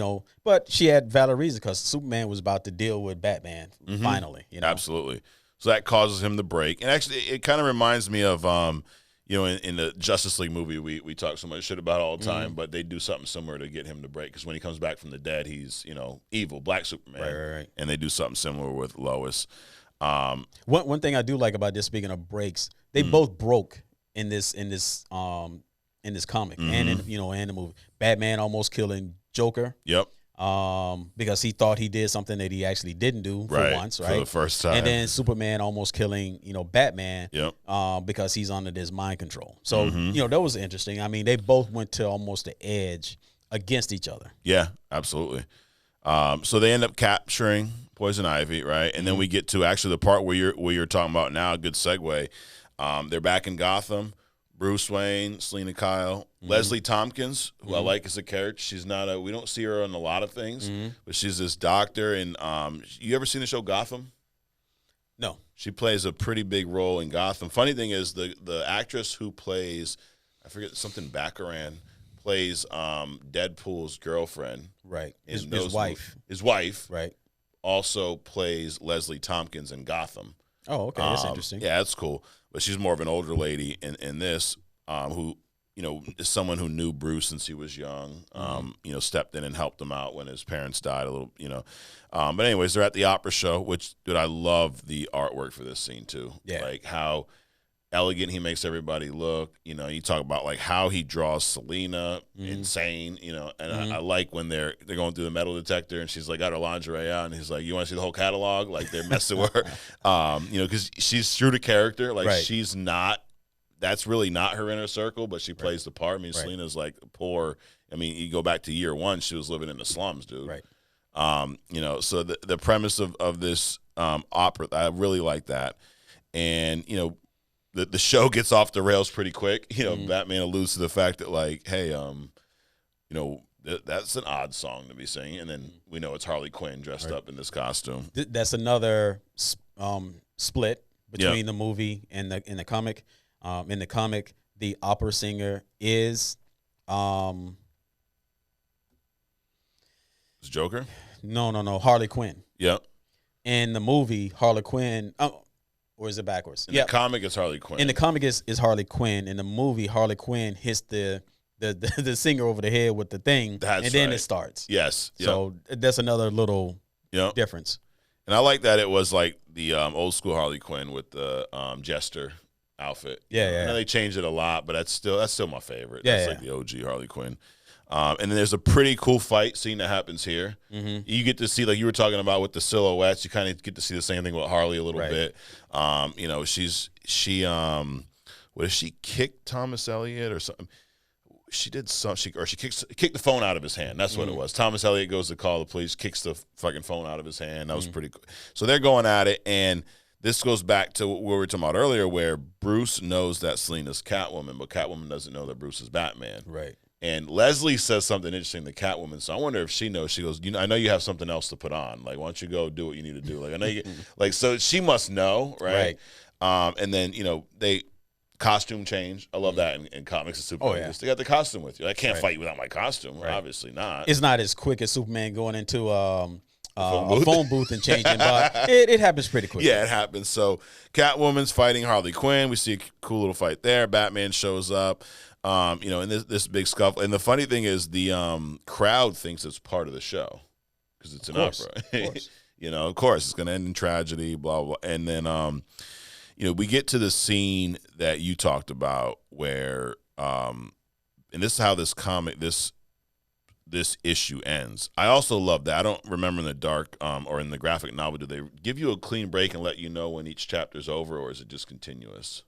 [SPEAKER 2] but she had valid reason because Superman was about to deal with Batman finally.
[SPEAKER 1] Absolutely. So that causes him to break. And actually, it kind of reminds me of, in the Justice League movie we talk so much shit about all the time, but they do something similar to get him to break because when he comes back from the dead, he's, evil, Black Superman.
[SPEAKER 2] Right.
[SPEAKER 1] And they do something similar with Lois.
[SPEAKER 2] One thing I do like about this, speaking of breaks, they both broke in this comic and in the movie. Batman almost killing Joker.
[SPEAKER 1] Yep.
[SPEAKER 2] Because he thought he did something that he actually didn't do for once, right?
[SPEAKER 1] For the first time.
[SPEAKER 2] And then Superman almost killing, Batman.
[SPEAKER 1] Yep.
[SPEAKER 2] Because he's under this mind control. So, that was interesting. I mean, they both went to almost the edge against each other.
[SPEAKER 1] Yeah, absolutely. So they end up capturing Poison Ivy, right? And then we get to actually the part where you're talking about now, a good segue. They're back in Gotham. Bruce Wayne, Selena Kyle, Leslie Tompkins, who I like as a character. She's not we don't see her in a lot of things, but she's this doctor. And you ever seen the show Gotham?
[SPEAKER 2] No.
[SPEAKER 1] She plays a pretty big role in Gotham. Funny thing is the actress who plays, I forget, something Baccarin, plays Deadpool's girlfriend.
[SPEAKER 2] Right. His
[SPEAKER 1] wife. His wife.
[SPEAKER 2] Right.
[SPEAKER 1] Also plays Leslie Tompkins in Gotham.
[SPEAKER 2] Oh, okay. That's interesting.
[SPEAKER 1] Yeah, that's cool. But she's more of an older lady in this, who, is someone who knew Bruce since he was young, stepped in and helped him out when his parents died a little, But anyways, they're at the opera show, which, dude, I love the artwork for this scene too.
[SPEAKER 2] Yeah.
[SPEAKER 1] Like how elegant he makes everybody look. You talk about like how he draws Selena, insane, and I like when they're going through the metal detector and she's like got her lingerie out and he's like, you want to see the whole catalog? Like they're messing with her, because she's true to character. Like she's not, that's really not her inner circle, but she plays the part. I mean, Selena's like poor. I mean, you go back to year one, she was living in the slums, dude.
[SPEAKER 2] Right.
[SPEAKER 1] So the premise of this opera, I really like that. And, the show gets off the rails pretty quick. Batman alludes to the fact that, like, hey, that's an odd song to be singing, and then we know it's Harley Quinn dressed up in this costume.
[SPEAKER 2] That's another split between the movie and the comic. In the comic, the opera singer is
[SPEAKER 1] It's Joker?
[SPEAKER 2] No, Harley Quinn.
[SPEAKER 1] Yep.
[SPEAKER 2] In the movie, Harley Quinn. Or is it backwards?
[SPEAKER 1] In the comic, it's Harley Quinn.
[SPEAKER 2] In the comic, is Harley Quinn. In the movie, Harley Quinn hits the singer over the head with the thing, then it starts.
[SPEAKER 1] Yes. Yep.
[SPEAKER 2] So that's another little difference.
[SPEAKER 1] And I like that it was like the old school Harley Quinn with the Jester outfit.
[SPEAKER 2] Yeah.
[SPEAKER 1] I know they changed it a lot, but that's still my favorite.
[SPEAKER 2] Yeah,
[SPEAKER 1] that's like the OG Harley Quinn. And then there's a pretty cool fight scene that happens here. You get to see, like you were talking about with the silhouettes, you kind of get to see the same thing with Harley a little bit. What does she kick Thomas Elliott or something? She did something, she kicked the phone out of his hand. That's what it was. Thomas Elliott goes to call the police, kicks the fucking phone out of his hand. That was pretty cool. So they're going at it, and this goes back to what we were talking about earlier, where Bruce knows that Selina's Catwoman, but Catwoman doesn't know that Bruce is Batman.
[SPEAKER 2] Right.
[SPEAKER 1] And Leslie says something interesting to Catwoman, so I wonder if she knows. She goes, I know you have something else to put on. Like, why don't you go do what you need to do? Like, I know you, like, so she must know, right? And then they costume change. I love that in comics and Superman.
[SPEAKER 2] Oh, yeah.
[SPEAKER 1] They got the costume with you. I can't fight you without my costume. Right. Obviously not.
[SPEAKER 2] It's not as quick as Superman going into a phone booth and changing, but it happens pretty quick.
[SPEAKER 1] Yeah, it happens. So Catwoman's fighting Harley Quinn. We see a cool little fight there. Batman shows up. In this big scuffle. And the funny thing is the crowd thinks it's part of the show because it's an opera. Of course. Of course, it's going to end in tragedy, blah, blah. And then, we get to the scene that you talked about where, and this is how this comic, this issue ends. I also love that. I don't remember in the dark or in the graphic novel, do they give you a clean break and let you know when each chapter's over, or is it just continuous?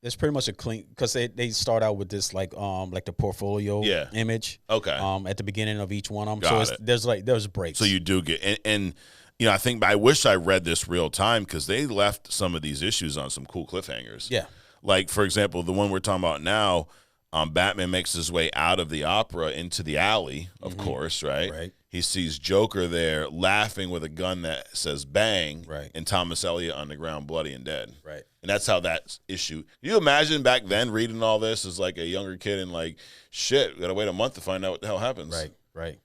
[SPEAKER 2] It's pretty much a clean, because they start out with this like the portfolio image.
[SPEAKER 1] Okay.
[SPEAKER 2] At the beginning of each one of them. There's breaks.
[SPEAKER 1] So you do get and I think I wish I read this real time because they left some of these issues on some cool cliffhangers.
[SPEAKER 2] Yeah.
[SPEAKER 1] Like for example, the one we're talking about now, Batman makes his way out of the opera into the alley, of course, right?
[SPEAKER 2] Right.
[SPEAKER 1] He sees Joker there laughing with a gun that says bang,
[SPEAKER 2] right,
[SPEAKER 1] and Thomas Elliot on the ground bloody and dead.
[SPEAKER 2] Right.
[SPEAKER 1] And that's how that issue. Can you imagine back then reading all this as like a younger kid and like, shit, we got to wait a month to find out what the hell happens.
[SPEAKER 2] Right.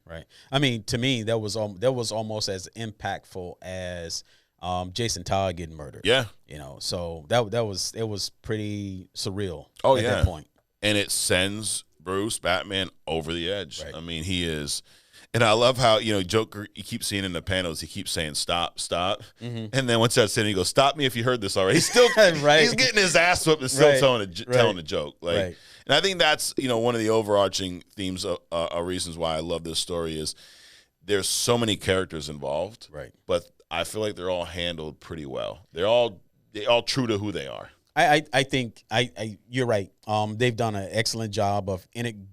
[SPEAKER 2] I mean, to me, that was almost as impactful as Jason Todd getting murdered.
[SPEAKER 1] Yeah.
[SPEAKER 2] So it was pretty surreal
[SPEAKER 1] at
[SPEAKER 2] that point.
[SPEAKER 1] And it sends Bruce, Batman, over the edge. Right. I mean, he is. And I love how, Joker, you keep seeing in the panels, he keeps saying, stop. Mm-hmm. And then once that's in, he goes, stop me if you heard this already. He's still he's getting his ass whipped and still telling a joke. And I think that's, one of the overarching themes of reasons why I love this story is there's so many characters involved.
[SPEAKER 2] Right.
[SPEAKER 1] But I feel like they're all handled pretty well. They're all true to who they are.
[SPEAKER 2] I think you're right. They've done an excellent job of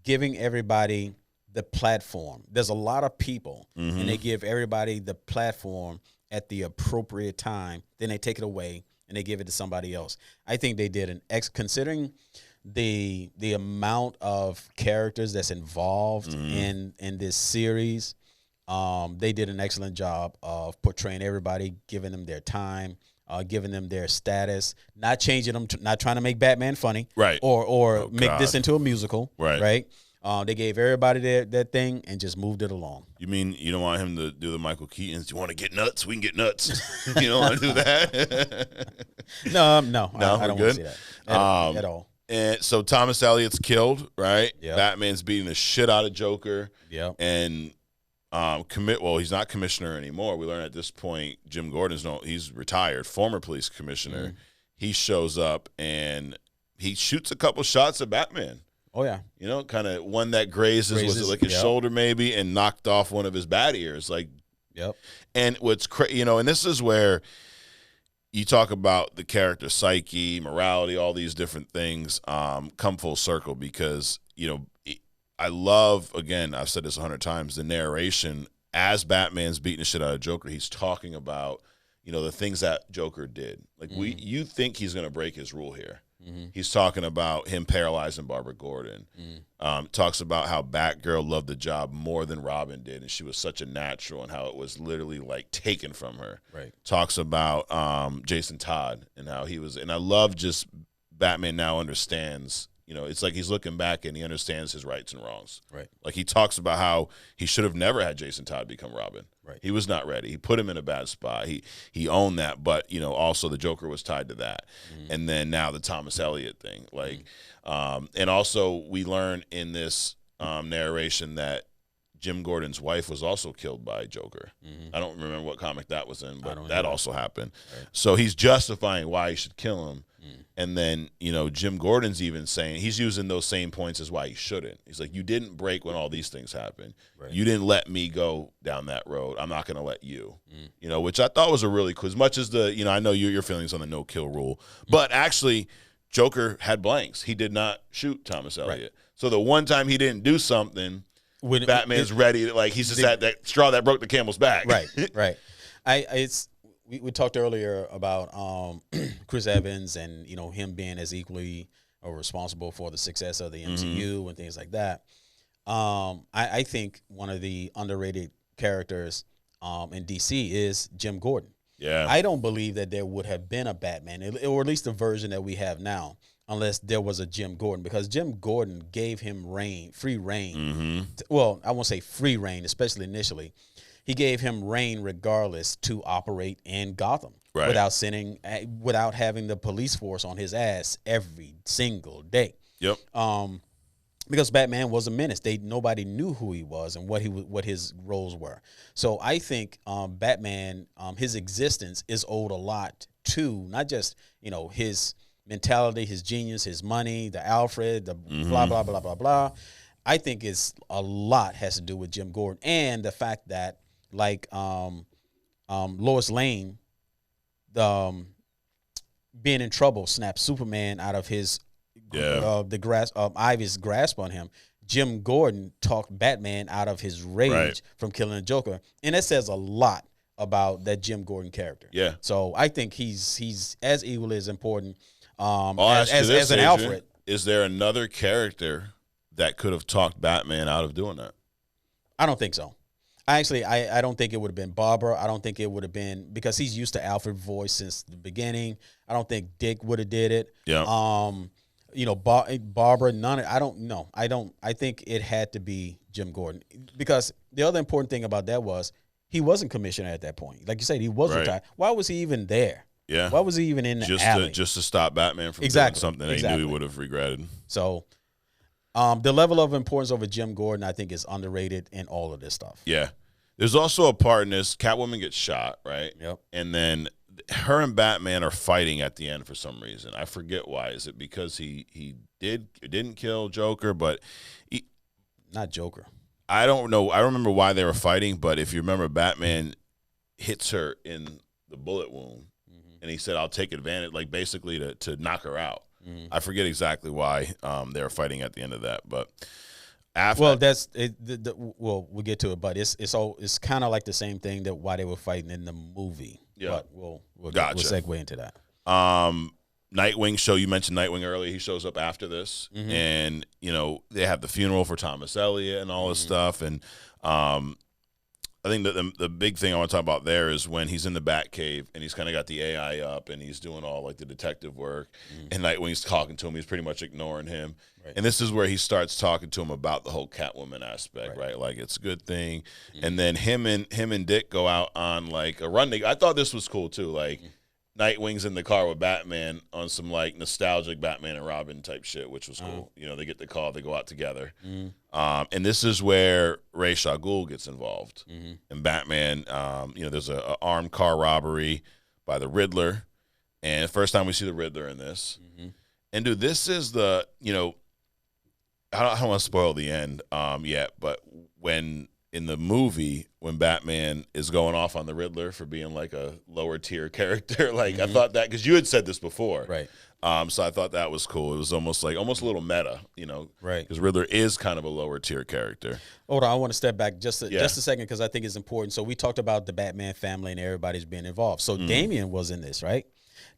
[SPEAKER 2] giving everybody the platform. There's a lot of people, and they give everybody the platform at the appropriate time. Then they take it away and they give it to somebody else. I think they did considering the amount of characters that's involved in this series. They did an excellent job of portraying everybody, giving them their time, giving them their status, not changing them, not trying to make Batman funny,
[SPEAKER 1] right?
[SPEAKER 2] Or make this into a musical,
[SPEAKER 1] right?
[SPEAKER 2] They gave everybody their thing and just moved it along.
[SPEAKER 1] You mean you don't want him to do the Michael Keatons? You want to get nuts? We can get nuts. You don't want to do that?
[SPEAKER 2] No, I don't want to see that at all.
[SPEAKER 1] And so Thomas Elliott's killed, right?
[SPEAKER 2] Yep.
[SPEAKER 1] Batman's beating the shit out of Joker.
[SPEAKER 2] Yeah.
[SPEAKER 1] And he's not commissioner anymore. We learn at this point Jim Gordon's he's retired, former police commissioner. Mm-hmm. He shows up and he shoots a couple shots at Batman.
[SPEAKER 2] Oh, yeah.
[SPEAKER 1] Kind of one that grazes was it like his shoulder maybe, and knocked off one of his bat ears.
[SPEAKER 2] Yep.
[SPEAKER 1] And what's and this is where you talk about the character psyche, morality, all these different things come full circle because, I love, again, I've said this 100 times, the narration as Batman's beating the shit out of Joker. He's talking about, the things that Joker did. Like you think he's going to break his rule here. Mm-hmm. He's talking about him paralyzing Barbara Gordon. Talks about how Batgirl loved the job more than Robin did, and she was such a natural, and how it was literally like taken from her.
[SPEAKER 2] Right.
[SPEAKER 1] Talks about Jason Todd and how he was, and I love just Batman now understands. It's like he's looking back and he understands his rights and wrongs.
[SPEAKER 2] Right.
[SPEAKER 1] Like he talks about how he should have never had Jason Todd become Robin.
[SPEAKER 2] Right.
[SPEAKER 1] He was not ready. He put him in a bad spot. He owned that, but also the Joker was tied to that. And then now the Thomas Elliott thing. And also we learn in this narration that Jim Gordon's wife was also killed by Joker. I don't remember what comic that was in, but that also happened. Right. So he's justifying why he should kill him. And then, Jim Gordon's even saying, he's using those same points as why he shouldn't. He's like, you didn't break when all these things happened. Right. You didn't let me go down that road. I'm not going to let you. Which I thought was a really cool, as much as I know your feelings on the no-kill rule. But actually, Joker had blanks. He did not shoot Thomas Elliott. Right. So the one time he didn't do something, Batman's ready. He's just at that straw that broke the camel's back.
[SPEAKER 2] Right. we talked earlier about Chris Evans and him being as equally responsible for the success of the MCU and things like that. I think one of the underrated characters in DC is Jim Gordon.
[SPEAKER 1] Yeah.
[SPEAKER 2] I don't believe that there would have been a Batman, or at least the version that we have now, unless there was a Jim Gordon, because Jim Gordon gave him free reign. Well, I won't say free reign, especially initially. He gave him reign regardless to operate in Gotham without having the police force on his ass every single day.
[SPEAKER 1] Yep.
[SPEAKER 2] Because Batman was a menace. Nobody knew who he was and what his roles were. So I think Batman, his existence is owed a lot to not just his mentality, his genius, his money, the Alfred, the blah blah blah blah blah. I think it's a lot has to do with Jim Gordon and the fact that Lois Lane, being in trouble, snapped Superman out of his Ivy's grasp on him. Jim Gordon talked Batman out of his rage from killing the Joker, and that says a lot about that Jim Gordon character.
[SPEAKER 1] Yeah.
[SPEAKER 2] So I think he's as equally as important
[SPEAKER 1] as
[SPEAKER 2] an
[SPEAKER 1] Adrian,
[SPEAKER 2] Alfred.
[SPEAKER 1] Is there another character that could have talked Batman out of doing that?
[SPEAKER 2] I don't think so. I don't think it would have been Barbara. I don't think it would have been, because he's used to Alfred voice since the beginning. I don't think Dick would have did it.
[SPEAKER 1] Yeah.
[SPEAKER 2] Barbara, I don't know. I think it had to be Jim Gordon, because the other important thing about that was he wasn't commissioner at that point. Like you said, he was retired. Why was he even there?
[SPEAKER 1] Yeah.
[SPEAKER 2] Why was he even in the alley?
[SPEAKER 1] Just to stop Batman from doing something that he knew he would have regretted.
[SPEAKER 2] So the level of importance over Jim Gordon, I think, is underrated in all of this stuff.
[SPEAKER 1] Yeah. There's also a part in this, Catwoman gets shot, right?
[SPEAKER 2] Yep.
[SPEAKER 1] And then her and Batman are fighting at the end for some reason. I forget why. Is it because he didn't kill Joker, but
[SPEAKER 2] not Joker.
[SPEAKER 1] I don't know. I remember why they were fighting, but if you remember, Batman hits her in the bullet wound, and he said, "I'll take advantage," like basically to knock her out. I forget exactly why they were fighting at the end of that, but after
[SPEAKER 2] that's it. We'll get to it, but it's kind of like the same thing that why they were fighting in the movie.
[SPEAKER 1] Yeah,
[SPEAKER 2] but we'll segue into that.
[SPEAKER 1] Nightwing show. You mentioned Nightwing earlier. He shows up after this, and they have the funeral for Thomas Elliot and all this stuff. And I think that the big thing I want to talk about there is when he's in the Batcave and he's kind of got the AI up and he's doing all like the detective work. And Nightwing's talking to him, he's pretty much ignoring him. Right. And this is where he starts talking to him about the whole Catwoman aspect, right? Like it's a good thing. And then him and Dick go out on like a run. I thought this was cool too. Like Nightwing's in the car with Batman on some like nostalgic Batman and Robin type shit, which was cool. They get the call, they go out together. And this is where Ra's al Ghul gets involved. And Batman, there's a armed car robbery by the Riddler. And first time we see the Riddler in this. And dude, this is the, I don't want to spoil the end yet, but when in the movie, when Batman is going off on the Riddler for being like a lower tier character, like I thought that, because you had said this before,
[SPEAKER 2] right?
[SPEAKER 1] So I thought that was cool. It was almost a little meta,
[SPEAKER 2] right?
[SPEAKER 1] Because Riddler is kind of a lower tier character.
[SPEAKER 2] Hold on, I want to step back just a second, because I think it's important. So we talked about the Batman family and everybody's being involved. So Damian was in this, right?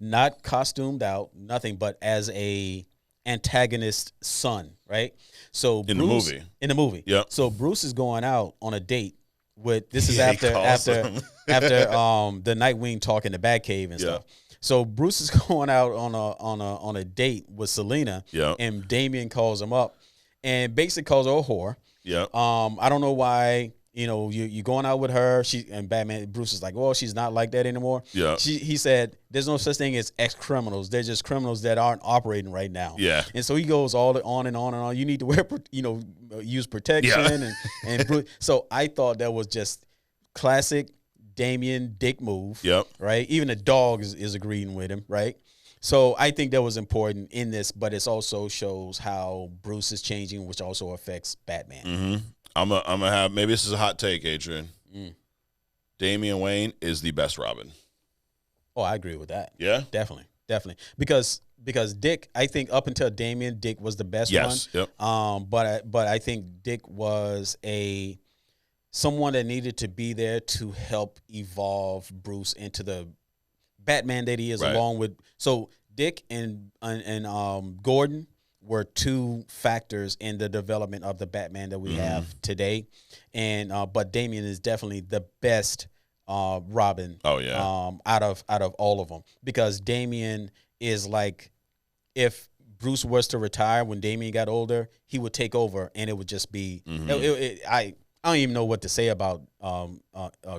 [SPEAKER 2] Not costumed out, nothing, but as a antagonist son, right? So
[SPEAKER 1] in
[SPEAKER 2] Bruce,
[SPEAKER 1] the movie,
[SPEAKER 2] yeah. So Bruce is going out on a date with. This is after the Nightwing talk in the Batcave and stuff. So Bruce is going out on a date with Selena, and Damian calls him up, and basically calls her a whore.
[SPEAKER 1] Yeah.
[SPEAKER 2] I don't know why. You're going out with her. Bruce is like, well, she's not like that anymore.
[SPEAKER 1] Yeah.
[SPEAKER 2] He said, there's no such thing as ex-criminals. They're just criminals that aren't operating right now.
[SPEAKER 1] Yeah.
[SPEAKER 2] And so he goes on and on and on. You need to wear, use protection. And Bruce. So I thought that was just classic Damian Dick move.
[SPEAKER 1] Yep.
[SPEAKER 2] Right. Even the dog is agreeing with him. Right. So I think that was important in this, but it also shows how Bruce is changing, which also affects Batman.
[SPEAKER 1] I'm gonna have, maybe this is a hot take, Adrian. Damian Wayne is the best Robin.
[SPEAKER 2] Oh, I agree with that.
[SPEAKER 1] Yeah,
[SPEAKER 2] definitely. Because Dick, I think up until Damian, Dick was the best one.
[SPEAKER 1] Yep.
[SPEAKER 2] But I think Dick was someone that needed to be there to help evolve Bruce into the Batman that he is,
[SPEAKER 1] Right.
[SPEAKER 2] along with Dick and Gordon were two factors in the development of the Batman that we have today, and but Damian is definitely the best Robin.
[SPEAKER 1] Oh yeah.
[SPEAKER 2] Out of all of them, because Damian is like, if Bruce was to retire when Damian got older, he would take over, and it would just be. I don't even know what to say about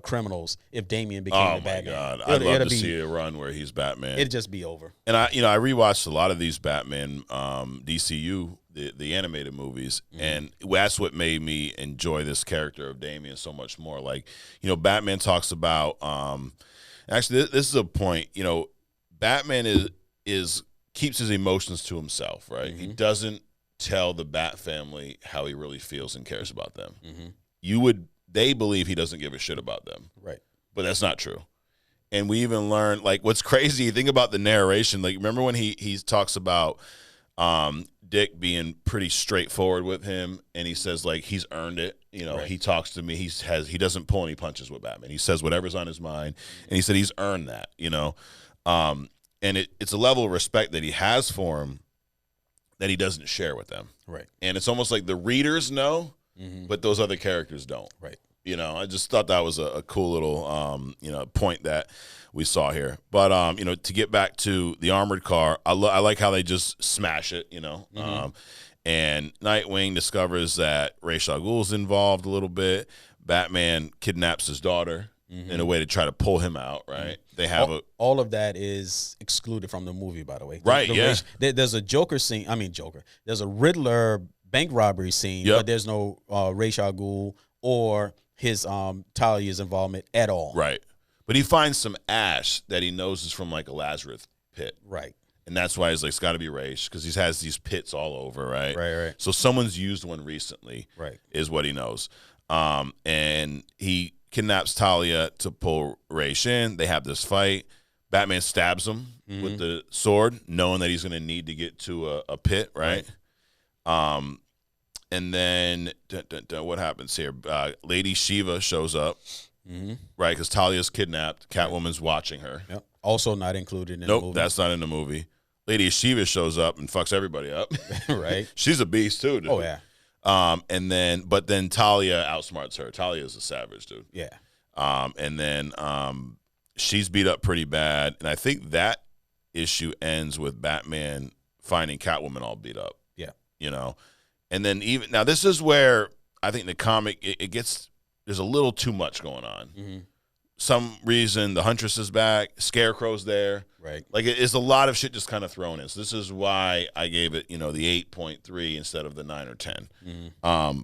[SPEAKER 2] criminals if Damian became
[SPEAKER 1] Oh
[SPEAKER 2] the
[SPEAKER 1] my
[SPEAKER 2] Batman.
[SPEAKER 1] God, I'd love to see a run where he's Batman.
[SPEAKER 2] It'd just be over.
[SPEAKER 1] And I rewatched a lot of these Batman DCU the animated movies, and that's what made me enjoy this character of Damian so much more. Like, Batman talks about actually this is a point. Batman is keeps his emotions to himself, right? He doesn't tell the Bat family how he really feels and cares about them. They believe he doesn't give a shit about them,
[SPEAKER 2] right?
[SPEAKER 1] But that's not true. And we even learned, like, what's crazy, think about the narration. Like, remember when he talks about Dick being pretty straightforward with him, and he says, like, he's earned it.
[SPEAKER 2] Right.
[SPEAKER 1] He talks to me. He doesn't pull any punches with Batman. He says whatever's on his mind, and he said he's earned that. And it's a level of respect that he has for him that he doesn't share with them.
[SPEAKER 2] Right.
[SPEAKER 1] And it's almost like the readers know, but those other characters don't.
[SPEAKER 2] Right.
[SPEAKER 1] I just thought that was a cool little, point that we saw here. But, to get back to the armored car, I like how they just smash it, and Nightwing discovers that Ra's al Ghul's involved a little bit. Batman kidnaps his daughter in a way to try to pull him out, right? They have
[SPEAKER 2] all of that is excluded from the movie, by the way.
[SPEAKER 1] Right,
[SPEAKER 2] There's a Joker scene. I mean, Joker. There's a Riddler bank robbery scene, but there's no Ra's al Ghul or his Talia's involvement at all.
[SPEAKER 1] Right. But he finds some ash that he knows is from like a Lazarus pit.
[SPEAKER 2] Right.
[SPEAKER 1] And that's why he's like, it's got to be Ra's, because he has these pits all over, right?
[SPEAKER 2] Right.
[SPEAKER 1] So someone's used one recently,
[SPEAKER 2] right,
[SPEAKER 1] is what he knows. And he kidnaps Talia to pull Ra's in. They have this fight. Batman stabs him with the sword, knowing that he's going to need to get to a pit, right? And then what happens here? Lady Shiva shows up, right? Because Talia's kidnapped. Catwoman's watching her.
[SPEAKER 2] Yep. Also not included in the movie.
[SPEAKER 1] Nope, that's not in the movie. Lady Shiva shows up and fucks everybody up.
[SPEAKER 2] Right.
[SPEAKER 1] She's a beast too, dude.
[SPEAKER 2] Oh yeah.
[SPEAKER 1] But then Talia outsmarts her. Talia is a savage, dude.
[SPEAKER 2] Yeah.
[SPEAKER 1] And then she's beat up pretty bad, and I think that issue ends with Batman finding Catwoman all beat up.
[SPEAKER 2] Yeah.
[SPEAKER 1] And then even now, this is where I think the comic it gets, there's a little too much going on. Some reason the Huntress is back, Scarecrow's there,
[SPEAKER 2] right?
[SPEAKER 1] Like it's a lot of shit just kind of thrown in. So this is why I gave it, the 8.3 instead of the 9 or 10.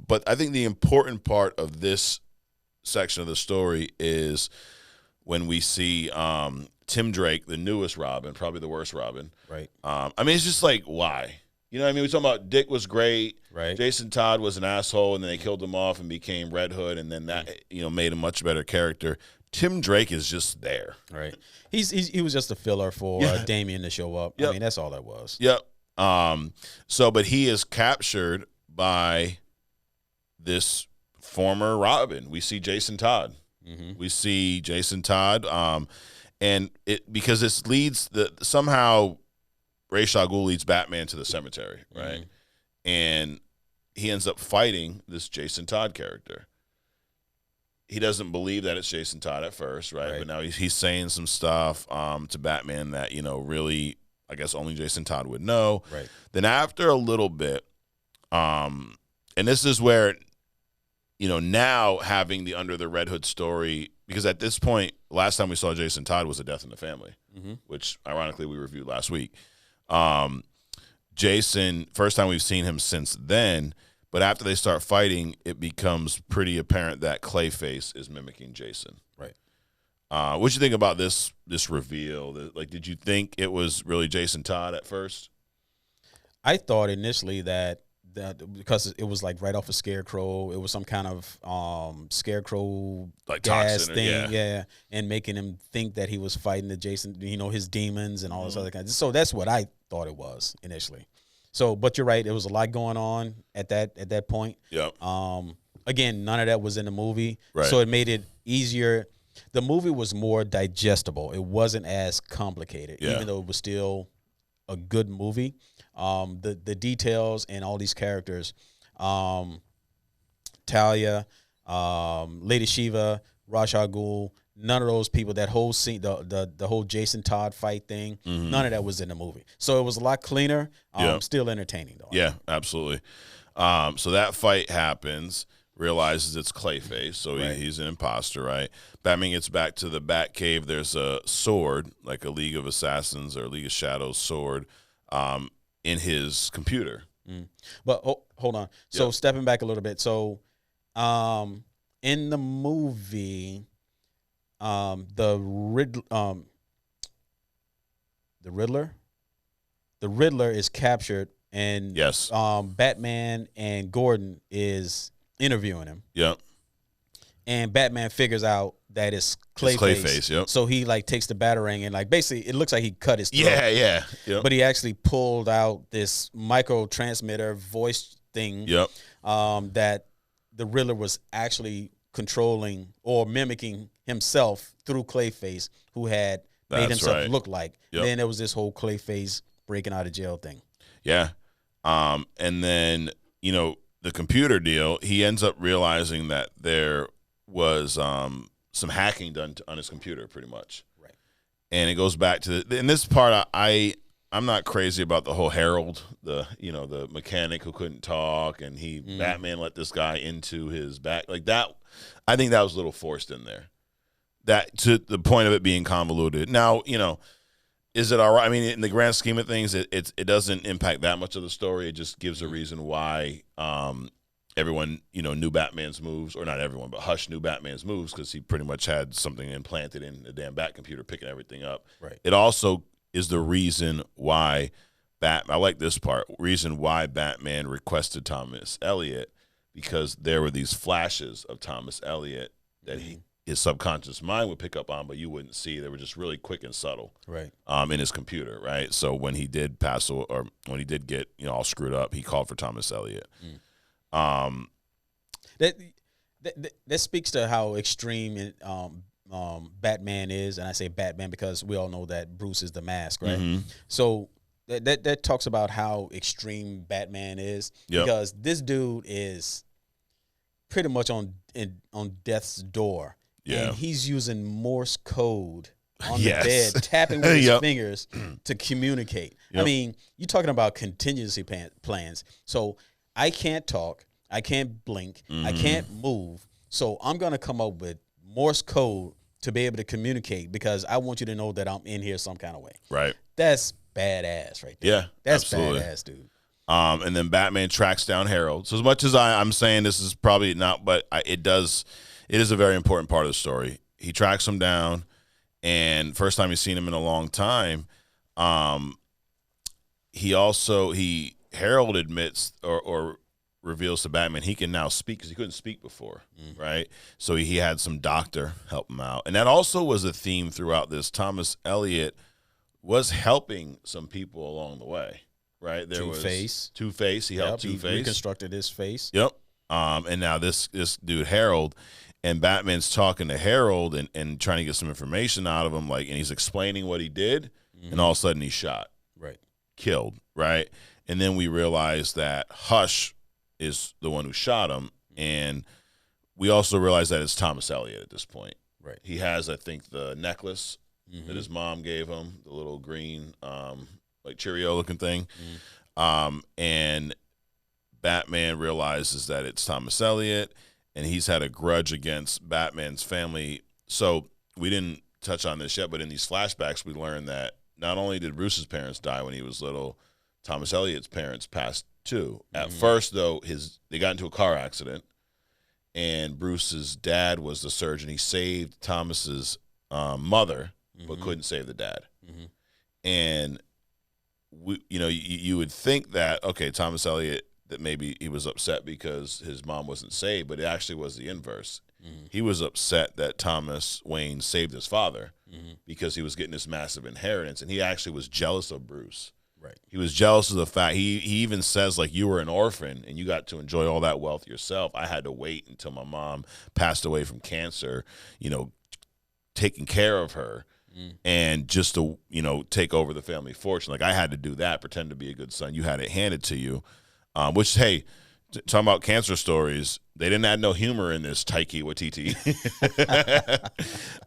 [SPEAKER 1] But I think the important part of this section of the story is when we see Tim Drake, the newest Robin, probably the worst Robin.
[SPEAKER 2] Right.
[SPEAKER 1] I mean, it's just like, why? What I mean? We're talking about Dick was great.
[SPEAKER 2] Right.
[SPEAKER 1] Jason Todd was an asshole, and then they killed him off and became Red Hood, and then that, made a much better character. Tim Drake is just there.
[SPEAKER 2] Right. He was just a filler for Damian to show up.
[SPEAKER 1] Yep.
[SPEAKER 2] I mean, that's all that was.
[SPEAKER 1] Yep. But he is captured by this former Robin. We see Jason Todd. We see Jason Todd. And because this leads somehow Ra's al Ghul leads Batman to the cemetery, right? And he ends up fighting this Jason Todd character. He doesn't believe that it's Jason Todd at first, right? But now he's saying some stuff to Batman that, really, I guess only Jason Todd would know.
[SPEAKER 2] Right.
[SPEAKER 1] Then after a little bit, and this is where, now having the Under the Red Hood story, because at this point, last time we saw Jason Todd was A Death in the Family, which ironically we reviewed last week. Jason, first time we've seen him since then, but after they start fighting, it becomes pretty apparent that Clayface is mimicking Jason.
[SPEAKER 2] Right.
[SPEAKER 1] What you think about this reveal? Did you think it was really Jason Todd at first?
[SPEAKER 2] I thought initially that because it was like right off a Scarecrow, it was some kind of Scarecrow
[SPEAKER 1] like
[SPEAKER 2] gas
[SPEAKER 1] toxin,
[SPEAKER 2] thing, and making him think that he was fighting the Jason, his demons and all this other kind. So that's what I thought it was initially. So, but you're right, there was a lot going on at that point.
[SPEAKER 1] Yeah.
[SPEAKER 2] Again, none of that was in the movie,
[SPEAKER 1] right.
[SPEAKER 2] So it made it easier. The movie was more digestible. It wasn't as complicated,
[SPEAKER 1] Yeah.
[SPEAKER 2] even though it was still a good movie. The details and all these characters, Talia, Lady Shiva, Ra's al Ghul, none of those people, that whole scene, the whole Jason Todd fight thing, none of that was in the movie. So it was a lot cleaner, still entertaining though.
[SPEAKER 1] Yeah, absolutely. So that fight happens, realizes it's Clayface, so he's an imposter, right? Batman gets back to the Batcave. There's a sword, like a League of Assassins or League of Shadows sword, in his computer.
[SPEAKER 2] But hold on. So stepping back a little bit. So in the movie, the Riddler is captured, and Batman and Gordon is interviewing him.
[SPEAKER 1] Yep.
[SPEAKER 2] And Batman figures out that it's Clayface.
[SPEAKER 1] Yep.
[SPEAKER 2] So he like takes the batarang and like basically it looks like he cut his throat.
[SPEAKER 1] Yeah. Yep.
[SPEAKER 2] But he actually pulled out this micro transmitter voice thing.
[SPEAKER 1] Yep.
[SPEAKER 2] That the Riddler was actually controlling or mimicking himself through Clayface, who had made himself look like.
[SPEAKER 1] Yep.
[SPEAKER 2] Then there was this whole Clayface breaking out of jail thing.
[SPEAKER 1] Yeah. And then, the computer deal, he ends up realizing that there was some hacking done on his computer, pretty much.
[SPEAKER 2] Right.
[SPEAKER 1] And it goes back to in this part, I'm not crazy about the whole Harold, the mechanic who couldn't talk, and Batman let this guy into his back like that. I think that was a little forced in there. That to the point of it being convoluted. Now, is it all right? I mean, in the grand scheme of things, it doesn't impact that much of the story. It just gives a reason why everyone, knew Batman's moves, or not everyone, but Hush knew Batman's moves because he pretty much had something implanted in the damn Bat computer picking everything up.
[SPEAKER 2] Right.
[SPEAKER 1] It also is the reason why I like this part, reason why Batman requested Thomas Elliot, because there were these flashes of Thomas Elliot that his subconscious mind would pick up on, but you wouldn't see. They were just really quick and subtle,
[SPEAKER 2] right?
[SPEAKER 1] In his computer, right? So when he did pass, or when he did get all screwed up, he called for Thomas Elliot.
[SPEAKER 2] That speaks to how extreme Batman is, and I say Batman because we all know that Bruce is the Mask, right?
[SPEAKER 1] Mm-hmm.
[SPEAKER 2] So that talks about how extreme Batman is, because this dude is pretty much on death's door.
[SPEAKER 1] Yeah.
[SPEAKER 2] And he's using Morse code on
[SPEAKER 1] Yes.
[SPEAKER 2] the bed, tapping with his fingers to communicate. I mean, you're talking about contingency plans. So I can't talk. I can't blink. I can't move. So I'm going to come up with Morse code to be able to communicate, because I want you to know that I'm in here some kind of way.
[SPEAKER 1] Right.
[SPEAKER 2] That's badass right there.
[SPEAKER 1] Yeah,
[SPEAKER 2] That's
[SPEAKER 1] absolutely.
[SPEAKER 2] badass, dude.
[SPEAKER 1] And then Batman tracks down Harold. So as much as I'm saying this is probably not, but it is a very important part of the story. He tracks him down, and first time he's seen him in a long time. Harold admits or reveals to Batman he can now speak, because he couldn't speak before, right? So he had some doctor help him out. And that also was a theme throughout this. Thomas Elliot was helping some people along the way, right? There
[SPEAKER 2] Two-Face.
[SPEAKER 1] Two-Face. He helped Two-Face.
[SPEAKER 2] He reconstructed his face.
[SPEAKER 1] Yep. And now this dude, Harold, and Batman's talking to Harold and trying to get some information out of him, and he's explaining what he did, and all of a sudden he's shot.
[SPEAKER 2] Right.
[SPEAKER 1] Killed, right? And then we realize that Hush is the one who shot him, and we also realize that it's Thomas Elliot at this point.
[SPEAKER 2] Right.
[SPEAKER 1] He has, I think, the necklace that his mom gave him, the little green, Cheerio-looking thing. And Batman realizes that it's Thomas Elliot, and he's had a grudge against Batman's family. So we didn't touch on this yet, but in these flashbacks, we learned that not only did Bruce's parents die when he was little, Thomas Elliot's parents passed too. At first, though, they got into a car accident, and Bruce's dad was the surgeon. He saved Thomas's mother, but couldn't save the dad. And you would think that, okay, Thomas Elliot, that maybe he was upset because his mom wasn't saved, but it actually was the inverse. He was upset that Thomas Wayne saved his father because he was getting this massive inheritance, and he actually was jealous of Bruce.
[SPEAKER 2] Right.
[SPEAKER 1] He was jealous of the fact he even says, you were an orphan and you got to enjoy all that wealth yourself. I had to wait until my mom passed away from cancer, taking care of her and just to, take over the family fortune. Like I had to do that, pretend to be a good son. You had it handed to you, which, hey, talking about cancer stories, they didn't add no humor in this Taika Waititi.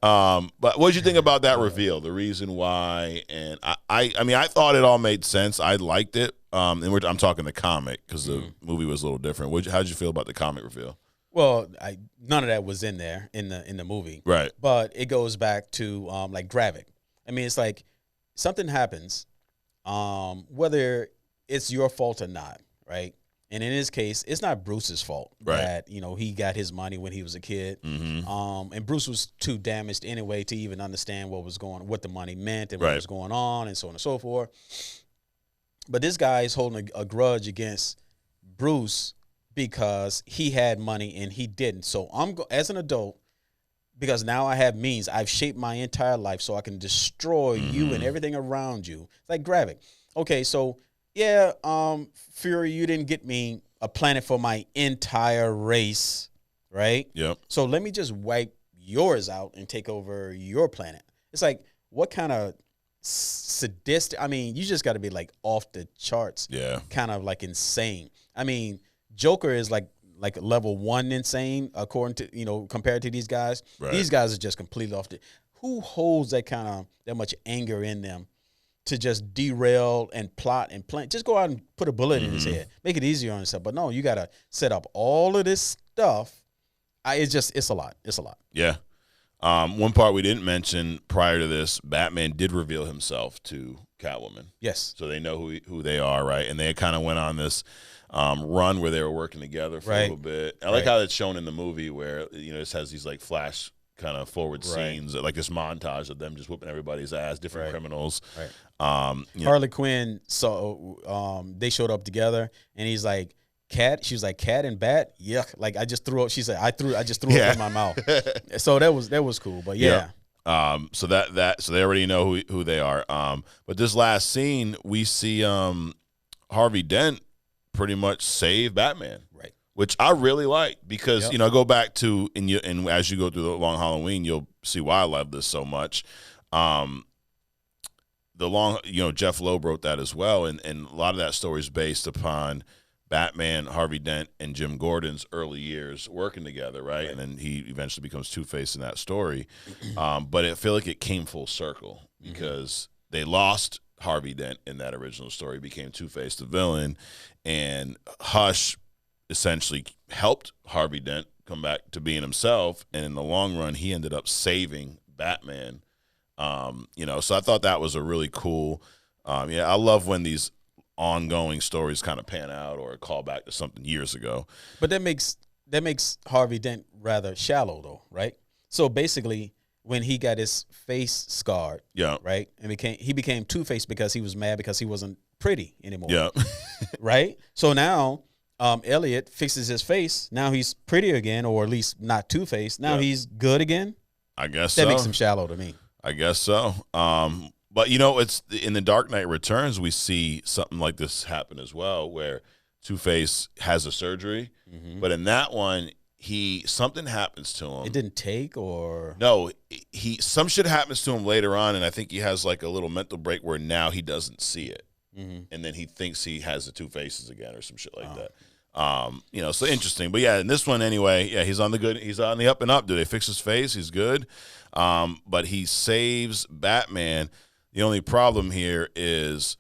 [SPEAKER 1] But what did you think about that reveal? The reason why, and I thought it all made sense. I liked it. And I'm talking the comic because the movie was a little different. How did you feel about the comic reveal?
[SPEAKER 2] Well, none of that was in there in the movie,
[SPEAKER 1] right?
[SPEAKER 2] But it goes back to like Gravik. I mean, it's like something happens, whether it's your fault or not, right? And in his case, it's not Bruce's fault that he got his money when he was a kid, and Bruce was too damaged anyway to even understand what the money meant and what was going on, and so on and so forth. But this guy is holding a grudge against Bruce because he had money and he didn't. So as an adult, because now I have means, I've shaped my entire life so I can destroy you and everything around you. It's like Gravik. Okay, so yeah, Fury, you didn't get me a planet for my entire race, right?
[SPEAKER 1] Yep.
[SPEAKER 2] So let me just wipe yours out and take over your planet. It's like, what kind of sadistic? I mean, you just got to be like off the charts.
[SPEAKER 1] Yeah.
[SPEAKER 2] Kind of like insane. I mean, Joker is like level 1 insane according to compared to these guys.
[SPEAKER 1] Right.
[SPEAKER 2] These guys are just completely off the. Who holds that much anger in them to just derail and plot and plan? Just go out and put a bullet in his head, make it easier on himself. But no, you got to set up all of this stuff. It's a lot. It's a lot.
[SPEAKER 1] Yeah. One part we didn't mention prior to this, Batman did reveal himself to Catwoman.
[SPEAKER 2] Yes.
[SPEAKER 1] So they know who they are, right? And they kind of went on this run where they were working together for a little bit. I like how it's shown in the movie where, it has these like flash kind of forward scenes, like this montage of them just whooping everybody's ass, different criminals.
[SPEAKER 2] Right. Harley Quinn they showed up together and he's like, Cat, she was like, cat and bat, yuck. Like I just threw up. She said, I just threw up in my mouth. So that was cool. But yeah.
[SPEAKER 1] So so they already know who they are. But this last scene, we see Harvey Dent pretty much save Batman,
[SPEAKER 2] right? Which
[SPEAKER 1] I really like because I go back to and as you go through the Long Halloween, you'll see why I love this so much. Jeff Loeb wrote that as well, and a lot of that story is based upon Batman, Harvey Dent, and Jim Gordon's early years working together, right? And then he eventually becomes Two-Face in that story. But I feel like it came full circle because they lost Harvey Dent in that original story, became Two-Face the villain, and Hush essentially helped Harvey Dent come back to being himself, and in the long run, he ended up saving Batman. So I thought that was a really cool. I love when these ongoing stories kind of pan out or call back to something years ago.
[SPEAKER 2] But that makes Harvey Dent rather shallow though, right? So basically when he got his face scarred, right? And he became Two-Face because he was mad because he wasn't pretty anymore.
[SPEAKER 1] Yeah.
[SPEAKER 2] Right? So now Elliot fixes his face. Now he's pretty again, or at least not Two-Face. Now he's good again.
[SPEAKER 1] I guess
[SPEAKER 2] that makes him shallow to me.
[SPEAKER 1] I guess so. But it's in the Dark Knight Returns, we see something like this happen as well, where Two-Face has a surgery, but in that one, something happens to him.
[SPEAKER 2] It didn't take, or
[SPEAKER 1] no, some shit happens to him later on, and I think he has like a little mental break where now he doesn't see it, and then he thinks he has the two faces again or some shit like that. So interesting. But yeah, in this one anyway, he's on the up and up. Do they fix his face? He's good, but he saves Batman. The only problem here is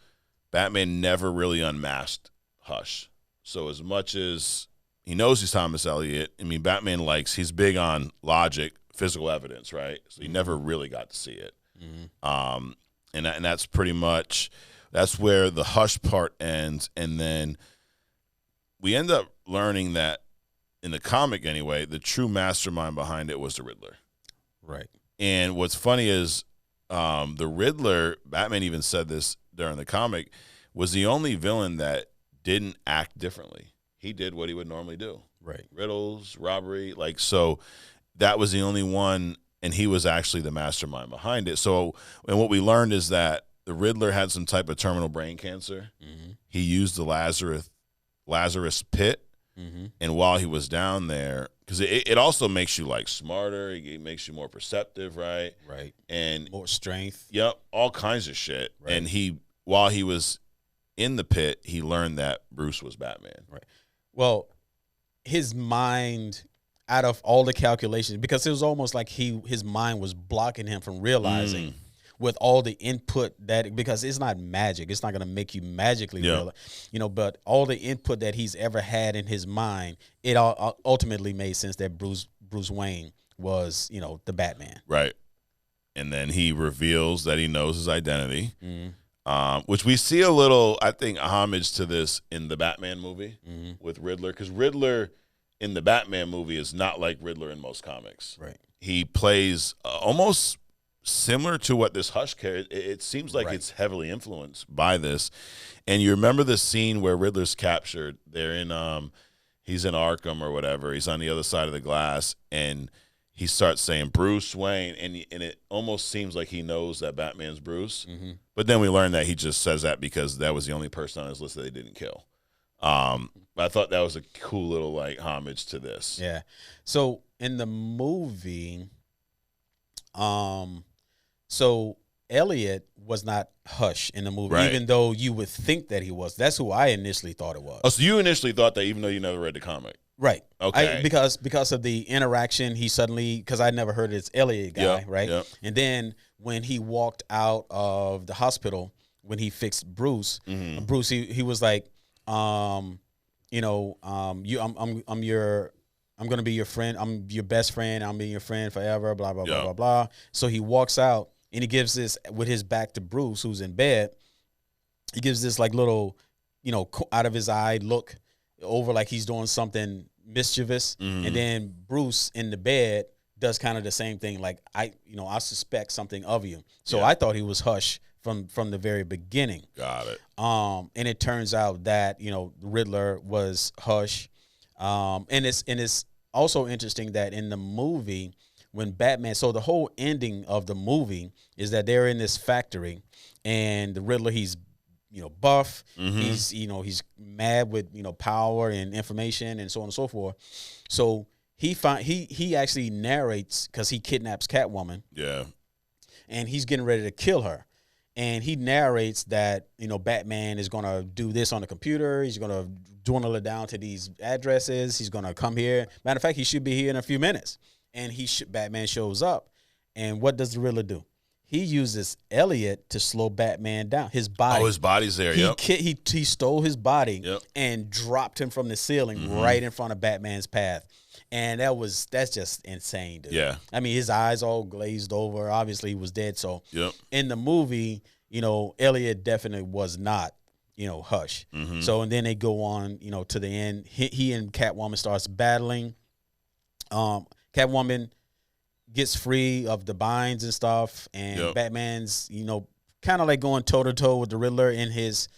[SPEAKER 1] Batman never really unmasked Hush. So as much as he knows he's Thomas Elliot, I mean, Batman he's big on logic, physical evidence, right? So he never really got to see it. And that's pretty much, that's where the Hush part ends. And then we end up learning that in the comic anyway, the true mastermind behind it was the Riddler.
[SPEAKER 2] Right.
[SPEAKER 1] And what's funny is, the Riddler, Batman even said this during the comic, was the only villain that didn't act differently. He did what he would normally do.
[SPEAKER 2] Right.
[SPEAKER 1] Riddles, robbery, so that was the only one, and he was actually the mastermind behind it. So, and what we learned is that the Riddler had some type of terminal brain cancer. He used the Lazarus pit And while he was down there, because it also makes you like smarter, it makes you more perceptive, right?
[SPEAKER 2] Right.
[SPEAKER 1] And
[SPEAKER 2] more strength.
[SPEAKER 1] Yep, all kinds of shit.
[SPEAKER 2] Right.
[SPEAKER 1] And while he was in the pit, he learned that Bruce was Batman.
[SPEAKER 2] Right. Well, his mind, out of all the calculations, because it was almost like his mind was blocking him from realizing with all the input because it's not magic. It's not going to make you magically realize, but all the input that he's ever had in his mind, it all ultimately made sense that Bruce Wayne was, the Batman.
[SPEAKER 1] Right. And then he reveals that he knows his identity, which we see a little, I think, homage to this in the Batman movie with Riddler, because Riddler in the Batman movie is not like Riddler in most comics.
[SPEAKER 2] Right.
[SPEAKER 1] He plays almost similar to what this Hush character. It seems like it's heavily influenced by this. And you remember the scene where Riddler's captured? They're in he's in Arkham or whatever. He's on the other side of the glass, and he starts saying Bruce Wayne, and it almost seems like he knows that Batman's Bruce. But then we learn that he just says that because that was the only person on his list that they didn't kill. But I thought that was a cool little like homage to this.
[SPEAKER 2] Yeah. So in the movie, so Elliot was not Hush in the movie, even though you would think that he was. That's who I initially thought it was.
[SPEAKER 1] Oh, so you initially thought that even though you never read the comic?
[SPEAKER 2] Right.
[SPEAKER 1] Okay.
[SPEAKER 2] Because of the interaction, he suddenly, because I never heard it's Elliot guy, right?
[SPEAKER 1] Yep.
[SPEAKER 2] And then when he walked out of the hospital, when he fixed Bruce, Bruce, he was like, I'm gonna be your friend. I'm your best friend. I'm being your friend forever. Blah blah blah blah blah. So he walks out and he gives this with his back to Bruce, who's in bed. He gives this like little, out of his eye look over like he's doing something mischievous, and then Bruce in the bed does kind of the same thing. Like I suspect something of you. So I thought he was Hush from the very beginning.
[SPEAKER 1] Got it.
[SPEAKER 2] And it turns out that Riddler was Hush. And it's also interesting that in the movie, when Batman, so the whole ending of the movie is that they're in this factory, and the Riddler, he's buff, he's mad with power and information and so on and so forth. So he actually narrates, because he kidnaps Catwoman.
[SPEAKER 1] Yeah.
[SPEAKER 2] And he's getting ready to kill her. And he narrates that, Batman is going to do this on the computer. He's going to dwindle it down to these addresses. He's going to come here. Matter of fact, he should be here in a few minutes. And Batman shows up. And what does the Riddler do? He uses Elliot to slow Batman down. His body.
[SPEAKER 1] Oh, his body's there,
[SPEAKER 2] He stole his body and dropped him from the ceiling right in front of Batman's path. And that's just insane, dude.
[SPEAKER 1] Yeah.
[SPEAKER 2] I mean, his eyes all glazed over. Obviously, he was dead. So in the movie, Elliot definitely was not, Hush. So, and then they go on, to the end. He and Catwoman starts battling. Catwoman gets free of the binds and stuff. And Batman's, kind of like going toe-to-toe with the Riddler in his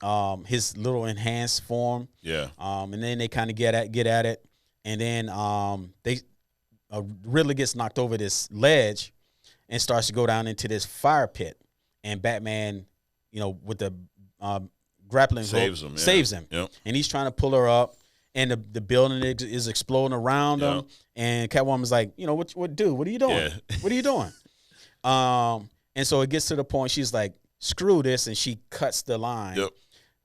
[SPEAKER 2] little enhanced form.
[SPEAKER 1] Yeah.
[SPEAKER 2] And then they kind of get at it. And then Riddler gets knocked over this ledge and starts to go down into this fire pit. And Batman, with the grappling hook, saves him.
[SPEAKER 1] Yep. And
[SPEAKER 2] he's trying to pull her up. And the building is exploding around him. And Catwoman's like, what dude? What are you doing?
[SPEAKER 1] Yeah.
[SPEAKER 2] What are you doing? And so it gets to the point she's like, screw this. And she cuts the line.
[SPEAKER 1] Yep.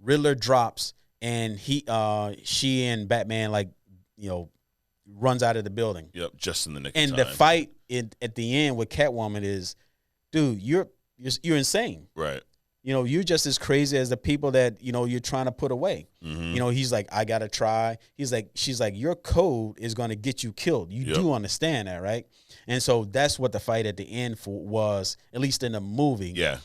[SPEAKER 2] Riddler drops. And she and Batman runs out of the building.
[SPEAKER 1] Yep, just in the nick of
[SPEAKER 2] time. And the fight at the end with Catwoman is, dude, you're insane.
[SPEAKER 1] Right.
[SPEAKER 2] You're just as crazy as the people that, you're trying to put away. He's like, I got to try. She's like, your code is going to get you killed. You do understand that, right? And so that's what the fight at the end was, at least in the movie.
[SPEAKER 1] Yeah.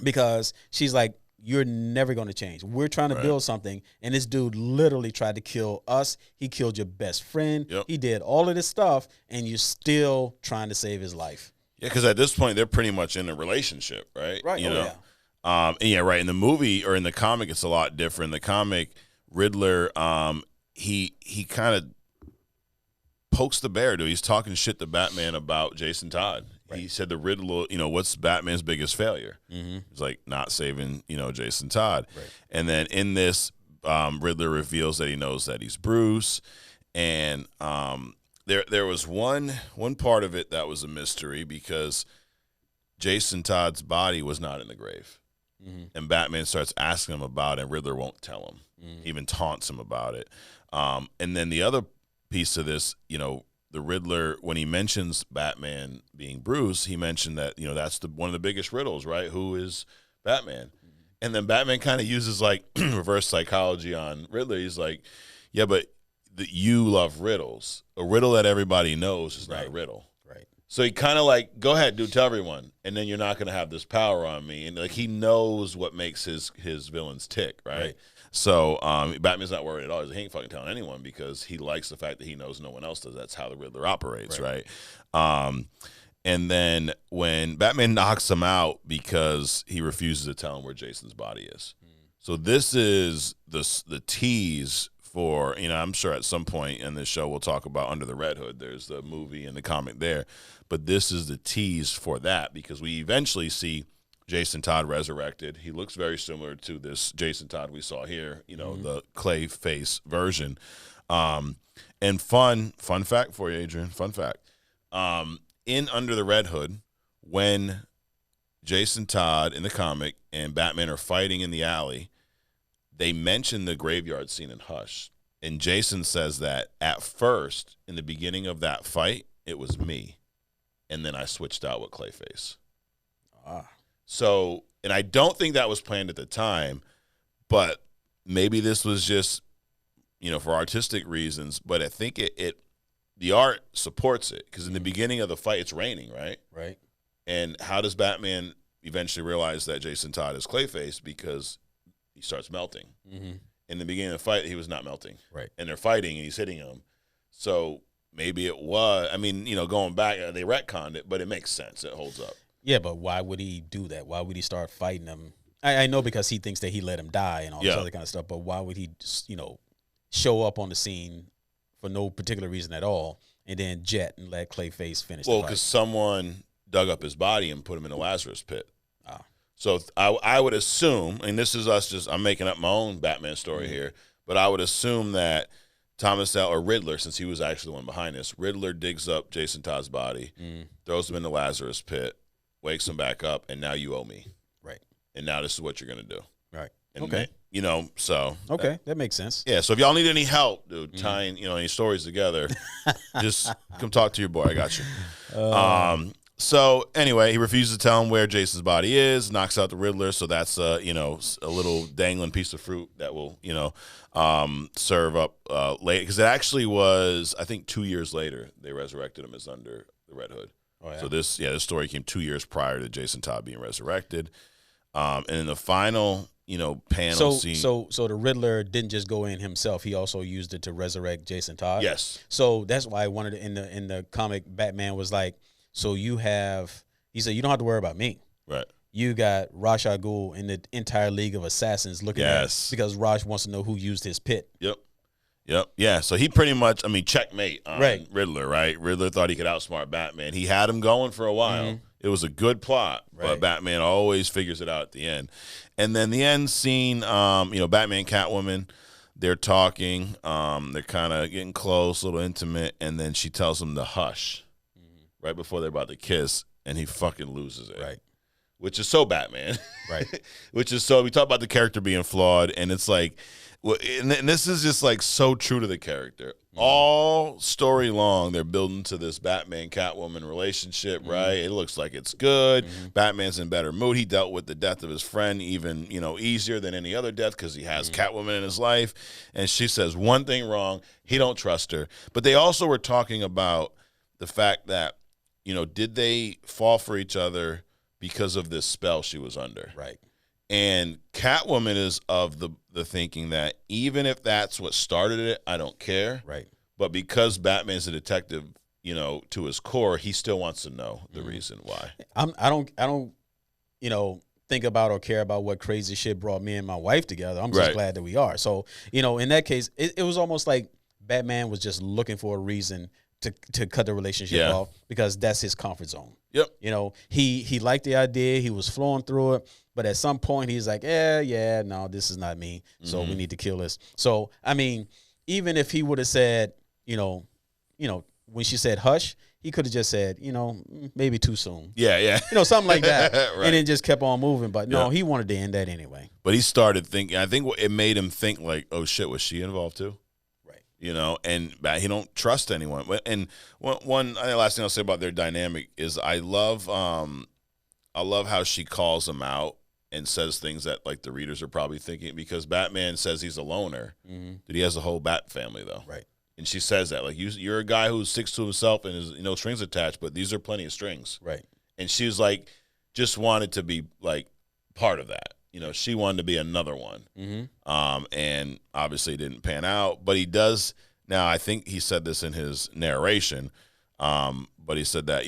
[SPEAKER 2] Because she's like, you're never going to change. We're trying to build something. And this dude literally tried to kill us. He killed your best friend.
[SPEAKER 1] Yep.
[SPEAKER 2] He did all of this stuff. And you're still trying to save his life.
[SPEAKER 1] Yeah, because at this point, they're pretty much in a relationship, right?
[SPEAKER 2] Right.
[SPEAKER 1] Right. In the movie or in the comic, it's a lot different. In the comic, Riddler, he kind of pokes the bear, dude. He's talking shit to Batman about Jason Todd. Right. He said the Riddler, what's Batman's biggest failure? It's like not saving, Jason Todd. Right. And then in this, Riddler reveals that he knows that he's Bruce, and there was one part of it that was a mystery because Jason Todd's body was not in the grave. Mm-hmm. And Batman starts asking him about it, and Riddler won't tell him. Mm-hmm. He even taunts him about it. And then the other piece of this, the Riddler, when he mentions Batman being Bruce, he mentioned that, that's one of the biggest riddles, right? Who is Batman? Mm-hmm. And then Batman kind of uses like reverse psychology on Riddler. He's like, yeah, but you love riddles. A riddle that everybody knows is not a riddle. Right. So he kind of like, go ahead, dude, tell everyone, and then you're not going to have this power on me. And like he knows what makes his villains tick, right? So Batman's not worried at all. He ain't fucking telling anyone because he likes the fact that he knows no one else does. That's how the Riddler operates, right? And then when Batman knocks him out because he refuses to tell him where Jason's body is. So this is the tease for, I'm sure at some point in this show we'll talk about Under the Red Hood. There's the movie and the comic there. But this is the tease for that because we eventually see Jason Todd resurrected. He looks very similar to this Jason Todd we saw here, the clay face version. And fun fact for you, Adrian, fun fact. In Under the Red Hood, when Jason Todd in the comic and Batman are fighting in the alley, they mention the graveyard scene in Hush. And Jason says that at first, in the beginning of that fight, it was me. And then I switched out with Clayface. So, and I don't think that was planned at the time, but maybe this was just, for artistic reasons. But I think the art supports it because in the beginning of the fight, it's raining, right? Right. And how does Batman eventually realize that Jason Todd is Clayface? Because he starts melting. Mm-hmm. In the beginning of the fight, he was not melting. Right. And they're fighting, and he's hitting him. So maybe it was, going back, they retconned it, but it makes sense. It holds up. Yeah,
[SPEAKER 2] but why would he do that? Why would he start fighting him? I know because he thinks that he let him die and all this other kind of stuff, but why would he, show up on the scene for no particular reason at all and then jet and let Clayface finish the fight?
[SPEAKER 1] Well, because someone dug up his body and put him in a Lazarus pit. So I would assume, and this is I'm making up my own Batman story here, but I would assume that Riddler, since he was actually the one behind this, Riddler digs up Jason Todd's body, throws him in the Lazarus pit, wakes him back up, and now you owe me. Right. And now this is what you're going to do. Right. And
[SPEAKER 2] okay.
[SPEAKER 1] So.
[SPEAKER 2] Okay, that makes sense.
[SPEAKER 1] Yeah, so if y'all need any help, dude, tying, any stories together, just come talk to your boy. I got you. So anyway, he refuses to tell him where Jason's body is, knocks out the Riddler. So that's a little dangling piece of fruit that will serve up late because it actually was, I think, 2 years later they resurrected him as Under the Red Hood. Oh, yeah. So this story came 2 years prior to Jason Todd being resurrected, and in the final panel scene.
[SPEAKER 2] So the Riddler didn't just go in himself; he also used it to resurrect Jason Todd.
[SPEAKER 1] Yes.
[SPEAKER 2] So that's why in the comic, Batman was like, so he said, you don't have to worry about me. Right. You got Ra's al Ghul and the entire League of Assassins looking at it because Ra's wants to know who used his pit.
[SPEAKER 1] Yep. Yeah. So he pretty much, checkmate on Riddler, right? Riddler thought he could outsmart Batman. He had him going for a while. Mm-hmm. It was a good plot, but Batman always figures it out at the end. And then the end scene, Batman, Catwoman, they're talking. They're kind of getting close, a little intimate, and then she tells him to hush. Right before they're about to kiss, and he fucking loses it. Right. Which is so Batman. Right. Which is so, we talk about the character being flawed, and it's like, and this is just like so true to the character. Mm-hmm. All story long, they're building to this Batman-Catwoman relationship, right? It looks like it's good. Mm-hmm. Batman's in better mood. He dealt with the death of his friend even, easier than any other death because he has Catwoman in his life. And she says one thing wrong. He don't trust her. But they also were talking about the fact that, did they fall for each other because of this spell she was under? Right. And Catwoman is of the thinking that even if that's what started it, I don't care. Right. But because Batman's a detective, to his core, he still wants to know the reason why.
[SPEAKER 2] I don't, think about or care about what crazy shit brought me and my wife together. I'm just glad that we are. So, in that case, it was almost like Batman was just looking for a reason to cut the relationship off because that's his comfort zone.
[SPEAKER 1] Yep.
[SPEAKER 2] You know, he liked the idea. He was flowing through it. But at some point, he's like, no, this is not me. So we need to kill this. So, I mean, even if he would have said, when she said hush, he could have just said, maybe too soon.
[SPEAKER 1] Yeah.
[SPEAKER 2] Something like that.
[SPEAKER 1] Right.
[SPEAKER 2] And then just kept on moving. But no, he wanted to end that anyway.
[SPEAKER 1] But he started thinking, I think it made him think like, oh, shit, was she involved too? And he don't trust anyone. And one I think the last thing I'll say about their dynamic is I love how she calls him out and says things that like the readers are probably thinking, because Batman says he's a loner, that he has a whole Bat family though.
[SPEAKER 2] Right.
[SPEAKER 1] And she says that like you're a guy who sticks to himself and is no strings attached, but these are plenty of strings.
[SPEAKER 2] Right. And
[SPEAKER 1] she was like just wanted to be like part of that. She wanted to be another one. And obviously it didn't pan out, but he does now. I think he said this in his narration, but he said that,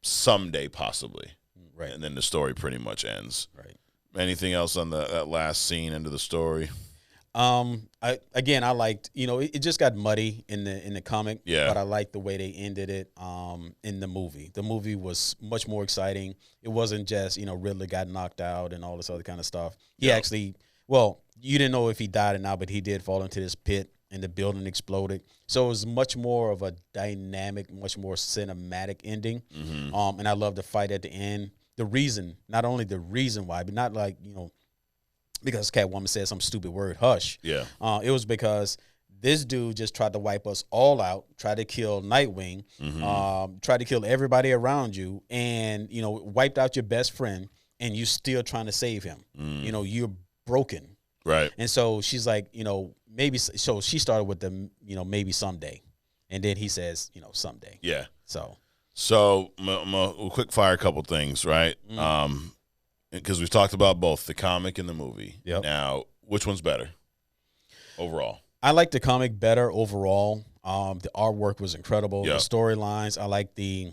[SPEAKER 1] someday possibly. Right. And then the story pretty much ends. Right. Anything else on that last scene into the story?
[SPEAKER 2] I liked, it just got muddy in the comic, but I liked the way they ended it in the movie. The movie was much more exciting. It wasn't just, Riddler got knocked out and all this other kind of stuff. He actually, you didn't know if he died or not, but he did fall into this pit and the building exploded. So it was much more of a dynamic, much more cinematic ending. And I love the fight at the end. The reason, not only the reason why, but not like, because Catwoman said some stupid word, hush. Yeah. It was because this dude just tried to wipe us all out, tried to kill Nightwing, tried to kill everybody around you, and, wiped out your best friend, and you still trying to save him. You're broken. Right. And so she's like, maybe, so she started with the, maybe someday. And then he says, someday. Yeah.
[SPEAKER 1] So we'll quick fire a couple things, right? Because we've talked about both the comic and the movie. Yep. Now, which one's better overall?
[SPEAKER 2] I like the comic better overall. The artwork was incredible. Yep. The storylines. I like the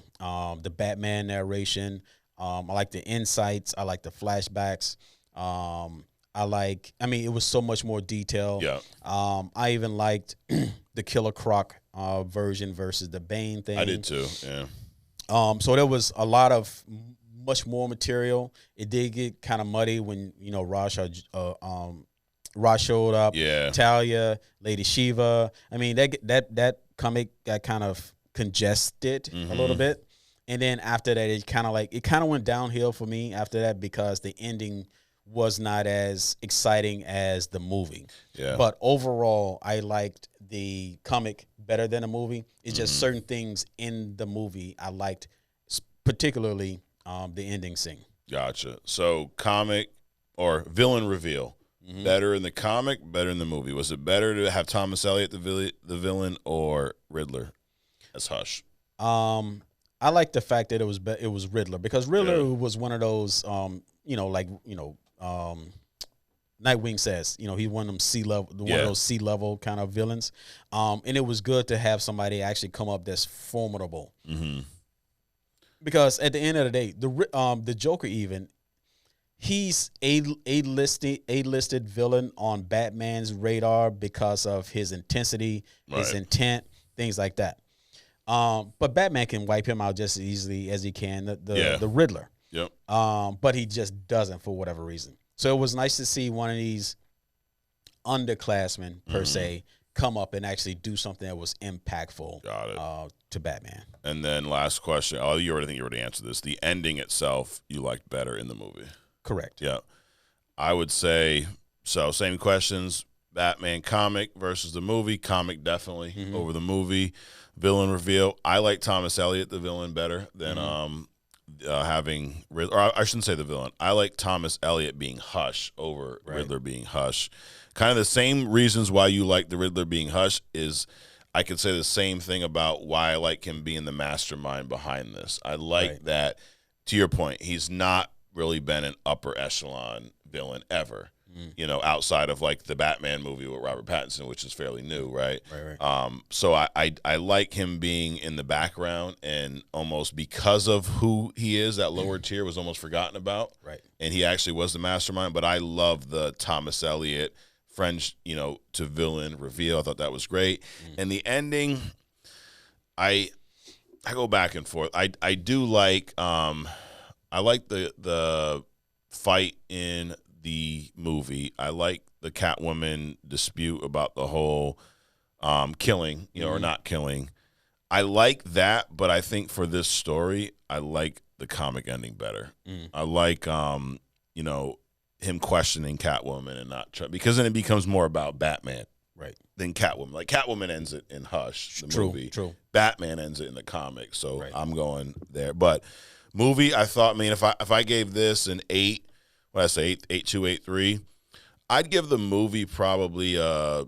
[SPEAKER 2] Batman narration. I like the insights. I like the flashbacks. It was so much more detail. Yeah. I even liked the Killer Croc version versus the Bane thing.
[SPEAKER 1] I did too. Yeah.
[SPEAKER 2] So there was a lot of much more material. It did get kind of muddy when Ra's showed up. Yeah. Talia, Lady Shiva. I mean that comic got kind of congested a little bit, and then after that it kind of went downhill for me after that because the ending was not as exciting as the movie. Yeah. But overall, I liked the comic better than the movie. It's just certain things in the movie I liked, particularly the ending scene.
[SPEAKER 1] Gotcha. So comic or villain reveal, better in the comic, better in the movie. Was it better to have Thomas Elliott the villain or Riddler as Hush?
[SPEAKER 2] I like the fact that it was Riddler because Riddler was one of those Nightwing says, he's one of them one of those C-level kind of villains. And it was good to have somebody actually come up that's formidable. Because at the end of the day, the Joker he's a listed villain on Batman's radar because of his intensity, his intent, things like that. But Batman can wipe him out just as easily as he can the Riddler. Yep. But he just doesn't for whatever reason. So it was nice to see one of these underclassmen per se come up and actually do something that was impactful to Batman.
[SPEAKER 1] And then last question. Oh, you already answered this. The ending itself you liked better in the movie.
[SPEAKER 2] Correct.
[SPEAKER 1] Yeah. I would say so. Same questions. Batman comic versus the movie. Comic definitely over the movie. Villain reveal. I like Thomas Elliott, the villain, better than having, or I shouldn't say the villain. I like Thomas Elliott being Hush over Riddler being Hush. Kind of the same reasons why you like the Riddler being Hush is I could say the same thing about why I like him being the mastermind behind this. I like that, to your point, he's not really been an upper echelon villain ever. Outside of like the Batman movie with Robert Pattinson, which is fairly new, right? So I like him being in the background and almost because of who he is, that lower tier was almost forgotten about. Right. And he actually was the mastermind. But I love the Thomas Elliott French, to villain reveal. I thought that was great. And the ending, I I go back and forth. I do like I like the fight in the movie. I like the Catwoman dispute about the whole killing, or not killing. I like that, but I think for this story, I like the comic ending better. I like him questioning Catwoman and not because then it becomes more about Batman.
[SPEAKER 2] Right.
[SPEAKER 1] Than Catwoman. Like Catwoman ends it in Hush, the movie.
[SPEAKER 2] True.
[SPEAKER 1] Batman ends it in the comic. So
[SPEAKER 2] Right.
[SPEAKER 1] I'm going there. But movie, I thought, if I gave this an 8, what did I say, 8.2, 8.3, I'd give the movie probably a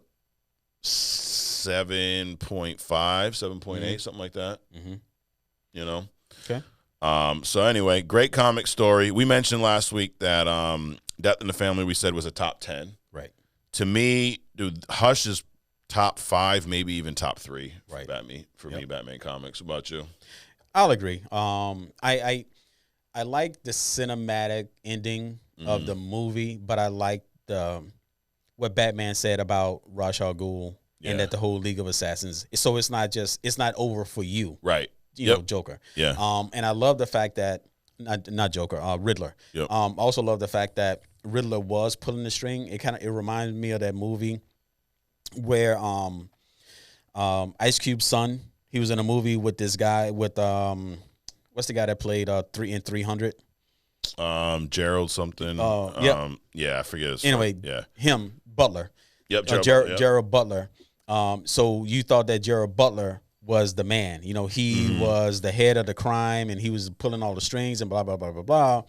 [SPEAKER 1] 7.5, 7.8, something like that.
[SPEAKER 2] Okay.
[SPEAKER 1] So anyway, great comic story. We mentioned last week that Death in the Family we said was a top 10.
[SPEAKER 2] Right.
[SPEAKER 1] To me, dude, Hush is top 5, maybe even top 3 for
[SPEAKER 2] Right.
[SPEAKER 1] Batman. Me, Batman comics. What about you?
[SPEAKER 2] I'll agree. I like the cinematic ending of the movie, but I like what Batman said about Ra's al Ghul and that the whole League of Assassins. So it's not over for you,
[SPEAKER 1] right?
[SPEAKER 2] You know, Joker.
[SPEAKER 1] Yeah.
[SPEAKER 2] And I love the fact that not Joker, Riddler.
[SPEAKER 1] Yep.
[SPEAKER 2] Also love the fact that Riddler was pulling the string. It reminds me of that movie where Ice Cube's son. He was in a movie with this guy with what's the guy that played 300?
[SPEAKER 1] Gerald something. I forget his
[SPEAKER 2] Anyway, him, Butler.
[SPEAKER 1] Yep,
[SPEAKER 2] Gerald Butler. So you thought that Gerald Butler was the man. He was the head of the crime and he was pulling all the strings and blah, blah, blah, blah, blah.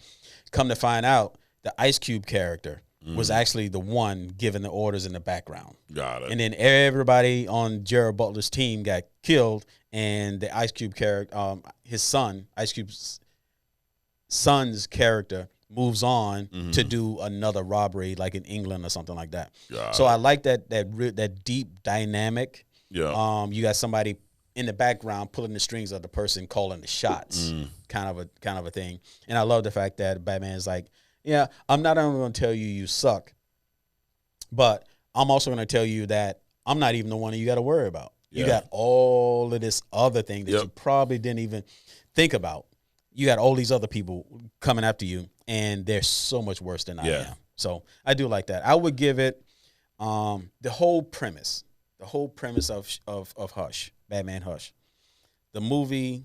[SPEAKER 2] Come to find out, the Ice Cube character was actually the one giving the orders in the background.
[SPEAKER 1] Got it.
[SPEAKER 2] And then everybody on Gerald Butler's team got killed, and the Ice Cube character, his son, Ice Cube's son's character, moves on to do another robbery, like in England or something like that. So I like that deep dynamic.
[SPEAKER 1] Yeah.
[SPEAKER 2] You got somebody in the background pulling the strings of the person calling the shots, kind of a thing. And I love the fact that Batman's like, yeah, I'm not only going to tell you suck, but I'm also going to tell you that I'm not even the one that you got to worry about. You got all of this other thing that you probably didn't even think about. You got all these other people coming after you, and they're so much worse than I am. So I do like that. I would give it the whole premise of Hush, Batman Hush, the movie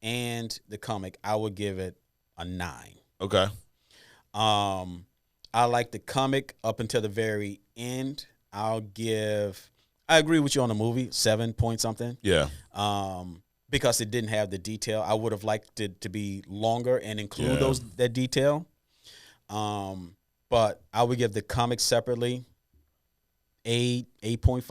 [SPEAKER 2] and the comic. I would give it a 9.
[SPEAKER 1] Okay.
[SPEAKER 2] I like the comic up until the very end. I agree with you on the movie, 7 point something.
[SPEAKER 1] Yeah.
[SPEAKER 2] Because it didn't have the detail. I would have liked it to be longer and include that detail. But I would give the comic separately 8.5,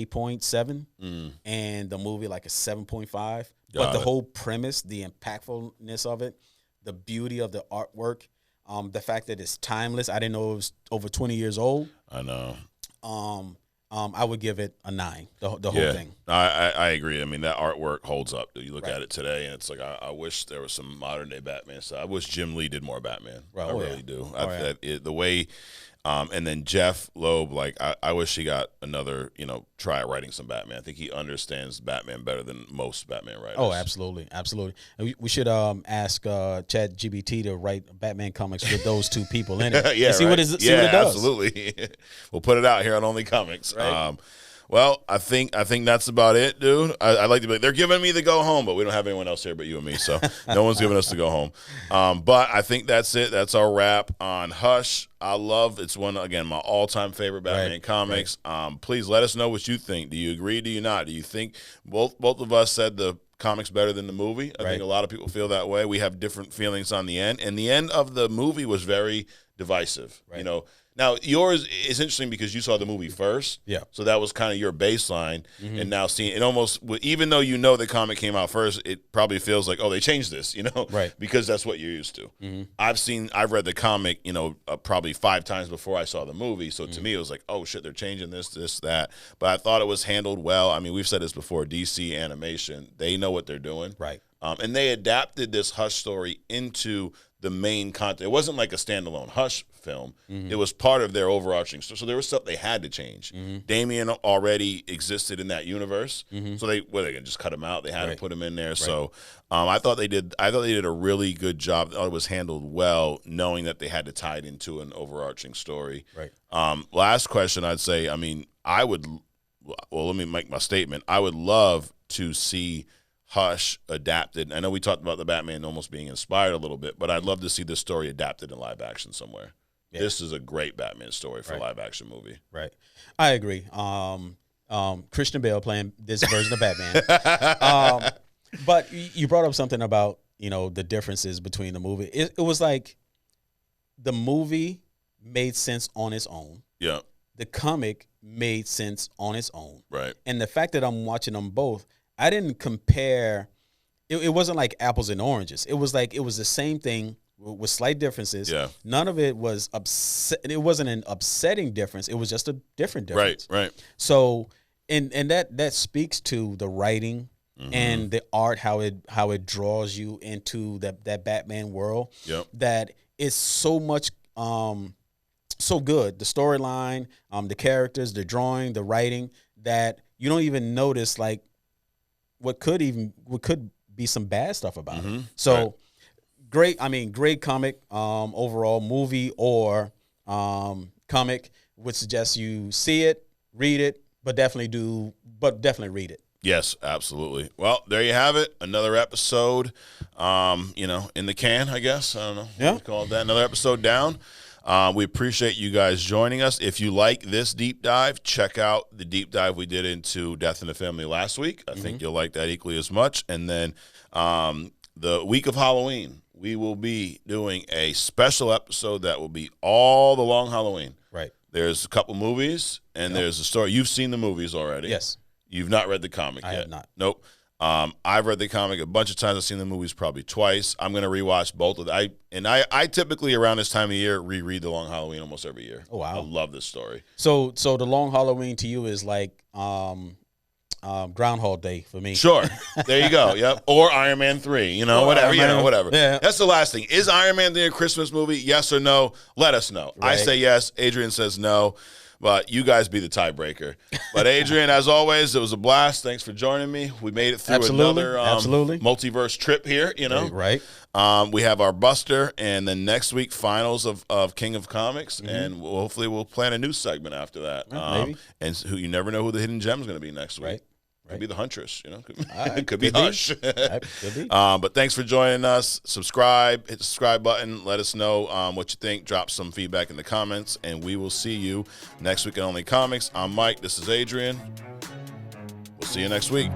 [SPEAKER 2] 8.7, and the movie like a 7.5. But the whole premise, the impactfulness of it, the beauty of the artwork, the fact that it's timeless. I didn't know it was over 20 years old.
[SPEAKER 1] I know.
[SPEAKER 2] I would give it a 9. The whole thing.
[SPEAKER 1] I agree. I mean, that artwork holds up. You look at it today, and it's like I wish there was some modern day Batman stuff. I wish Jim Lee did more Batman. I really do. The way, and then Jeff Loeb, like I wish he got another try at writing some Batman. I think he understands Batman better than most Batman writers.
[SPEAKER 2] Oh, absolutely. We should ask ChatGPT to write Batman comics with those two people in it. See what it does.
[SPEAKER 1] Absolutely. We'll put it out here on Only Comics. Right. Well, I think that's about it, dude. I like to be. They're giving me the go home, but we don't have anyone else here but you and me, so no one's giving us the go home. But I think that's it. That's our wrap on Hush. It's one again my all-time favorite Batman comics. Right. Please let us know what you think. Do you agree? Do you not? Do you think both of us said the comics better than the movie? I think a lot of people feel that way. We have different feelings on the end, and the end of the movie was very divisive. Right. Now, yours is interesting because you saw the movie first. Yeah. So that was kind of your baseline. Mm-hmm. And now seeing it almost, even though the comic came out first, it probably feels like, oh, they changed this, Right. Because that's what you're used to. Mm-hmm. I've read the comic, probably 5 times before I saw the movie. So to me, it was like, oh, shit, they're changing this, that. But I thought it was handled well. I mean, we've said this before, DC animation, they know what they're doing.
[SPEAKER 2] Right.
[SPEAKER 1] And they adapted this Hush story into the main content. It wasn't like a standalone Hush film. It was part of their overarching story. So there was stuff they had to change. Damien already existed in that universe, so they can just cut him out. They had to put him in there. So I thought they did a really good job. I thought it was handled well, knowing that they had to tie it into an overarching story.
[SPEAKER 2] Right.
[SPEAKER 1] Last question, I'd say. I mean, let me make my statement. I would love to see Hush adapted. I know we talked about the Batman almost being inspired a little bit, but I'd love to see this story adapted in live action somewhere. Yeah. This is a great Batman story for a live action movie.
[SPEAKER 2] Right. I agree. Christian Bale playing this version of Batman. But you brought up something about, the differences between the movie. It was like the movie made sense on its own.
[SPEAKER 1] Yeah.
[SPEAKER 2] The comic made sense on its own.
[SPEAKER 1] Right.
[SPEAKER 2] And the fact that I'm watching them both, I didn't compare. It wasn't like apples and oranges. It was the same thing with slight differences.
[SPEAKER 1] Yeah.
[SPEAKER 2] None of it was It wasn't an upsetting difference. It was just a different difference.
[SPEAKER 1] Right.
[SPEAKER 2] So, and that speaks to the writing and the art, how it draws you into that Batman world.
[SPEAKER 1] Yep.
[SPEAKER 2] That is so much. So good. The storyline, the characters, the drawing, the writing, that you don't even notice like what could be some bad stuff about it. So great. I mean, great comic overall, movie or comic. Would suggest you see it, read it, but definitely read it.
[SPEAKER 1] Yes, absolutely. Well, there you have it. Another episode, in the can, I guess. I don't know.
[SPEAKER 2] Yeah.
[SPEAKER 1] What we call that. Another episode down. We appreciate you guys joining us. If you like this deep dive, check out the deep dive we did into Death in the Family last week. I think you'll like that equally as much. And then the week of Halloween, we will be doing a special episode that will be all the long Halloween.
[SPEAKER 2] Right.
[SPEAKER 1] There's a couple movies, and there's a story. You've seen the movies already.
[SPEAKER 2] Yes.
[SPEAKER 1] You've not read the comic yet.
[SPEAKER 2] I have not.
[SPEAKER 1] Nope. I've read the comic a bunch of times. I've seen the movies probably twice. I'm going to rewatch both of them. I typically around this time of year reread The Long Halloween almost every year.
[SPEAKER 2] Oh, wow.
[SPEAKER 1] I love this story.
[SPEAKER 2] So The Long Halloween to you is like Groundhog Day for me.
[SPEAKER 1] Sure. There you go. Yep. Or Iron Man 3, whatever. Whatever.
[SPEAKER 2] Yeah.
[SPEAKER 1] That's the last thing. Is Iron Man 3 a Christmas movie? Yes or no? Let us know.
[SPEAKER 2] Right.
[SPEAKER 1] I say yes. Adrian says no. But you guys be the tiebreaker. But Adrian, as always, it was a blast. Thanks for joining me. We made it through another multiverse trip here,
[SPEAKER 2] Right.
[SPEAKER 1] We have our Buster, and then next week, finals of King of Comics, and hopefully we'll plan a new segment after that.
[SPEAKER 2] Maybe.
[SPEAKER 1] And you never know who the hidden gem is going to be next week.
[SPEAKER 2] Right.
[SPEAKER 1] Could be the Huntress,
[SPEAKER 2] Right.
[SPEAKER 1] Could be Hush.
[SPEAKER 2] Could be.
[SPEAKER 1] But thanks for joining us. Subscribe, hit the subscribe button. Let us know what you think. Drop some feedback in the comments, and we will see you next week at Only Comics. I'm Mike. This is Adrian. We'll see you next week.